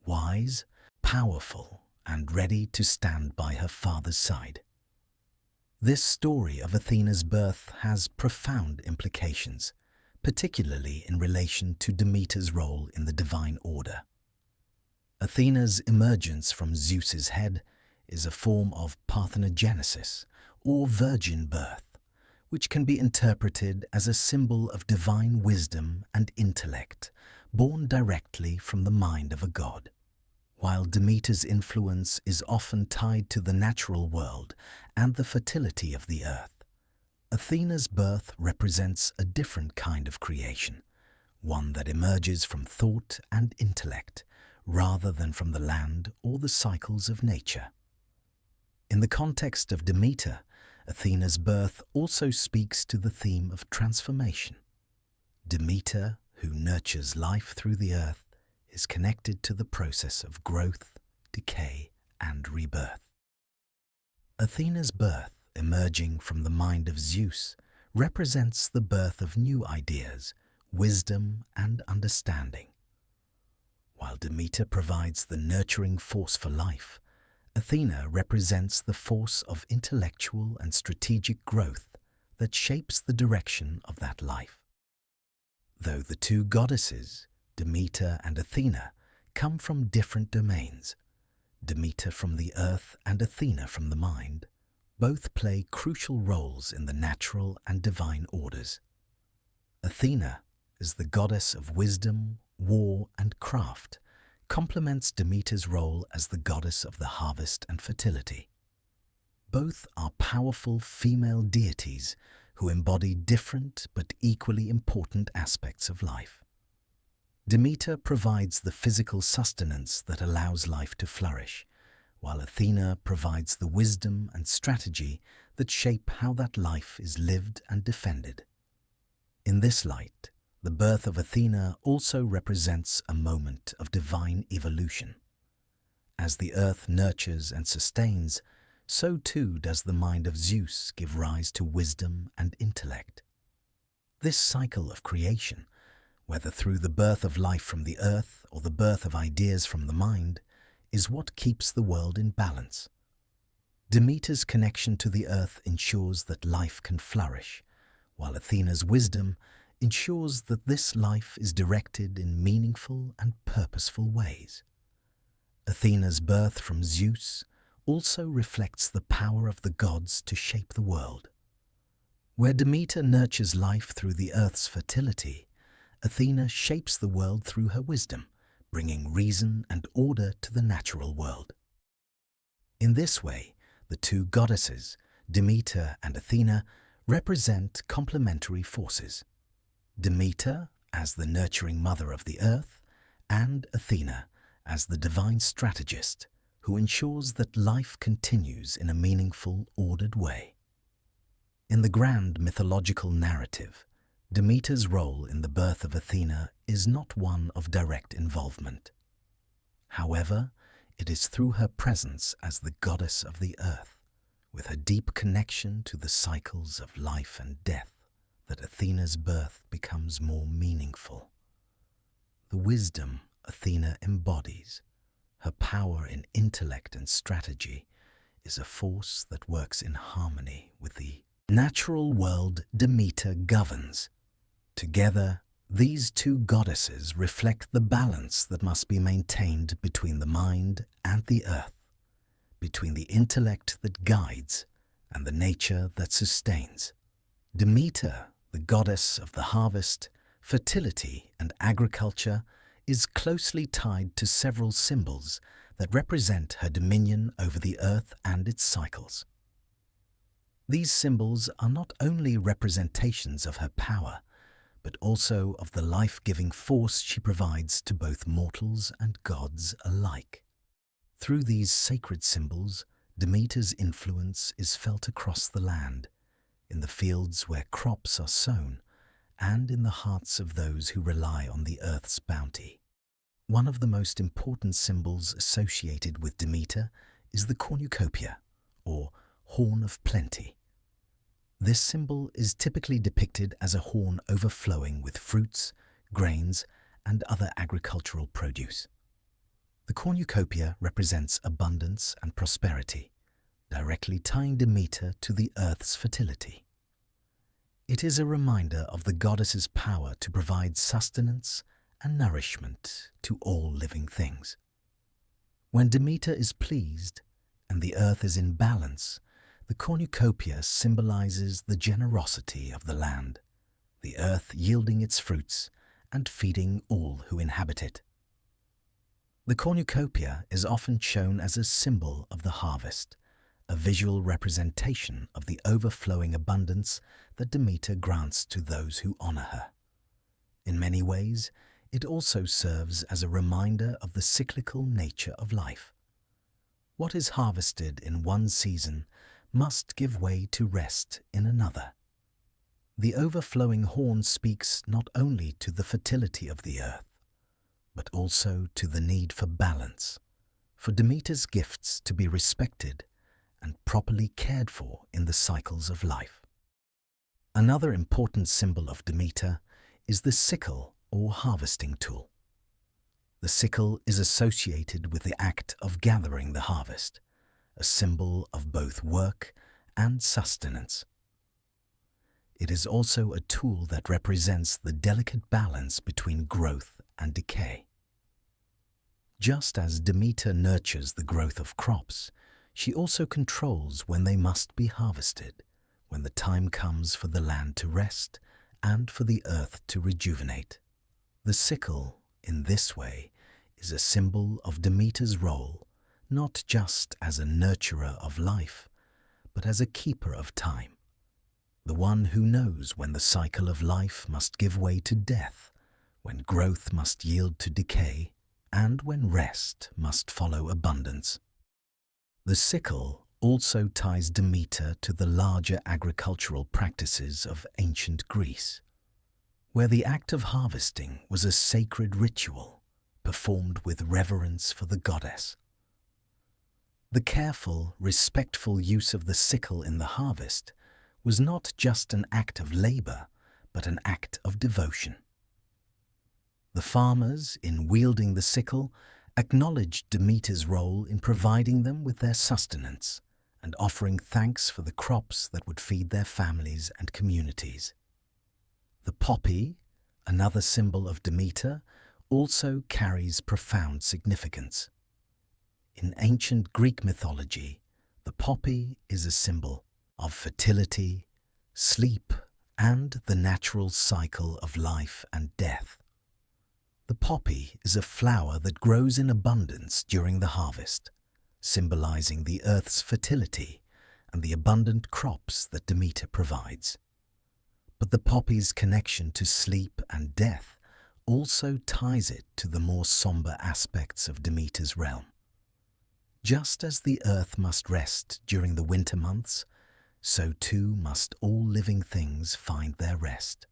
wise, powerful, and ready to stand by her father's side. This story of Athena's birth has profound implications, particularly in relation to Demeter's role in the divine order. Athena's emergence from Zeus's head is a form of parthenogenesis, or virgin birth, which can be interpreted as a symbol of divine wisdom and intellect, born directly from the mind of a god. While Demeter's influence is often tied to the natural world and the fertility of the earth, Athena's birth represents a different kind of creation, one that emerges from thought and intellect rather than from the land or the cycles of nature. In the context of Demeter, Athena's birth also speaks to the theme of transformation. Demeter, who nurtures life through the earth, is connected to the process of growth, decay, and rebirth. Athena's birth, emerging from the mind of Zeus, represents the birth of new ideas, wisdom, and understanding. While Demeter provides the nurturing force for life, Athena represents the force of intellectual and strategic growth that shapes the direction of that life. Though the two goddesses, Demeter and Athena, come from different domains, Demeter from the earth and Athena from the mind, both play crucial roles in the natural and divine orders. Athena, as the goddess of wisdom, war, and craft, complements Demeter's role as the goddess of the harvest and fertility. Both are powerful female deities who embody different but equally important aspects of life. Demeter provides the physical sustenance that allows life to flourish, while Athena provides the wisdom and strategy that shape how that life is lived and defended. In this light, the birth of Athena also represents a moment of divine evolution. As the earth nurtures and sustains, so too does the mind of Zeus give rise to wisdom and intellect. This cycle of creation, whether through the birth of life from the earth or the birth of ideas from the mind, is what keeps the world in balance. Demeter's connection to the earth ensures that life can flourish, while Athena's wisdom ensures that this life is directed in meaningful and purposeful ways. Athena's birth from Zeus also reflects the power of the gods to shape the world. Where Demeter nurtures life through the earth's fertility, Athena shapes the world through her wisdom, bringing reason and order to the natural world. In this way, the two goddesses, Demeter and Athena, represent complementary forces. Demeter as the nurturing mother of the earth, and Athena as the divine strategist who ensures that life continues in a meaningful, ordered way. In the grand mythological narrative, Demeter's role in the birth of Athena is not one of direct involvement. However, it is through her presence as the goddess of the earth, with her deep connection to the cycles of life and death, that Athena's birth becomes more meaningful. The wisdom Athena embodies, her power in intellect and strategy, is a force that works in harmony with the natural world Demeter governs. Together, these two goddesses reflect the balance that must be maintained between the mind and the earth, between the intellect that guides and the nature that sustains. Demeter, the goddess of the harvest, fertility, and agriculture, is closely tied to several symbols that represent her dominion over the earth and its cycles. These symbols are not only representations of her power, but also of the life-giving force she provides to both mortals and gods alike. Through these sacred symbols, Demeter's influence is felt across the land, in the fields where crops are sown, and in the hearts of those who rely on the earth's bounty. One of the most important symbols associated with Demeter is the cornucopia, or horn of plenty. This symbol is typically depicted as a horn overflowing with fruits, grains, and other agricultural produce. The cornucopia represents abundance and prosperity, directly tying Demeter to the earth's fertility. It is a reminder of the goddess's power to provide sustenance and nourishment to all living things. When Demeter is pleased and the earth is in balance, the cornucopia symbolizes the generosity of the land, the earth yielding its fruits and feeding all who inhabit it. The cornucopia is often shown as a symbol of the harvest, a visual representation of the overflowing abundance that Demeter grants to those who honor her. In many ways, it also serves as a reminder of the cyclical nature of life. What is harvested in one season must give way to rest in another. The overflowing horn speaks not only to the fertility of the earth, but also to the need for balance, for Demeter's gifts to be respected and properly cared for in the cycles of life. Another important symbol of Demeter is the sickle or harvesting tool. The sickle is associated with the act of gathering the harvest, a symbol of both work and sustenance. It is also a tool that represents the delicate balance between growth and decay. Just as Demeter nurtures the growth of crops, she also controls when they must be harvested, when the time comes for the land to rest and for the earth to rejuvenate. The sickle, in this way, is a symbol of Demeter's role, not just as a nurturer of life, but as a keeper of time, the one who knows when the cycle of life must give way to death, when growth must yield to decay, and when rest must follow abundance. The sickle also ties Demeter to the larger agricultural practices of ancient Greece, where the act of harvesting was a sacred ritual performed with reverence for the goddess. The careful, respectful use of the sickle in the harvest was not just an act of labor, but an act of devotion. The farmers, in wielding the sickle, acknowledged Demeter's role in providing them with their sustenance and offering thanks for the crops that would feed their families and communities. The poppy, another symbol of Demeter, also carries profound significance. In ancient Greek mythology, the poppy is a symbol of fertility, sleep, and the natural cycle of life and death. The poppy is a flower that grows in abundance during the harvest, symbolizing the earth's fertility and the abundant crops that Demeter provides. But the poppy's connection to sleep and death also ties it to the more somber aspects of Demeter's realm. Just as the earth must rest during the winter months, so too must all living things find their rest.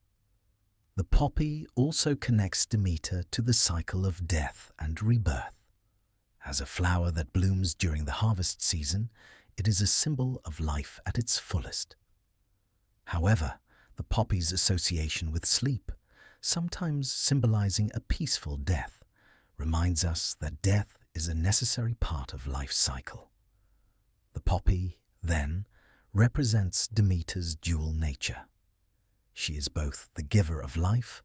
The poppy also connects Demeter to the cycle of death and rebirth. As a flower that blooms during the harvest season, it is a symbol of life at its fullest. However, the poppy's association with sleep, sometimes symbolizing a peaceful death, reminds us that death is a necessary part of life's cycle. The poppy, then, represents Demeter's dual nature. She is both the giver of life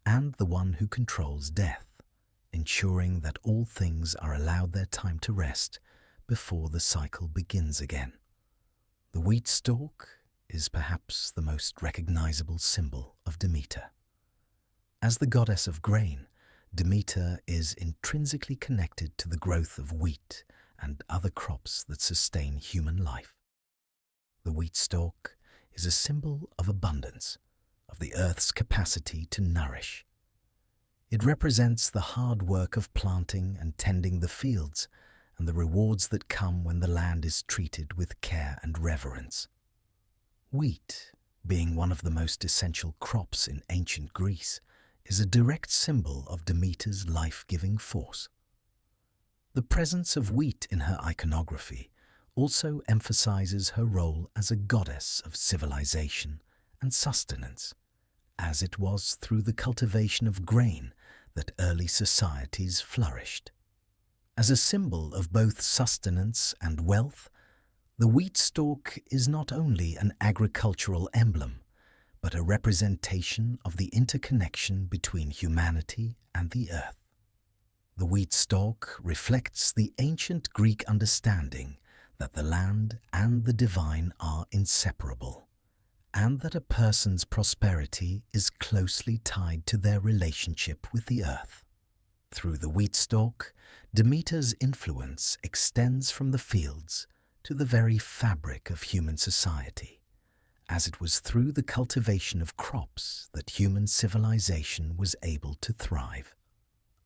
and the one who controls death, ensuring that all things are allowed their time to rest before the cycle begins again. The wheat stalk is perhaps the most recognizable symbol of Demeter. As the goddess of grain, Demeter is intrinsically connected to the growth of wheat and other crops that sustain human life. The wheat stalk is a symbol of abundance, of the earth's capacity to nourish. It represents the hard work of planting and tending the fields and the rewards that come when the land is treated with care and reverence. Wheat, being one of the most essential crops in ancient Greece, is a direct symbol of Demeter's life-giving force. The presence of wheat in her iconography also emphasizes her role as a goddess of civilization and sustenance, as it was through the cultivation of grain that early societies flourished. As a symbol of both sustenance and wealth, the wheat stalk is not only an agricultural emblem, but a representation of the interconnection between humanity and the earth. The wheat stalk reflects the ancient Greek understanding that the land and the divine are inseparable, and that a person's prosperity is closely tied to their relationship with the earth. Through the wheat stalk, Demeter's influence extends from the fields to the very fabric of human society, as it was through the cultivation of crops that human civilization was able to thrive.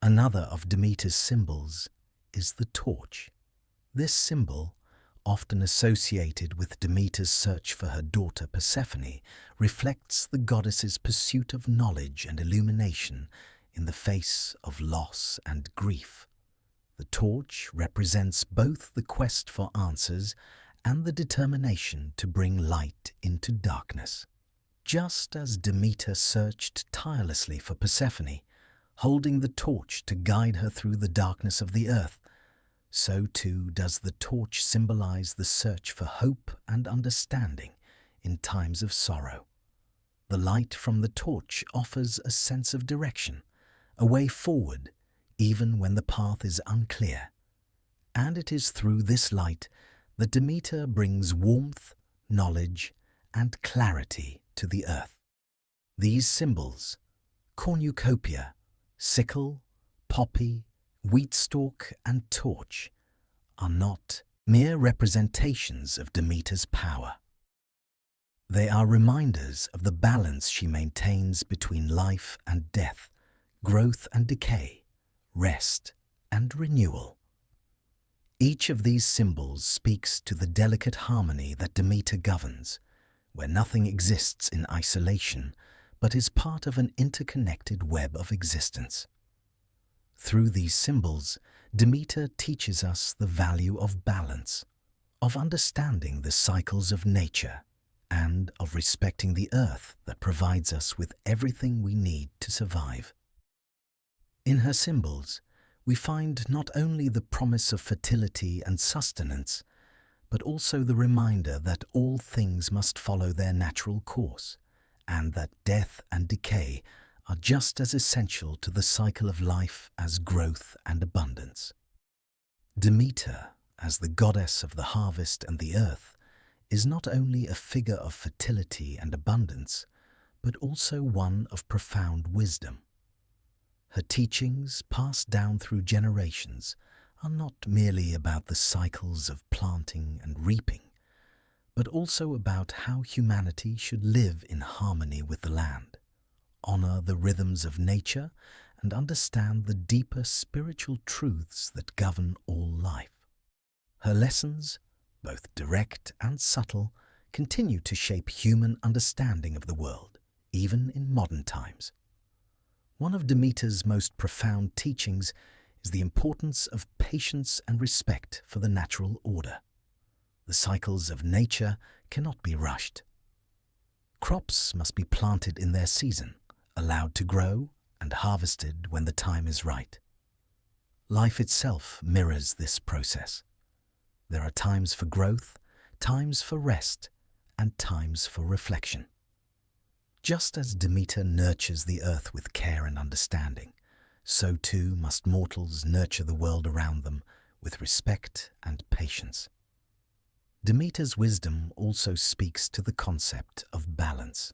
Another of Demeter's symbols is the torch. This symbol, often associated with Demeter's search for her daughter Persephone, reflects the goddess's pursuit of knowledge and illumination in the face of loss and grief. The torch represents both the quest for answers and the determination to bring light into darkness. Just as Demeter searched tirelessly for Persephone, holding the torch to guide her through the darkness of the earth, so too does the torch symbolize the search for hope and understanding in times of sorrow. The light from the torch offers a sense of direction, a way forward, even when the path is unclear. And it is through this light that Demeter brings warmth, knowledge, and clarity to the earth. These symbols, cornucopia, sickle, poppy, wheat stalk, and torch, are not mere representations of Demeter's power. They are reminders of the balance she maintains between life and death, growth and decay, rest and renewal. Each of these symbols speaks to the delicate harmony that Demeter governs, where nothing exists in isolation but is part of an interconnected web of existence. Through these symbols, Demeter teaches us the value of balance, of understanding the cycles of nature, and of respecting the earth that provides us with everything we need to survive. In her symbols, we find not only the promise of fertility and sustenance, but also the reminder that all things must follow their natural course, and that death and decay are just as essential to the cycle of life as growth and abundance. Demeter, as the goddess of the harvest and the earth, is not only a figure of fertility and abundance, but also one of profound wisdom. Her teachings, passed down through generations, are not merely about the cycles of planting and reaping, but also about how humanity should live in harmony with the land, honor the rhythms of nature, and understand the deeper spiritual truths that govern all life. Her lessons, both direct and subtle, continue to shape human understanding of the world, even in modern times. One of Demeter's most profound teachings is the importance of patience and respect for the natural order. The cycles of nature cannot be rushed. Crops must be planted in their season, allowed to grow, and harvested when the time is right. Life itself mirrors this process. There are times for growth, times for rest, and times for reflection. Just as Demeter nurtures the earth with care and understanding, so too must mortals nurture the world around them with respect and patience. Demeter's wisdom also speaks to the concept of balance.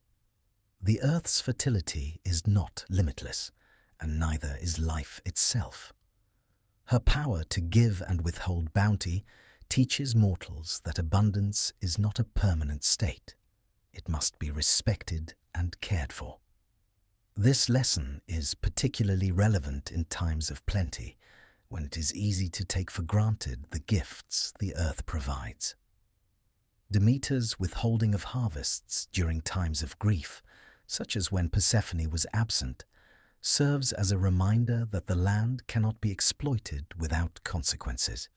The earth's fertility is not limitless, and neither is life itself. Her power to give and withhold bounty teaches mortals that abundance is not a permanent state. It must be respected and cared for. This lesson is particularly relevant in times of plenty, when it is easy to take for granted the gifts the earth provides. Demeter's withholding of harvests during times of grief, such as when Persephone was absent, serves as a reminder that the land cannot be exploited without consequences.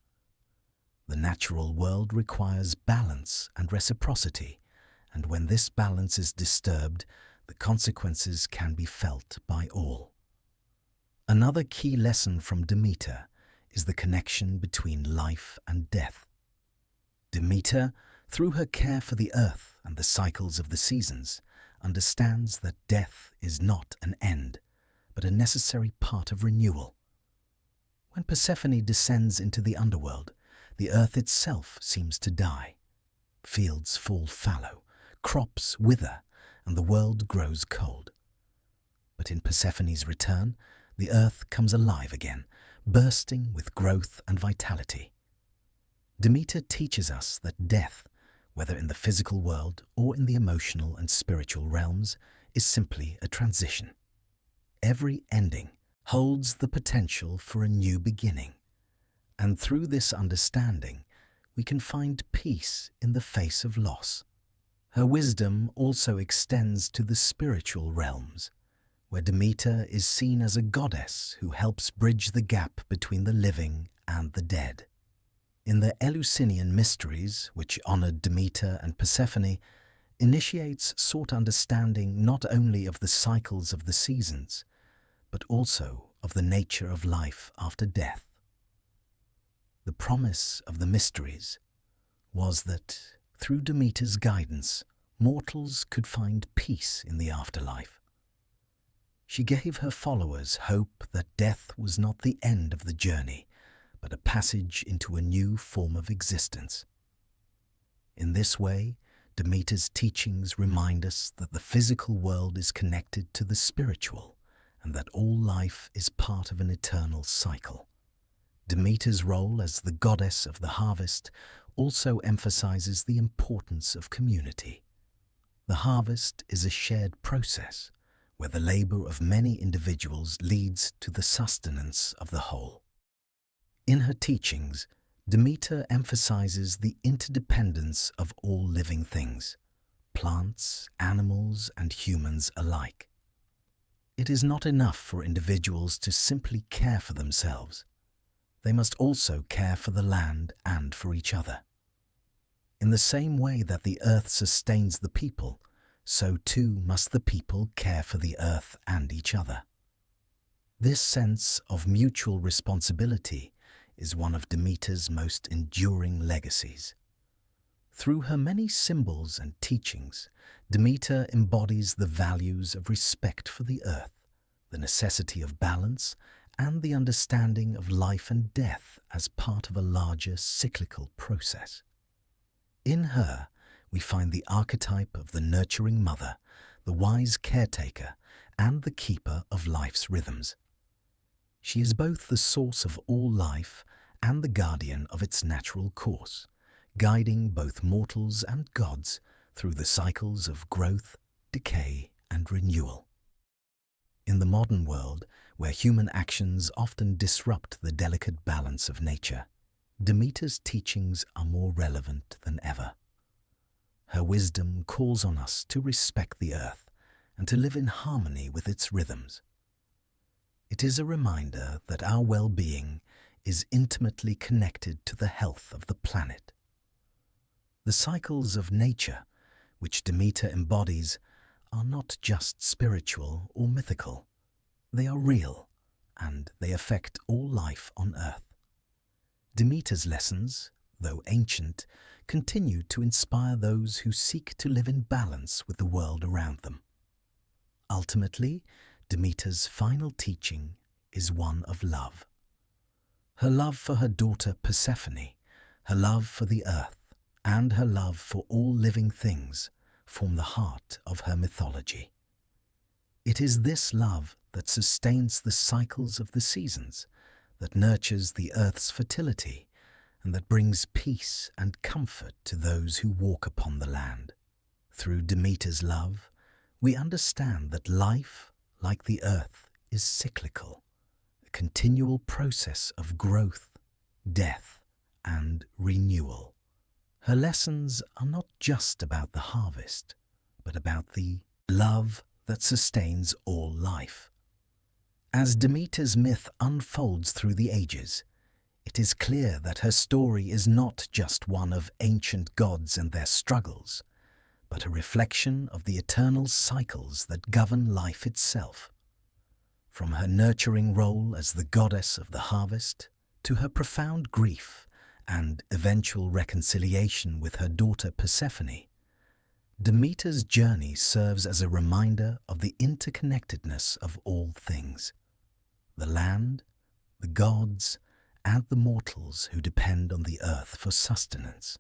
The natural world requires balance and reciprocity, and when this balance is disturbed, the consequences can be felt by all. Another key lesson from Demeter is the connection between life and death. Demeter, through her care for the earth and the cycles of the seasons, understands that death is not an end, but a necessary part of renewal. When Persephone descends into the underworld, the earth itself seems to die. Fields fall fallow, crops wither, and the world grows cold. But in Persephone's return, the earth comes alive again, bursting with growth and vitality. Demeter teaches us that death, whether in the physical world or in the emotional and spiritual realms, is simply a transition. Every ending holds the potential for a new beginning, and through this understanding, we can find peace in the face of loss. Her wisdom also extends to the spiritual realms, where Demeter is seen as a goddess who helps bridge the gap between the living and the dead. In the Eleusinian mysteries, which honored Demeter and Persephone, initiates sought understanding not only of the cycles of the seasons, but also of the nature of life after death. The promise of the mysteries was that, through Demeter's guidance, mortals could find peace in the afterlife. She gave her followers hope that death was not the end of the journey, but a passage into a new form of existence. In this way, Demeter's teachings remind us that the physical world is connected to the spiritual, and that all life is part of an eternal cycle. Demeter's role as the goddess of the harvest also emphasizes the importance of community. The harvest is a shared process, where the labor of many individuals leads to the sustenance of the whole. In her teachings, Demeter emphasizes the interdependence of all living things, plants, animals, and humans alike. It is not enough for individuals to simply care for themselves. They must also care for the land and for each other. In the same way that the earth sustains the people, so too must the people care for the earth and each other. This sense of mutual responsibility is one of Demeter's most enduring legacies. Through her many symbols and teachings, Demeter embodies the values of respect for the earth, the necessity of balance, and the understanding of life and death as part of a larger cyclical process. In her, we find the archetype of the nurturing mother, the wise caretaker, and the keeper of life's rhythms. She is both the source of all life and the guardian of its natural course, guiding both mortals and gods through the cycles of growth, decay, and renewal. In the modern world, where human actions often disrupt the delicate balance of nature, Demeter's teachings are more relevant than ever. Her wisdom calls on us to respect the earth and to live in harmony with its rhythms. It is a reminder that our well-being is intimately connected to the health of the planet. The cycles of nature, which Demeter embodies, are not just spiritual or mythical. They are real, and they affect all life on Earth. Demeter's lessons, though ancient, continue to inspire those who seek to live in balance with the world around them. Ultimately, Demeter's final teaching is one of love. Her love for her daughter Persephone, her love for the earth, and her love for all living things form the heart of her mythology. It is this love that sustains the cycles of the seasons, that nurtures the earth's fertility, and that brings peace and comfort to those who walk upon the land. Through Demeter's love, we understand that life, like the earth, is cyclical, a continual process of growth, death, and renewal. Her lessons are not just about the harvest, but about the love that sustains all life. As Demeter's myth unfolds through the ages, it is clear that her story is not just one of ancient gods and their struggles, but a reflection of the eternal cycles that govern life itself. From her nurturing role as the goddess of the harvest, to her profound grief and eventual reconciliation with her daughter Persephone, Demeter's journey serves as a reminder of the interconnectedness of all things: the land, the gods, and the mortals who depend on the earth for sustenance.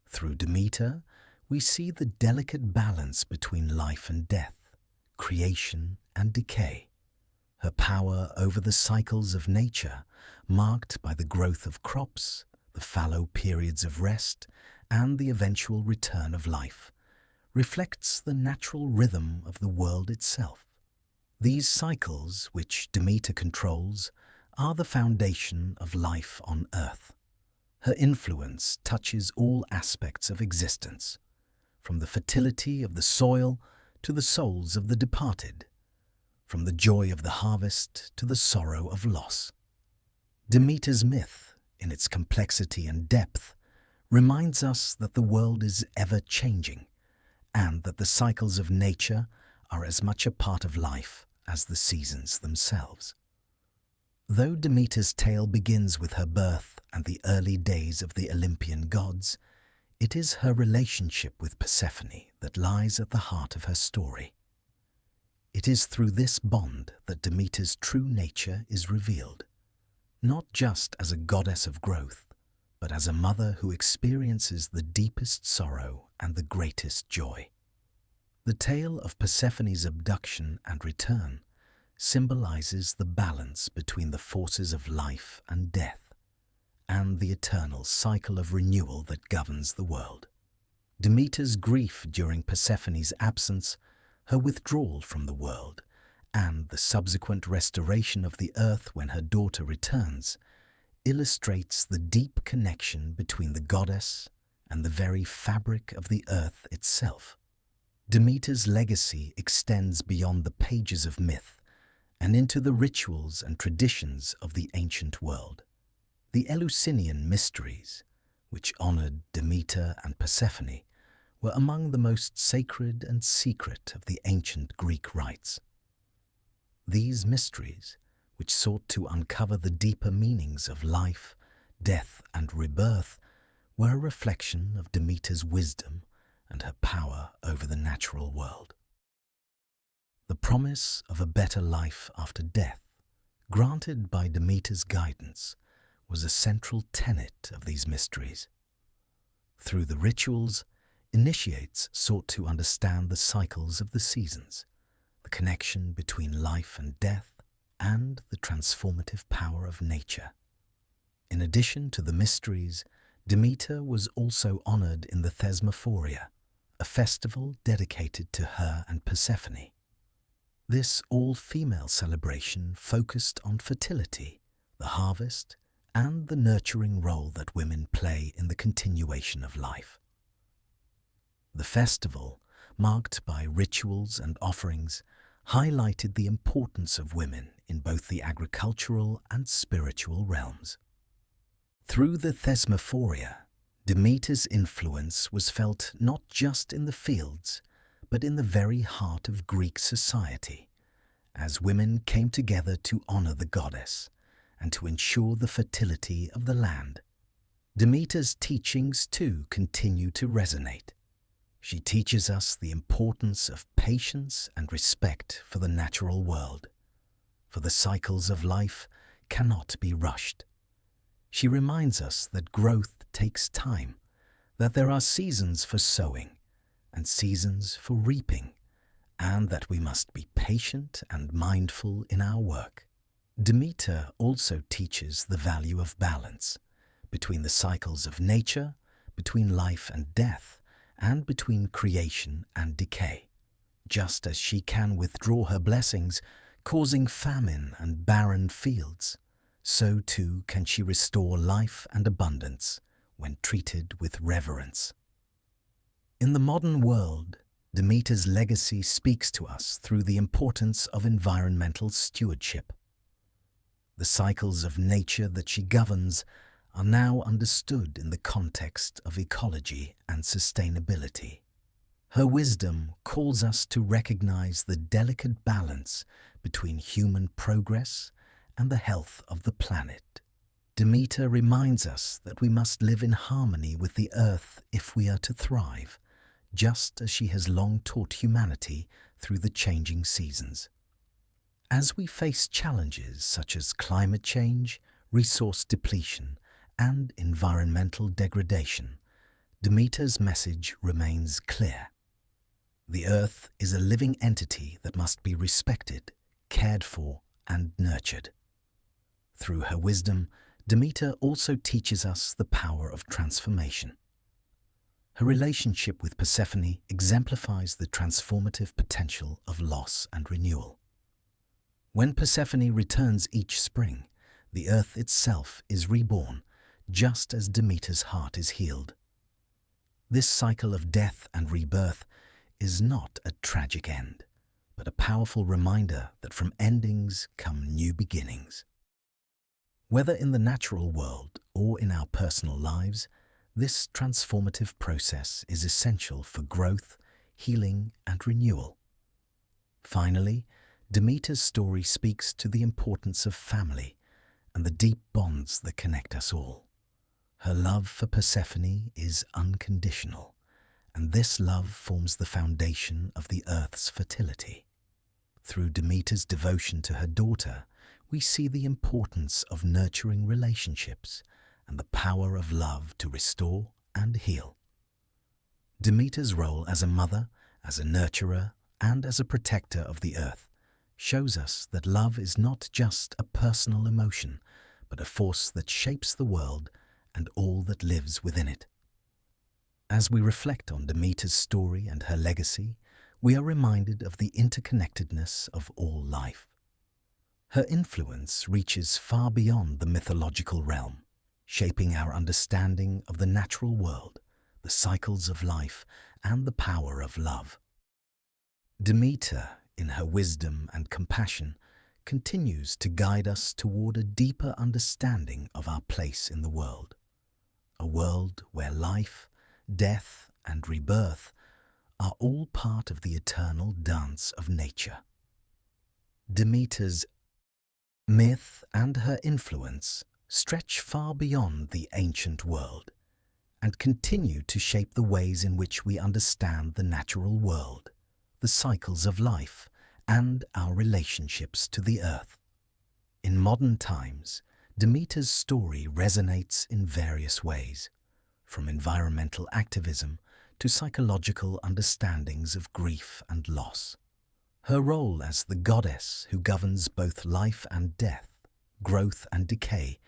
Through Demeter, we see the delicate balance between life and death, creation and decay. Her power over the cycles of nature, marked by the growth of crops, the fallow periods of rest, and the eventual return of life, reflects the natural rhythm of the world itself. These cycles, which Demeter controls, are the foundation of life on Earth. Her influence touches all aspects of existence, from the fertility of the soil to the souls of the departed, from the joy of the harvest to the sorrow of loss. Demeter's myth, in its complexity and depth, reminds us that the world is ever-changing, and that the cycles of nature are as much a part of life as the seasons themselves. Though Demeter's tale begins with her birth and the early days of the Olympian gods, it is her relationship with Persephone that lies at the heart of her story. It is through this bond that Demeter's true nature is revealed, not just as a goddess of growth, but as a mother who experiences the deepest sorrow and the greatest joy. The tale of Persephone's abduction and return symbolizes the balance between the forces of life and death, and the eternal cycle of renewal that governs the world. Demeter's grief during Persephone's absence, her withdrawal from the world, and the subsequent restoration of the earth when her daughter returns, illustrates the deep connection between the goddess and the very fabric of the earth itself. Demeter's legacy extends beyond the pages of myth and into the rituals and traditions of the ancient world. The Eleusinian mysteries, which honored Demeter and Persephone, were among the most sacred and secret of the ancient Greek rites. These mysteries, which sought to uncover the deeper meanings of life, death, and rebirth, were a reflection of Demeter's wisdom and her power over the natural world. The promise of a better life after death, granted by Demeter's guidance, was a central tenet of these mysteries. Through the rituals, initiates sought to understand the cycles of the seasons, the connection between life and death, and the transformative power of nature. In addition to the mysteries, Demeter was also honored in the Thesmophoria, a festival dedicated to her and Persephone. This all-female celebration focused on fertility, the harvest, and the nurturing role that women play in the continuation of life. The festival, marked by rituals and offerings, highlighted the importance of women in both the agricultural and spiritual realms. Through the Thesmophoria, Demeter's influence was felt not just in the fields, but in the very heart of Greek society, as women came together to honor the goddess and to ensure the fertility of the land. Demeter's teachings, too, continue to resonate. She teaches us the importance of patience and respect for the natural world, for the cycles of life cannot be rushed. She reminds us that growth takes time, that there are seasons for sowing and seasons for reaping, and that we must be patient and mindful in our work. Demeter also teaches the value of balance between the cycles of nature, between life and death, and between creation and decay. Just as she can withdraw her blessings, causing famine and barren fields, so too can she restore life and abundance when treated with reverence. In the modern world, Demeter's legacy speaks to us through the importance of environmental stewardship. The cycles of nature that she governs are now understood in the context of ecology and sustainability. Her wisdom calls us to recognize the delicate balance between human progress and the health of the planet. Demeter reminds us that we must live in harmony with the earth if we are to thrive, just as she has long taught humanity through the changing seasons. As we face challenges such as climate change, resource depletion, and environmental degradation, Demeter's message remains clear. The earth is a living entity that must be respected, cared for, and nurtured. Through her wisdom, Demeter also teaches us the power of transformation. Her relationship with Persephone exemplifies the transformative potential of loss and renewal. When Persephone returns each spring, the earth itself is reborn, just as Demeter's heart is healed. This cycle of death and rebirth is not a tragic end, but a powerful reminder that from endings come new beginnings. Whether in the natural world or in our personal lives, this transformative process is essential for growth, healing, and renewal. Finally, Demeter's story speaks to the importance of family and the deep bonds that connect us all. Her love for Persephone is unconditional, and this love forms the foundation of the earth's fertility. Through Demeter's devotion to her daughter, we see the importance of nurturing relationships and the power of love to restore and heal. Demeter's role as a mother, as a nurturer, and as a protector of the earth shows us that love is not just a personal emotion, but a force that shapes the world and all that lives within it. As we reflect on Demeter's story and her legacy, we are reminded of the interconnectedness of all life. Her influence reaches far beyond the mythological realm, shaping our understanding of the natural world, the cycles of life, and the power of love. Demeter, in her wisdom and compassion, continues to guide us toward a deeper understanding of our place in the world, a world where life, death, and rebirth are all part of the eternal dance of nature. Demeter's myth and her influence stretch far beyond the ancient world, and continue to shape the ways in which we understand the natural world, the cycles of life, and our relationships to the earth. In modern times, Demeter's story resonates in various ways, from environmental activism to psychological understandings of grief and loss. Her role as the goddess who governs both life and death, growth and decay,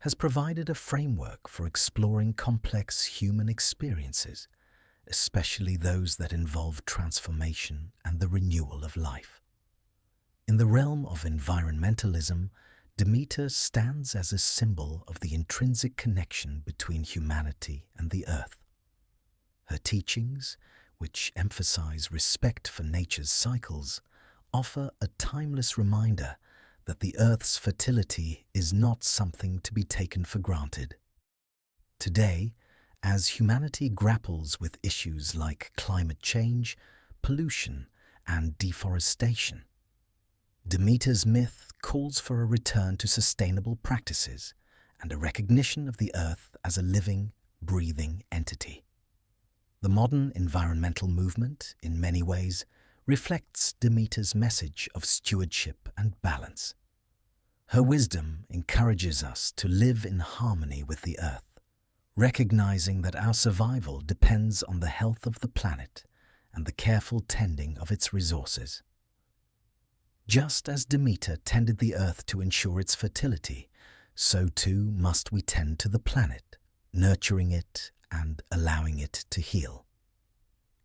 has provided a framework for exploring complex human experiences, especially those that involve transformation and the renewal of life. In the realm of environmentalism, Demeter stands as a symbol of the intrinsic connection between humanity and the earth. Her teachings, which emphasize respect for nature's cycles, offer a timeless reminder that the earth's fertility is not something to be taken for granted. Today, as humanity grapples with issues like climate change, pollution, and deforestation, Demeter's myth calls for a return to sustainable practices and a recognition of the earth as a living, breathing entity. The modern environmental movement, in many ways, reflects Demeter's message of stewardship and balance. Her wisdom encourages us to live in harmony with the earth, recognizing that our survival depends on the health of the planet and the careful tending of its resources. Just as Demeter tended the earth to ensure its fertility, so too must we tend to the planet, nurturing it and allowing it to heal.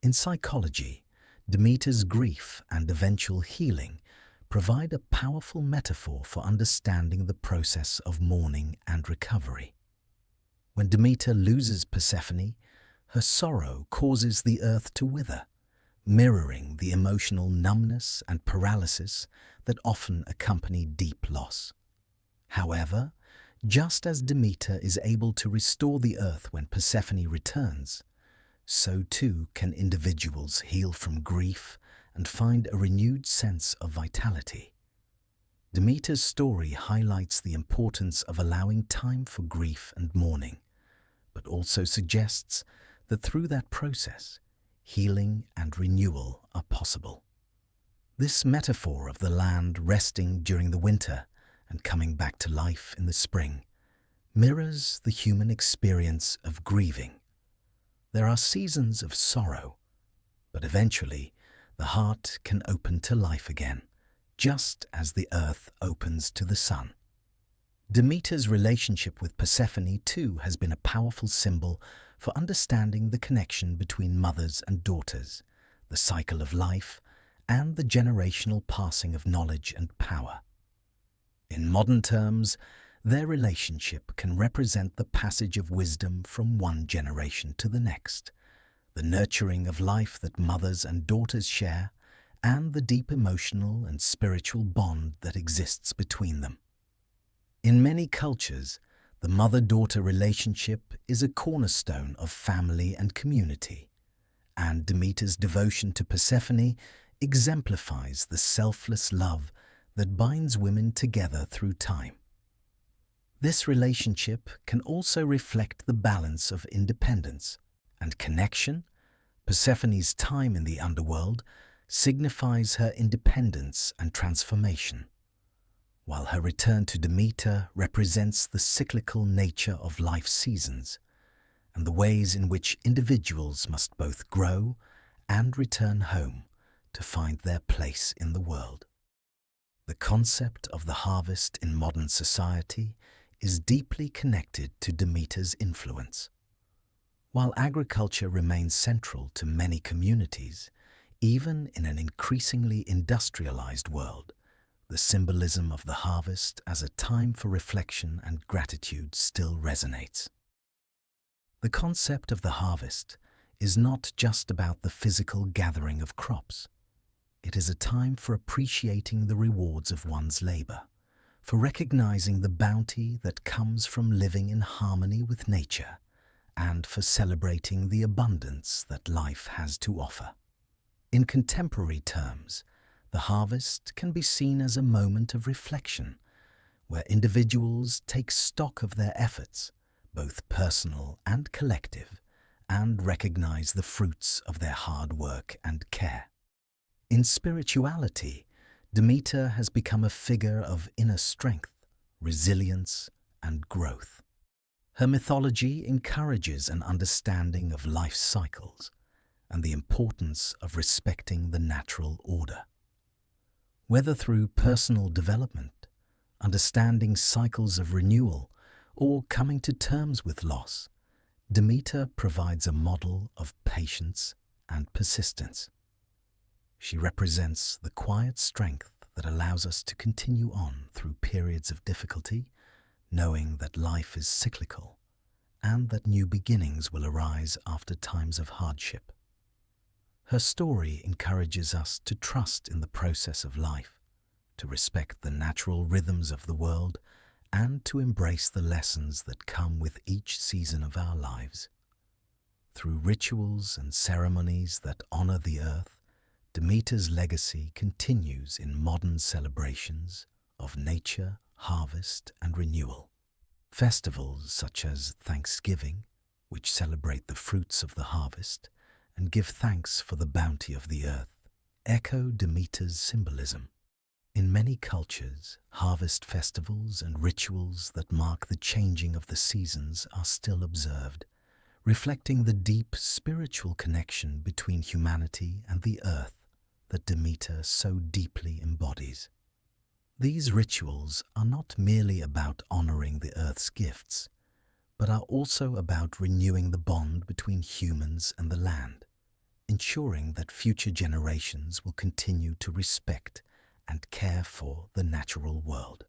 In psychology, Demeter's grief and eventual healing provide a powerful metaphor for understanding the process of mourning and recovery. When Demeter loses Persephone, her sorrow causes the earth to wither, mirroring the emotional numbness and paralysis that often accompany deep loss. However, just as Demeter is able to restore the earth when Persephone returns, so too can individuals heal from grief and find a renewed sense of vitality. Demeter's story highlights the importance of allowing time for grief and mourning, but also suggests that through that process, healing and renewal are possible. This metaphor of the land resting during the winter and coming back to life in the spring mirrors the human experience of grieving. There are seasons of sorrow, but eventually the heart can open to life again, just as the earth opens to the sun. Demeter's relationship with Persephone too has been a powerful symbol for understanding the connection between mothers and daughters, the cycle of life, and the generational passing of knowledge and power. In modern terms, their relationship can represent the passage of wisdom from one generation to the next, the nurturing of life that mothers and daughters share, and the deep emotional and spiritual bond that exists between them. In many cultures, the mother-daughter relationship is a cornerstone of family and community, and Demeter's devotion to Persephone exemplifies the selfless love that binds women together through time. This relationship can also reflect the balance of independence and connection. Persephone's time in the underworld signifies her independence and transformation, while her return to Demeter represents the cyclical nature of life's seasons and the ways in which individuals must both grow and return home to find their place in the world. The concept of the harvest in modern society is deeply connected to Demeter's influence. While agriculture remains central to many communities, even in an increasingly industrialized world, the symbolism of the harvest as a time for reflection and gratitude still resonates. The concept of the harvest is not just about the physical gathering of crops. It is a time for appreciating the rewards of one's labor, for recognizing the bounty that comes from living in harmony with nature, and for celebrating the abundance that life has to offer. In contemporary terms, the harvest can be seen as a moment of reflection, where individuals take stock of their efforts, both personal and collective, and recognize the fruits of their hard work and care. In spirituality, Demeter has become a figure of inner strength, resilience, and growth. Her mythology encourages an understanding of life cycles and the importance of respecting the natural order. Whether through personal development, understanding cycles of renewal, or coming to terms with loss, Demeter provides a model of patience and persistence. She represents the quiet strength that allows us to continue on through periods of difficulty, knowing that life is cyclical and that new beginnings will arise after times of hardship. Her story encourages us to trust in the process of life, to respect the natural rhythms of the world, and to embrace the lessons that come with each season of our lives. Through rituals and ceremonies that honor the earth, Demeter's legacy continues in modern celebrations of nature, harvest, and renewal. Festivals such as Thanksgiving, which celebrate the fruits of the harvest and give thanks for the bounty of the earth, echo Demeter's symbolism. In many cultures, harvest festivals and rituals that mark the changing of the seasons are still observed, reflecting the deep spiritual connection between humanity and the earth that Demeter so deeply embodies. These rituals are not merely about honoring the earth's gifts, but are also about renewing the bond between humans and the land, ensuring that future generations will continue to respect and care for the natural world.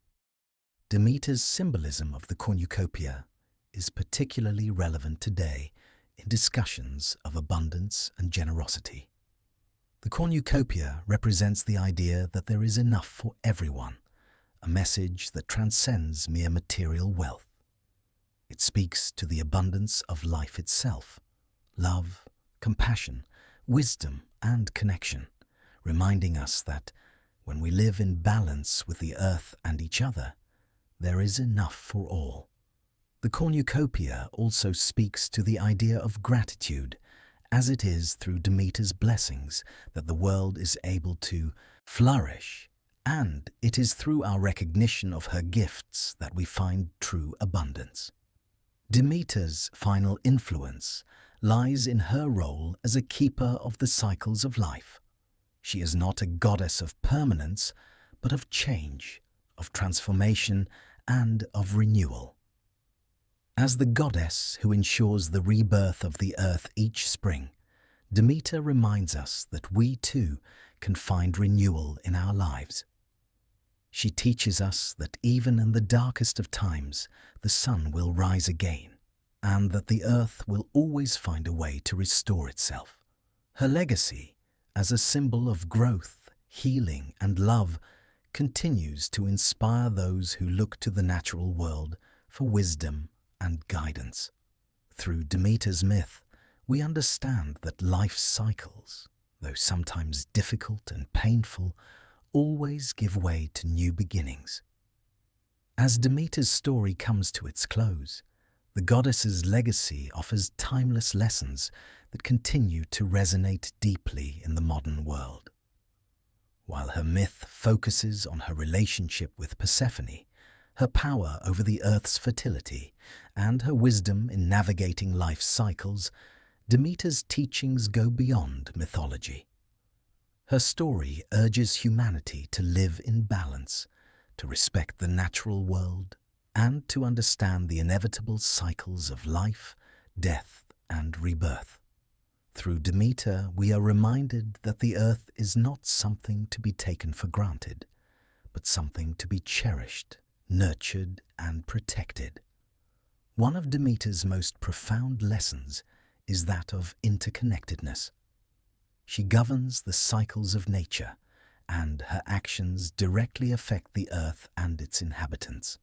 Demeter's symbolism of the cornucopia is particularly relevant today in discussions of abundance and generosity. The cornucopia represents the idea that there is enough for everyone, a message that transcends mere material wealth. It speaks to the abundance of life itself, love, compassion, wisdom, and connection, reminding us that when we live in balance with the earth and each other, there is enough for all. The cornucopia also speaks to the idea of gratitude, as it is through Demeter's blessings that the world is able to flourish, and it is through our recognition of her gifts that we find true abundance. Demeter's final influence lies in her role as a keeper of the cycles of life. She is not a goddess of permanence, but of change, of transformation, and of renewal. As the goddess who ensures the rebirth of the earth each spring, Demeter reminds us that we too can find renewal in our lives. She teaches us that even in the darkest of times, the sun will rise again, and that the earth will always find a way to restore itself. Her legacy, as a symbol of growth, healing, and love, continues to inspire those who look to the natural world for wisdom and guidance. Through Demeter's myth, we understand that life's cycles, though sometimes difficult and painful, always give way to new beginnings. As Demeter's story comes to its close, the goddess's legacy offers timeless lessons that continue to resonate deeply in the modern world. While her myth focuses on her relationship with Persephone, her power over the earth's fertility, and her wisdom in navigating life's cycles, Demeter's teachings go beyond mythology. Her story urges humanity to live in balance, to respect the natural world, and to understand the inevitable cycles of life, death, and rebirth. Through Demeter, we are reminded that the earth is not something to be taken for granted, but something to be cherished, nurtured, and protected. One of Demeter's most profound lessons is that of interconnectedness. She governs the cycles of nature, and her actions directly affect the earth and its inhabitants.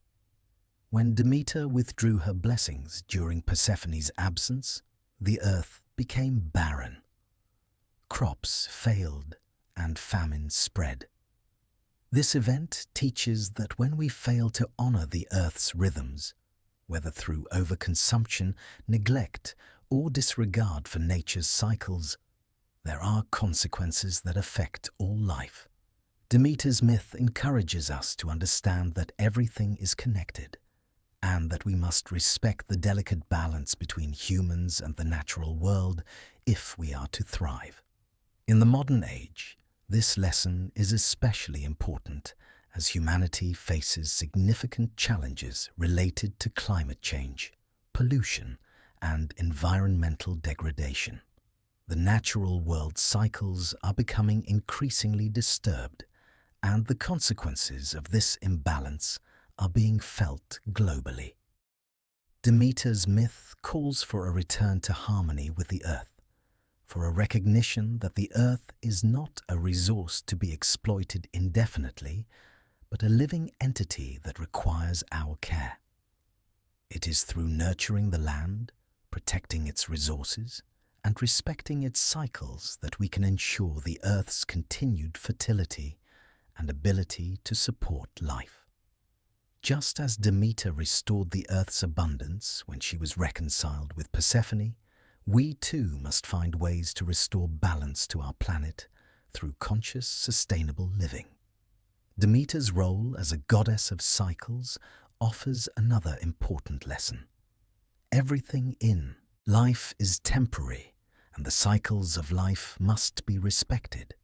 When Demeter withdrew her blessings during Persephone's absence, the earth became barren. Crops failed, and famine spread. This event teaches that when we fail to honor the earth's rhythms, whether through overconsumption, neglect, or disregard for nature's cycles, there are consequences that affect all life. Demeter's myth encourages us to understand that everything is connected, and that we must respect the delicate balance between humans and the natural world if we are to thrive. In the modern age, this lesson is especially important as humanity faces significant challenges related to climate change, pollution, and environmental degradation. The natural world cycles are becoming increasingly disturbed, and the consequences of this imbalance are being felt globally. Demeter's myth calls for a return to harmony with the earth, for a recognition that the earth is not a resource to be exploited indefinitely, but a living entity that requires our care. It is through nurturing the land, protecting its resources, and respecting its cycles that we can ensure the earth's continued fertility and ability to support life. Just as Demeter restored the earth's abundance when she was reconciled with Persephone, we too must find ways to restore balance to our planet through conscious, sustainable living. Demeter's role as a goddess of cycles offers another important lesson. Everything in life is temporary, and the cycles of life must be respected.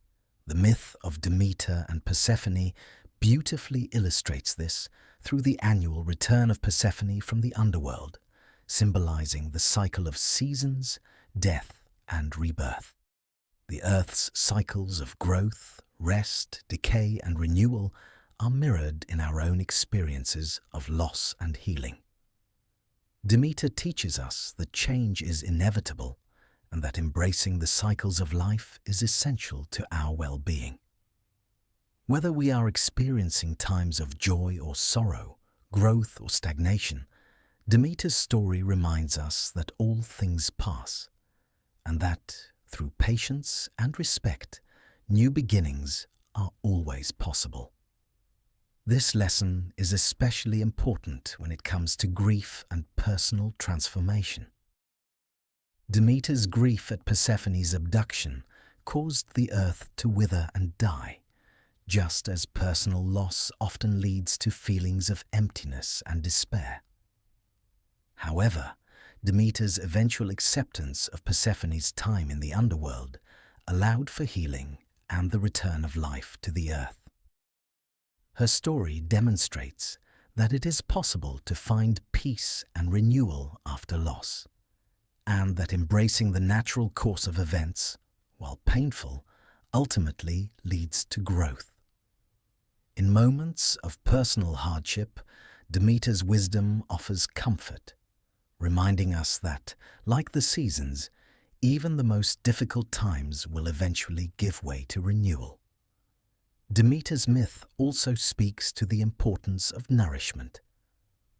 The myth of Demeter and Persephone beautifully illustrates this through the annual return of Persephone from the underworld, symbolizing the cycle of seasons, death, and rebirth. The Earth's cycles of growth, rest, decay, and renewal are mirrored in our own experiences of loss and healing. Demeter teaches us that change is inevitable and that embracing the cycles of life is essential to our well-being. Whether we are experiencing times of joy or sorrow, growth or stagnation, Demeter's story reminds us that all things pass, and that, through patience and respect, new beginnings are always possible. This lesson is especially important when it comes to grief and personal transformation. Demeter's grief at Persephone's abduction caused the earth to wither and die, just as personal loss often leads to feelings of emptiness and despair. However, Demeter's eventual acceptance of Persephone's time in the underworld allowed for healing and the return of life to the earth. Her story demonstrates that it is possible to find peace and renewal after loss, and that embracing the natural course of events, while painful, ultimately leads to growth. In moments of personal hardship, Demeter's wisdom offers comfort, reminding us that, like the seasons, even the most difficult times will eventually give way to renewal. Demeter's myth also speaks to the importance of nourishment,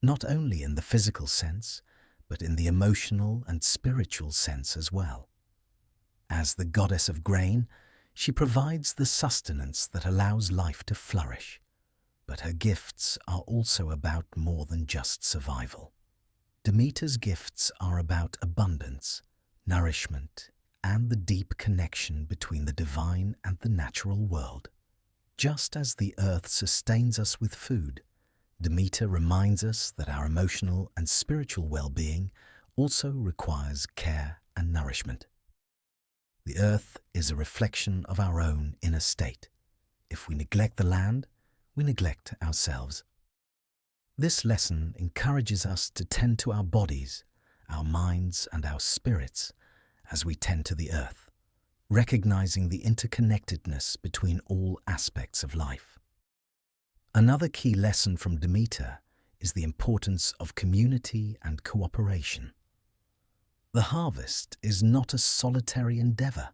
not only in the physical sense, but in the emotional and spiritual sense as well. As the goddess of grain, she provides the sustenance that allows life to flourish, but her gifts are also about more than just survival. Demeter's gifts are about abundance, nourishment, and the deep connection between the divine and the natural world. Just as the earth sustains us with food, Demeter reminds us that our emotional and spiritual well-being also requires care and nourishment. The earth is a reflection of our own inner state. If we neglect the land, we neglect ourselves. This lesson encourages us to tend to our bodies, our minds, and our spirits as we tend to the earth, recognizing the interconnectedness between all aspects of life. Another key lesson from Demeter is the importance of community and cooperation. The harvest is not a solitary endeavor.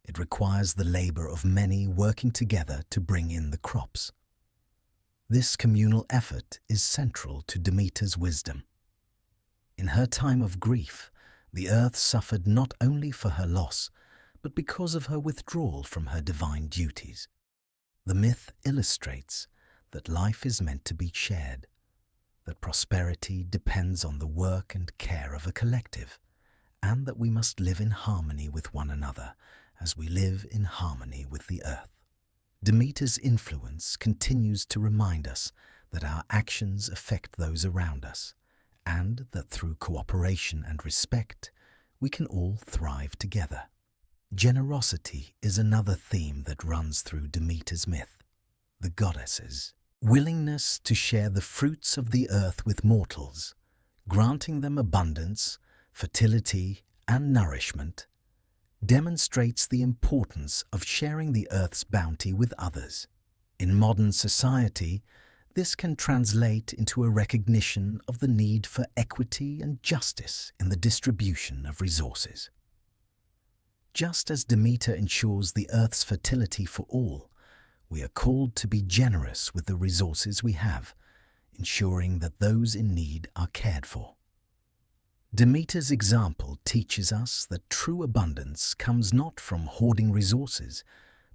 It requires the labor of many working together to bring in the crops. This communal effort is central to Demeter's wisdom. In her time of grief, the earth suffered not only for her loss, but because of her withdrawal from her divine duties. The myth illustrates that life is meant to be shared, that prosperity depends on the work and care of a collective, and that we must live in harmony with one another as we live in harmony with the earth. Demeter's influence continues to remind us that our actions affect those around us, and that through cooperation and respect, we can all thrive together. Generosity is another theme that runs through Demeter's myth. The goddess's willingness to share the fruits of the earth with mortals, granting them abundance, fertility, and nourishment, demonstrates the importance of sharing the earth's bounty with others. In modern society, this can translate into a recognition of the need for equity and justice in the distribution of resources. Just as Demeter ensures the earth's fertility for all, we are called to be generous with the resources we have, ensuring that those in need are cared for. Demeter's example teaches us that true abundance comes not from hoarding resources,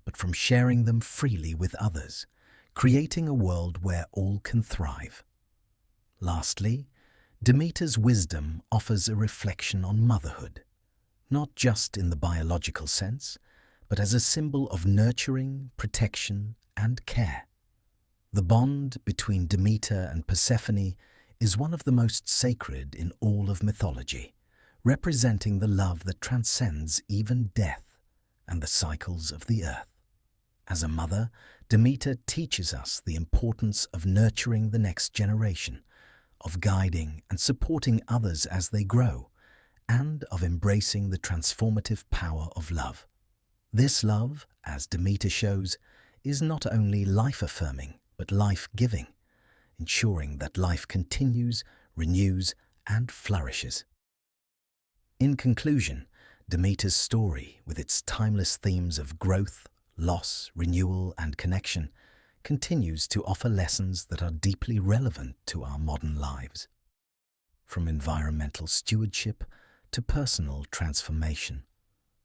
but from sharing them freely with others, creating a world where all can thrive. Lastly, Demeter's wisdom offers a reflection on motherhood, not just in the biological sense, but as a symbol of nurturing, protection, and care. The bond between Demeter and Persephone is one of the most sacred in all of mythology, representing the love that transcends even death and the cycles of the earth. As a mother, Demeter teaches us the importance of nurturing the next generation, of guiding and supporting others as they grow, and of embracing the transformative power of love. This love, as Demeter shows, is not only life-affirming, but life-giving, ensuring that life continues, renews, and flourishes. In conclusion, Demeter's story, with its timeless themes of growth, loss, renewal, and connection, continues to offer lessons that are deeply relevant to our modern lives. From environmental stewardship to personal transformation,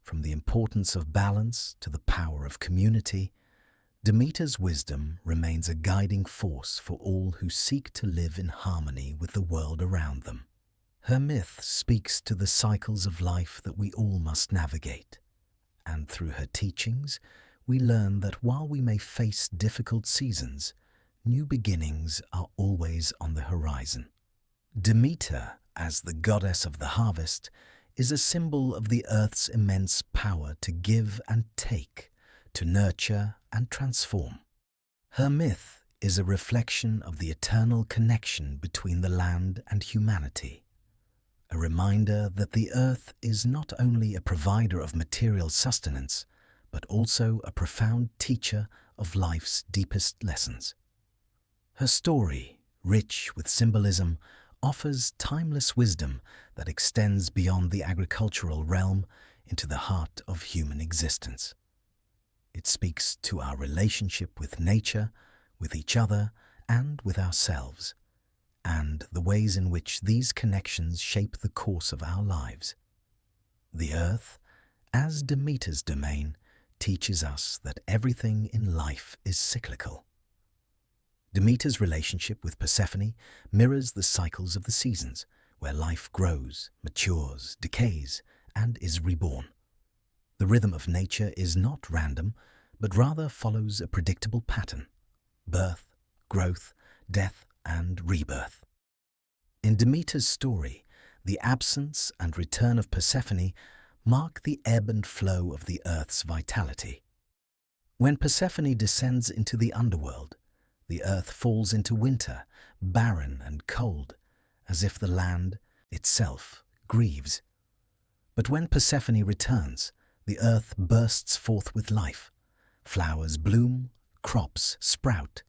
from the importance of balance to the power of community, Demeter's wisdom remains a guiding force for all who seek to live in harmony with the world around them. Her myth speaks to the cycles of life that we all must navigate, and through her teachings, we learn that while we may face difficult seasons, new beginnings are always on the horizon. Demeter, as the goddess of the harvest, is a symbol of the earth's immense power to give and take, to nurture and transform. Her myth is a reflection of the eternal connection between the land and humanity, a reminder that the earth is not only a provider of material sustenance, but also a profound teacher of life's deepest lessons. Her story, rich with symbolism, offers timeless wisdom that extends beyond the agricultural realm into the heart of human existence. It speaks to our relationship with nature, with each other, and with ourselves, and the ways in which these connections shape the course of our lives. The earth, as Demeter's domain, teaches us that everything in life is cyclical. Demeter's relationship with Persephone mirrors the cycles of the seasons, where life grows, matures, decays, and is reborn. The rhythm of nature is not random, but rather follows a predictable pattern: birth, growth, death, and rebirth. In Demeter's story, the absence and return of Persephone mark the ebb and flow of the earth's vitality. When Persephone descends into the underworld, the earth falls into winter, barren and cold, as if the land itself grieves. But when Persephone returns, the earth bursts forth with life. Flowers bloom, crops sprout,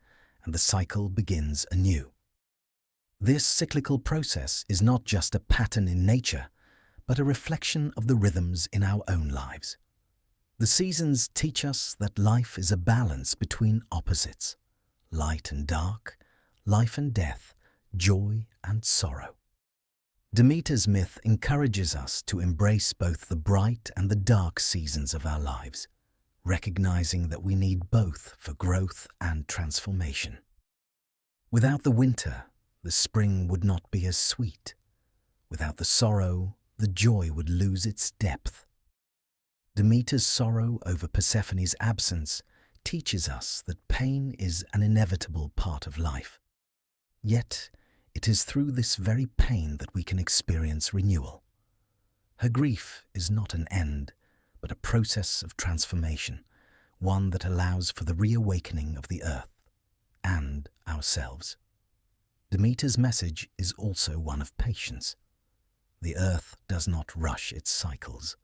and the cycle begins anew. This cyclical process is not just a pattern in nature, but a reflection of the rhythms in our own lives. The seasons teach us that life is a balance between opposites: light and dark, life and death, joy and sorrow. Demeter's myth encourages us to embrace both the bright and the dark seasons of our lives, recognizing that we need both for growth and transformation. Without the winter, the spring would not be as sweet. Without the sorrow, the joy would lose its depth. Demeter's sorrow over Persephone's absence teaches us that pain is an inevitable part of life. Yet, it is through this very pain that we can experience renewal. Her grief is not an end, but a process of transformation, one that allows for the reawakening of the earth and ourselves. Demeter's message is also one of patience. The earth does not rush its cycles.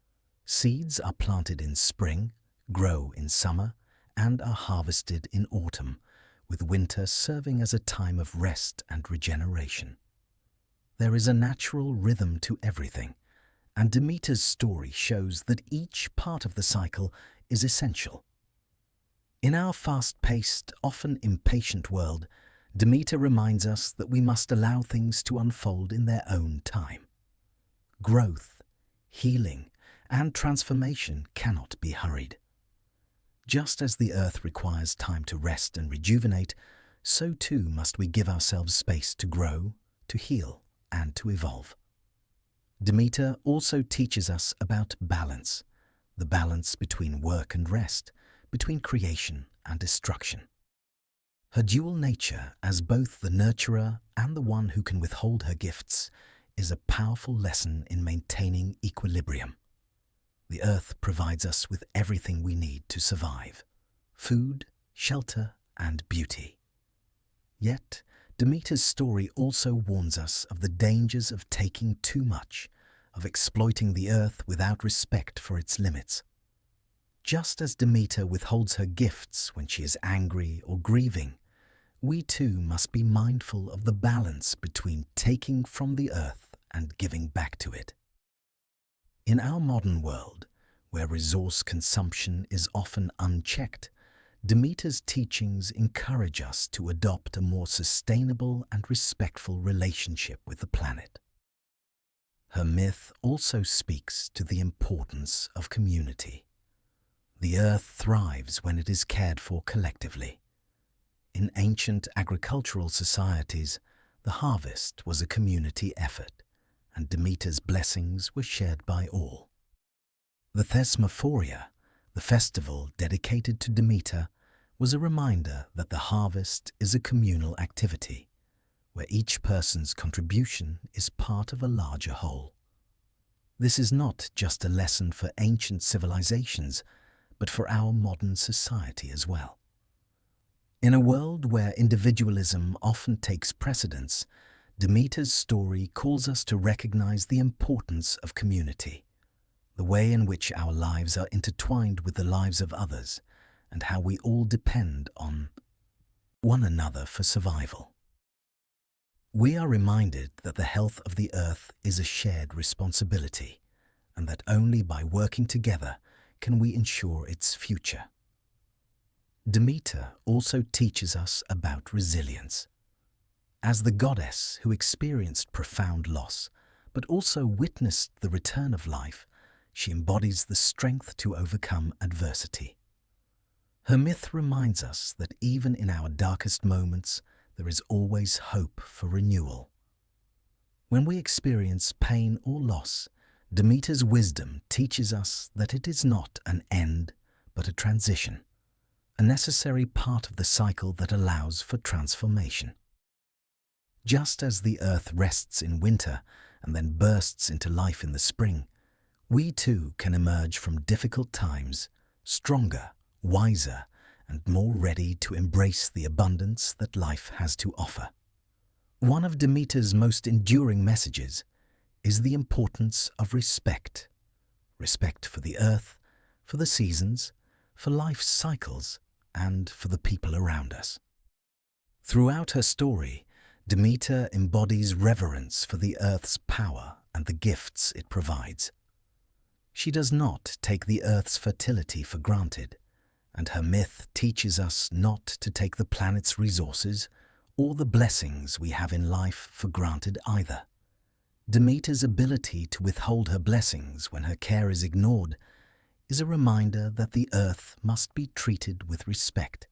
Seeds are planted in spring, grow in summer, and are harvested in autumn, with winter serving as a time of rest and regeneration. There is a natural rhythm to everything, and Demeter's story shows that each part of the cycle is essential. In our fast-paced, often impatient world, Demeter reminds us that we must allow things to unfold in their own time. Growth, healing, and transformation cannot be hurried. Just as the earth requires time to rest and rejuvenate, so too must we give ourselves space to grow, to heal, and to evolve. Demeter also teaches us about balance, the balance between work and rest, between creation and destruction. Her dual nature as both the nurturer and the one who can withhold her gifts is a powerful lesson in maintaining equilibrium. The earth provides us with everything we need to survive: food, shelter, and beauty. Yet, Demeter's story also warns us of the dangers of taking too much, of exploiting the earth without respect for its limits. Just as Demeter withholds her gifts when she is angry or grieving, we too must be mindful of the balance between taking from the earth and giving back to it. In our modern world, where resource consumption is often unchecked, Demeter's teachings encourage us to adopt a more sustainable and respectful relationship with the planet. Her myth also speaks to the importance of community. The earth thrives when it is cared for collectively. In ancient agricultural societies, the harvest was a community effort, and Demeter's blessings were shared by all. The Thesmophoria, the festival dedicated to Demeter, was a reminder that the harvest is a communal activity, where each person's contribution is part of a larger whole. This is not just a lesson for ancient civilizations, but for our modern society as well. In a world where individualism often takes precedence, Demeter's story calls us to recognize the importance of community, the way in which our lives are intertwined with the lives of others, and how we all depend on one another for survival. We are reminded that the health of the earth is a shared responsibility, and that only by working together can we ensure its future. Demeter also teaches us about resilience. As the goddess who experienced profound loss, but also witnessed the return of life, she embodies the strength to overcome adversity. Her myth reminds us that even in our darkest moments, there is always hope for renewal. When we experience pain or loss, Demeter's wisdom teaches us that it is not an end, but a transition, a necessary part of the cycle that allows for transformation. Just as the earth rests in winter and then bursts into life in the spring, we too can emerge from difficult times stronger, wiser, and more ready to embrace the abundance that life has to offer. One of Demeter's most enduring messages is the importance of respect. Respect for the earth, for the seasons, for life's cycles, and for the people around us. Throughout her story, Demeter embodies reverence for the earth's power and the gifts it provides. She does not take the earth's fertility for granted, and her myth teaches us not to take the planet's resources or the blessings we have in life for granted either. Demeter's ability to withhold her blessings when her care is ignored is a reminder that the earth must be treated with respect.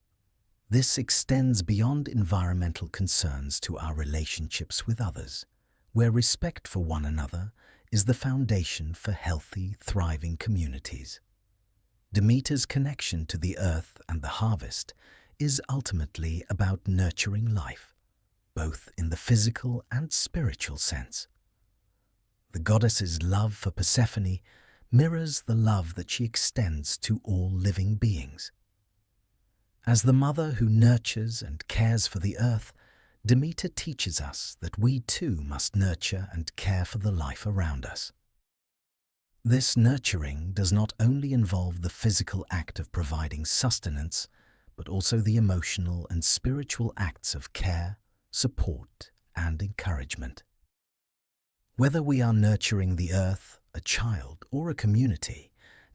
This extends beyond environmental concerns to our relationships with others, where respect for one another is the foundation for healthy, thriving communities. Demeter's connection to the earth and the harvest is ultimately about nurturing life, both in the physical and spiritual sense. The goddess's love for Persephone mirrors the love that she extends to all living beings. As the mother who nurtures and cares for the earth, Demeter teaches us that we too must nurture and care for the life around us. This nurturing does not only involve the physical act of providing sustenance, but also the emotional and spiritual acts of care, support, and encouragement. Whether we are nurturing the earth, a child, or a community,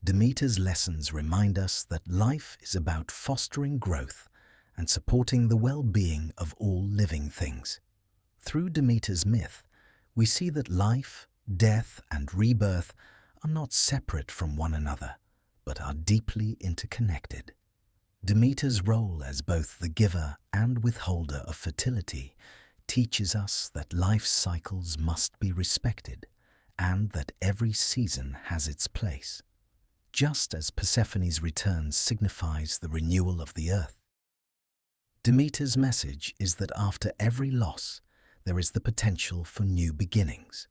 Demeter's lessons remind us that life is about fostering growth and supporting the well-being of all living things. Through Demeter's myth, we see that life, death, and rebirth are not separate from one another, but are deeply interconnected. Demeter's role as both the giver and withholder of fertility teaches us that life's cycles must be respected and that every season has its place. Just as Persephone's return signifies the renewal of the earth, Demeter's message is that after every loss, there is the potential for new beginnings.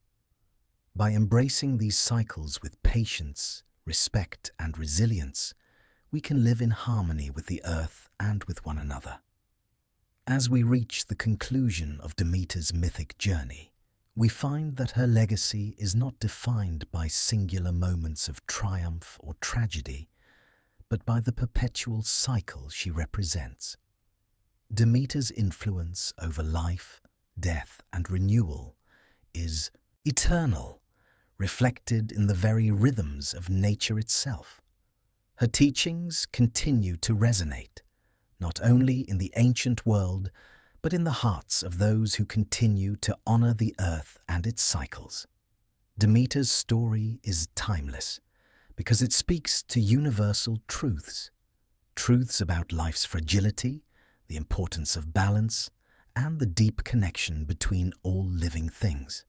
By embracing these cycles with patience, respect, and resilience, we can live in harmony with the earth and with one another. As we reach the conclusion of Demeter's mythic journey, we find that her legacy is not defined by singular moments of triumph or tragedy, but by the perpetual cycle she represents. Demeter's influence over life, death, and renewal is eternal, reflected in the very rhythms of nature itself. Her teachings continue to resonate, not only in the ancient world, but in the hearts of those who continue to honor the earth and its cycles. Demeter's story is timeless because it speaks to universal truths about life's fragility, the importance of balance, and the deep connection between all living things.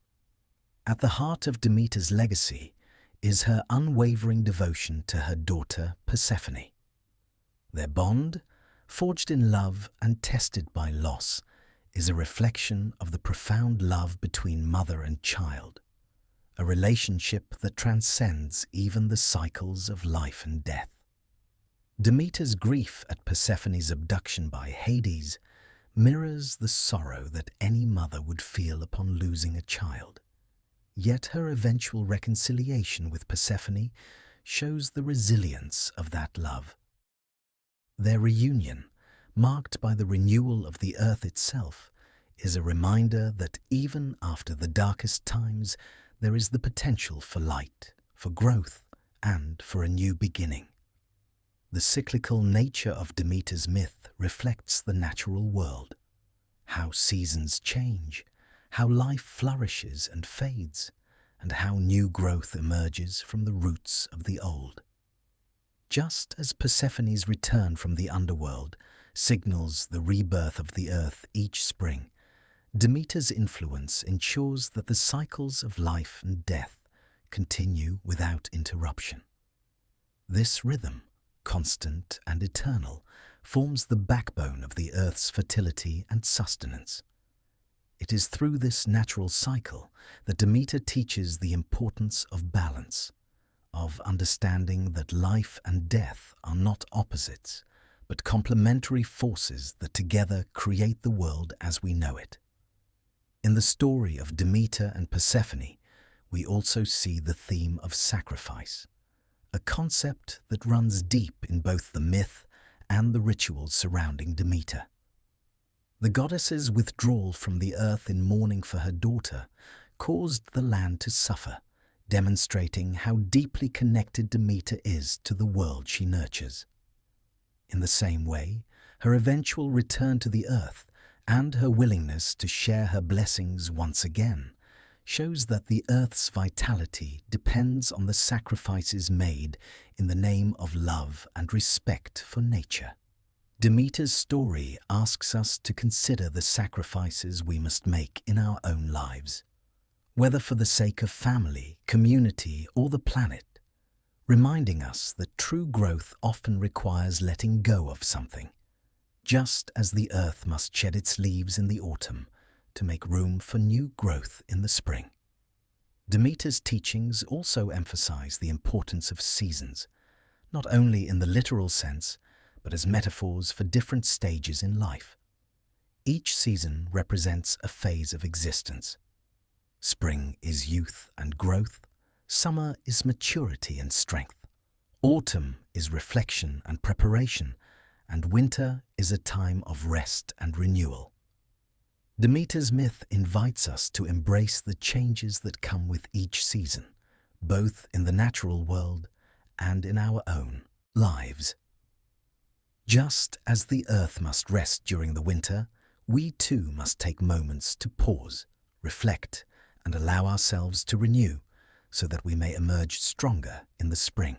At the heart of Demeter's legacy is her unwavering devotion to her daughter Persephone. Their bond, forged in love and tested by loss, is a reflection of the profound love between mother and child, a relationship that transcends even the cycles of life and death. Demeter's grief at Persephone's abduction by Hades mirrors the sorrow that any mother would feel upon losing a child. Yet her eventual reconciliation with Persephone shows the resilience of that love. Their reunion, marked by the renewal of the earth itself, is a reminder that even after the darkest times, there is the potential for light, for growth, and for a new beginning. The cyclical nature of Demeter's myth reflects the natural world, how seasons change, how life flourishes and fades, and how new growth emerges from the roots of the old. Just as Persephone's return from the underworld signals the rebirth of the earth each spring, Demeter's influence ensures that the cycles of life and death continue without interruption. This rhythm, constant and eternal, forms the backbone of the earth's fertility and sustenance. It is through this natural cycle that Demeter teaches the importance of balance, of understanding that life and death are not opposites, but complementary forces that together create the world as we know it. In the story of Demeter and Persephone, we also see the theme of sacrifice, a concept that runs deep in both the myth and the rituals surrounding Demeter. The goddess's withdrawal from the earth in mourning for her daughter caused the land to suffer, demonstrating how deeply connected Demeter is to the world she nurtures. In the same way, her eventual return to the earth and her willingness to share her blessings once again shows that the earth's vitality depends on the sacrifices made in the name of love and respect for nature. Demeter's story asks us to consider the sacrifices we must make in our own lives, whether for the sake of family, community, or the planet, reminding us that true growth often requires letting go of something, just as the earth must shed its leaves in the autumn to make room for new growth in the spring. Demeter's teachings also emphasize the importance of seasons, not only in the literal sense, but as metaphors for different stages in life. Each season represents a phase of existence. Spring is youth and growth, summer is maturity and strength, autumn is reflection and preparation, and winter is a time of rest and renewal. Demeter's myth invites us to embrace the changes that come with each season, both in the natural world and in our own lives. Just as the earth must rest during the winter, we too must take moments to pause, reflect, and allow ourselves to renew so that we may emerge stronger in the spring.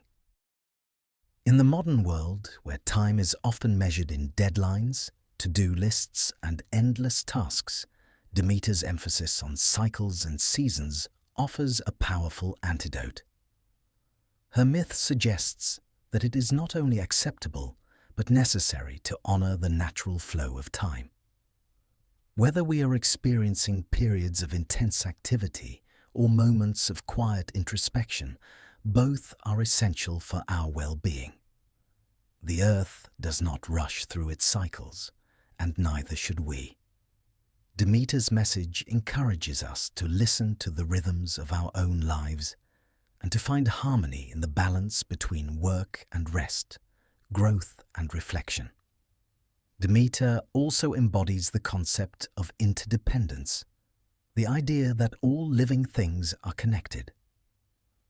In the modern world, where time is often measured in deadlines, to-do lists, and endless tasks, Demeter's emphasis on cycles and seasons offers a powerful antidote. Her myth suggests that it is not only acceptable but necessary to honor the natural flow of time. Whether we are experiencing periods of intense activity or moments of quiet introspection, both are essential for our well-being. The earth does not rush through its cycles, and neither should we. Demeter's message encourages us to listen to the rhythms of our own lives and to find harmony in the balance between work and rest, growth and reflection. Demeter also embodies the concept of interdependence, the idea that all living things are connected.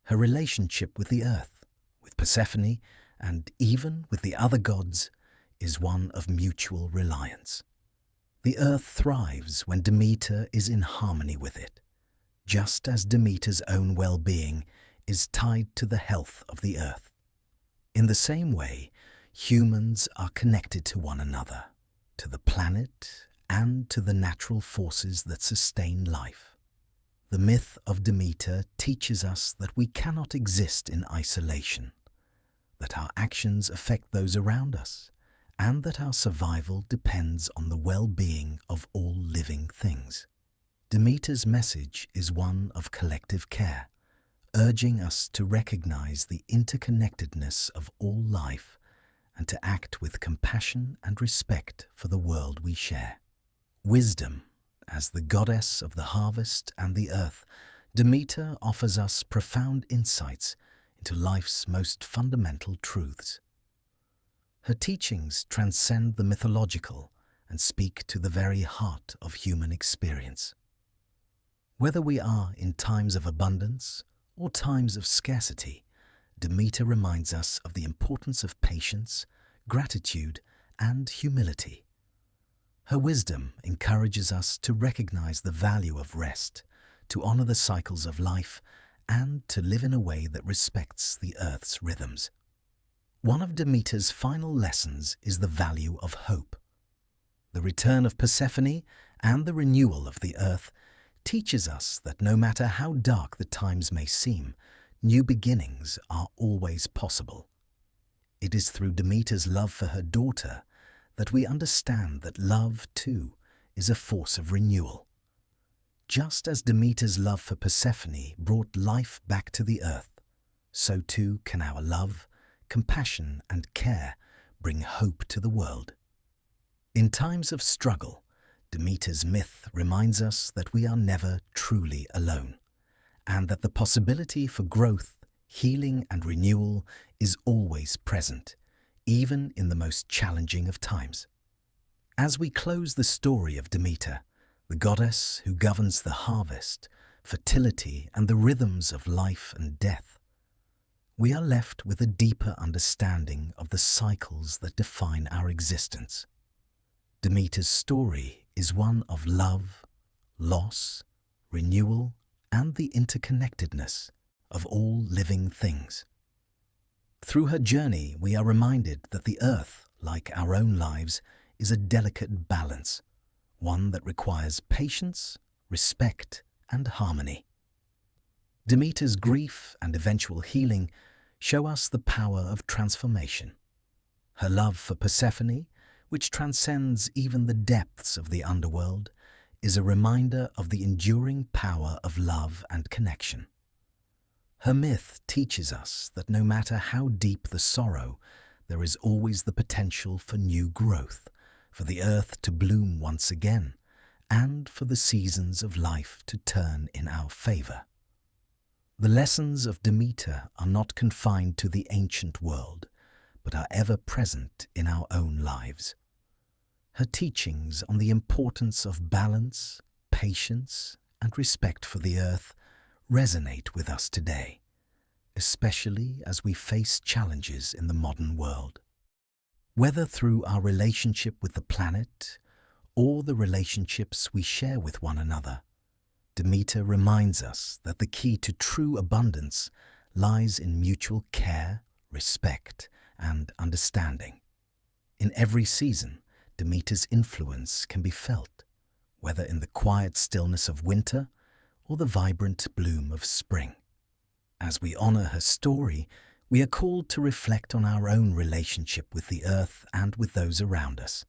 Her relationship with the earth, with Persephone, and even with the other gods, is one of mutual reliance. The earth thrives when Demeter is in harmony with it, just as Demeter's own well-being is tied to the health of the earth. In the same way, humans are connected to one another, to the planet, and to the natural forces that sustain life. The myth of Demeter teaches us that we cannot exist in isolation, that our actions affect those around us, and that our survival depends on the well-being of all living things. Demeter's message is one of collective care, urging us to recognize the interconnectedness of all life and to act with compassion and respect for the world we share. Wisdom, as the goddess of the harvest and the earth, Demeter offers us profound insights into life's most fundamental truths. Her teachings transcend the mythological and speak to the very heart of human experience. Whether we are in times of abundance or times of scarcity, Demeter reminds us of the importance of patience, gratitude, and humility. Her wisdom encourages us to recognize the value of rest, to honor the cycles of life, and to live in a way that respects the earth's rhythms. One of Demeter's final lessons is the value of hope. The return of Persephone and the renewal of the earth teaches us that no matter how dark the times may seem, new beginnings are always possible. It is through Demeter's love for her daughter that we understand that love, too, is a force of renewal. Just as Demeter's love for Persephone brought life back to the earth, so too can our love, compassion, and care bring hope to the world. In times of struggle, Demeter's myth reminds us that we are never truly alone, and that the possibility for growth, healing, and renewal is always present, even in the most challenging of times. As we close the story of Demeter, the goddess who governs the harvest, fertility, and the rhythms of life and death, we are left with a deeper understanding of the cycles that define our existence. Demeter's story is one of love, loss, renewal, and the interconnectedness of all living things. Through her journey, we are reminded that the earth, like our own lives, is a delicate balance, one that requires patience, respect, and harmony. Demeter's grief and eventual healing show us the power of transformation. Her love for Persephone, which transcends even the depths of the underworld, is a reminder of the enduring power of love and connection. Her myth teaches us that no matter how deep the sorrow, there is always the potential for new growth, for the earth to bloom once again, and for the seasons of life to turn in our favor. The lessons of Demeter are not confined to the ancient world, but are ever present in our own lives. Her teachings on the importance of balance, patience, and respect for the earth resonate with us today, especially as we face challenges in the modern world. Whether through our relationship with the planet or the relationships we share with one another, Demeter reminds us that the key to true abundance lies in mutual care, respect, and understanding. In every season, Demeter's influence can be felt, whether in the quiet stillness of winter or the vibrant bloom of spring. As we honor her story, we are called to reflect on our own relationship with the earth and with those around us.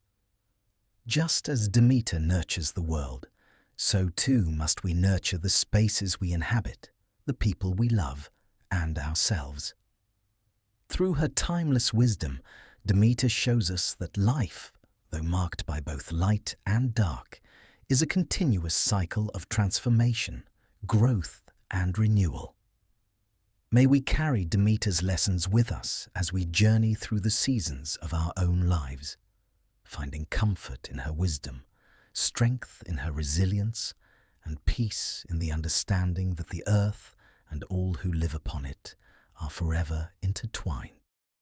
Just as Demeter nurtures the world, so too must we nurture the spaces we inhabit, the people we love, and ourselves. Through her timeless wisdom, Demeter shows us that life, though marked by both light and dark, is a continuous cycle of transformation, growth, and renewal. May we carry Demeter's lessons with us as we journey through the seasons of our own lives, finding comfort in her wisdom, strength in her resilience, and peace in the understanding that the earth and all who live upon it are forever intertwined.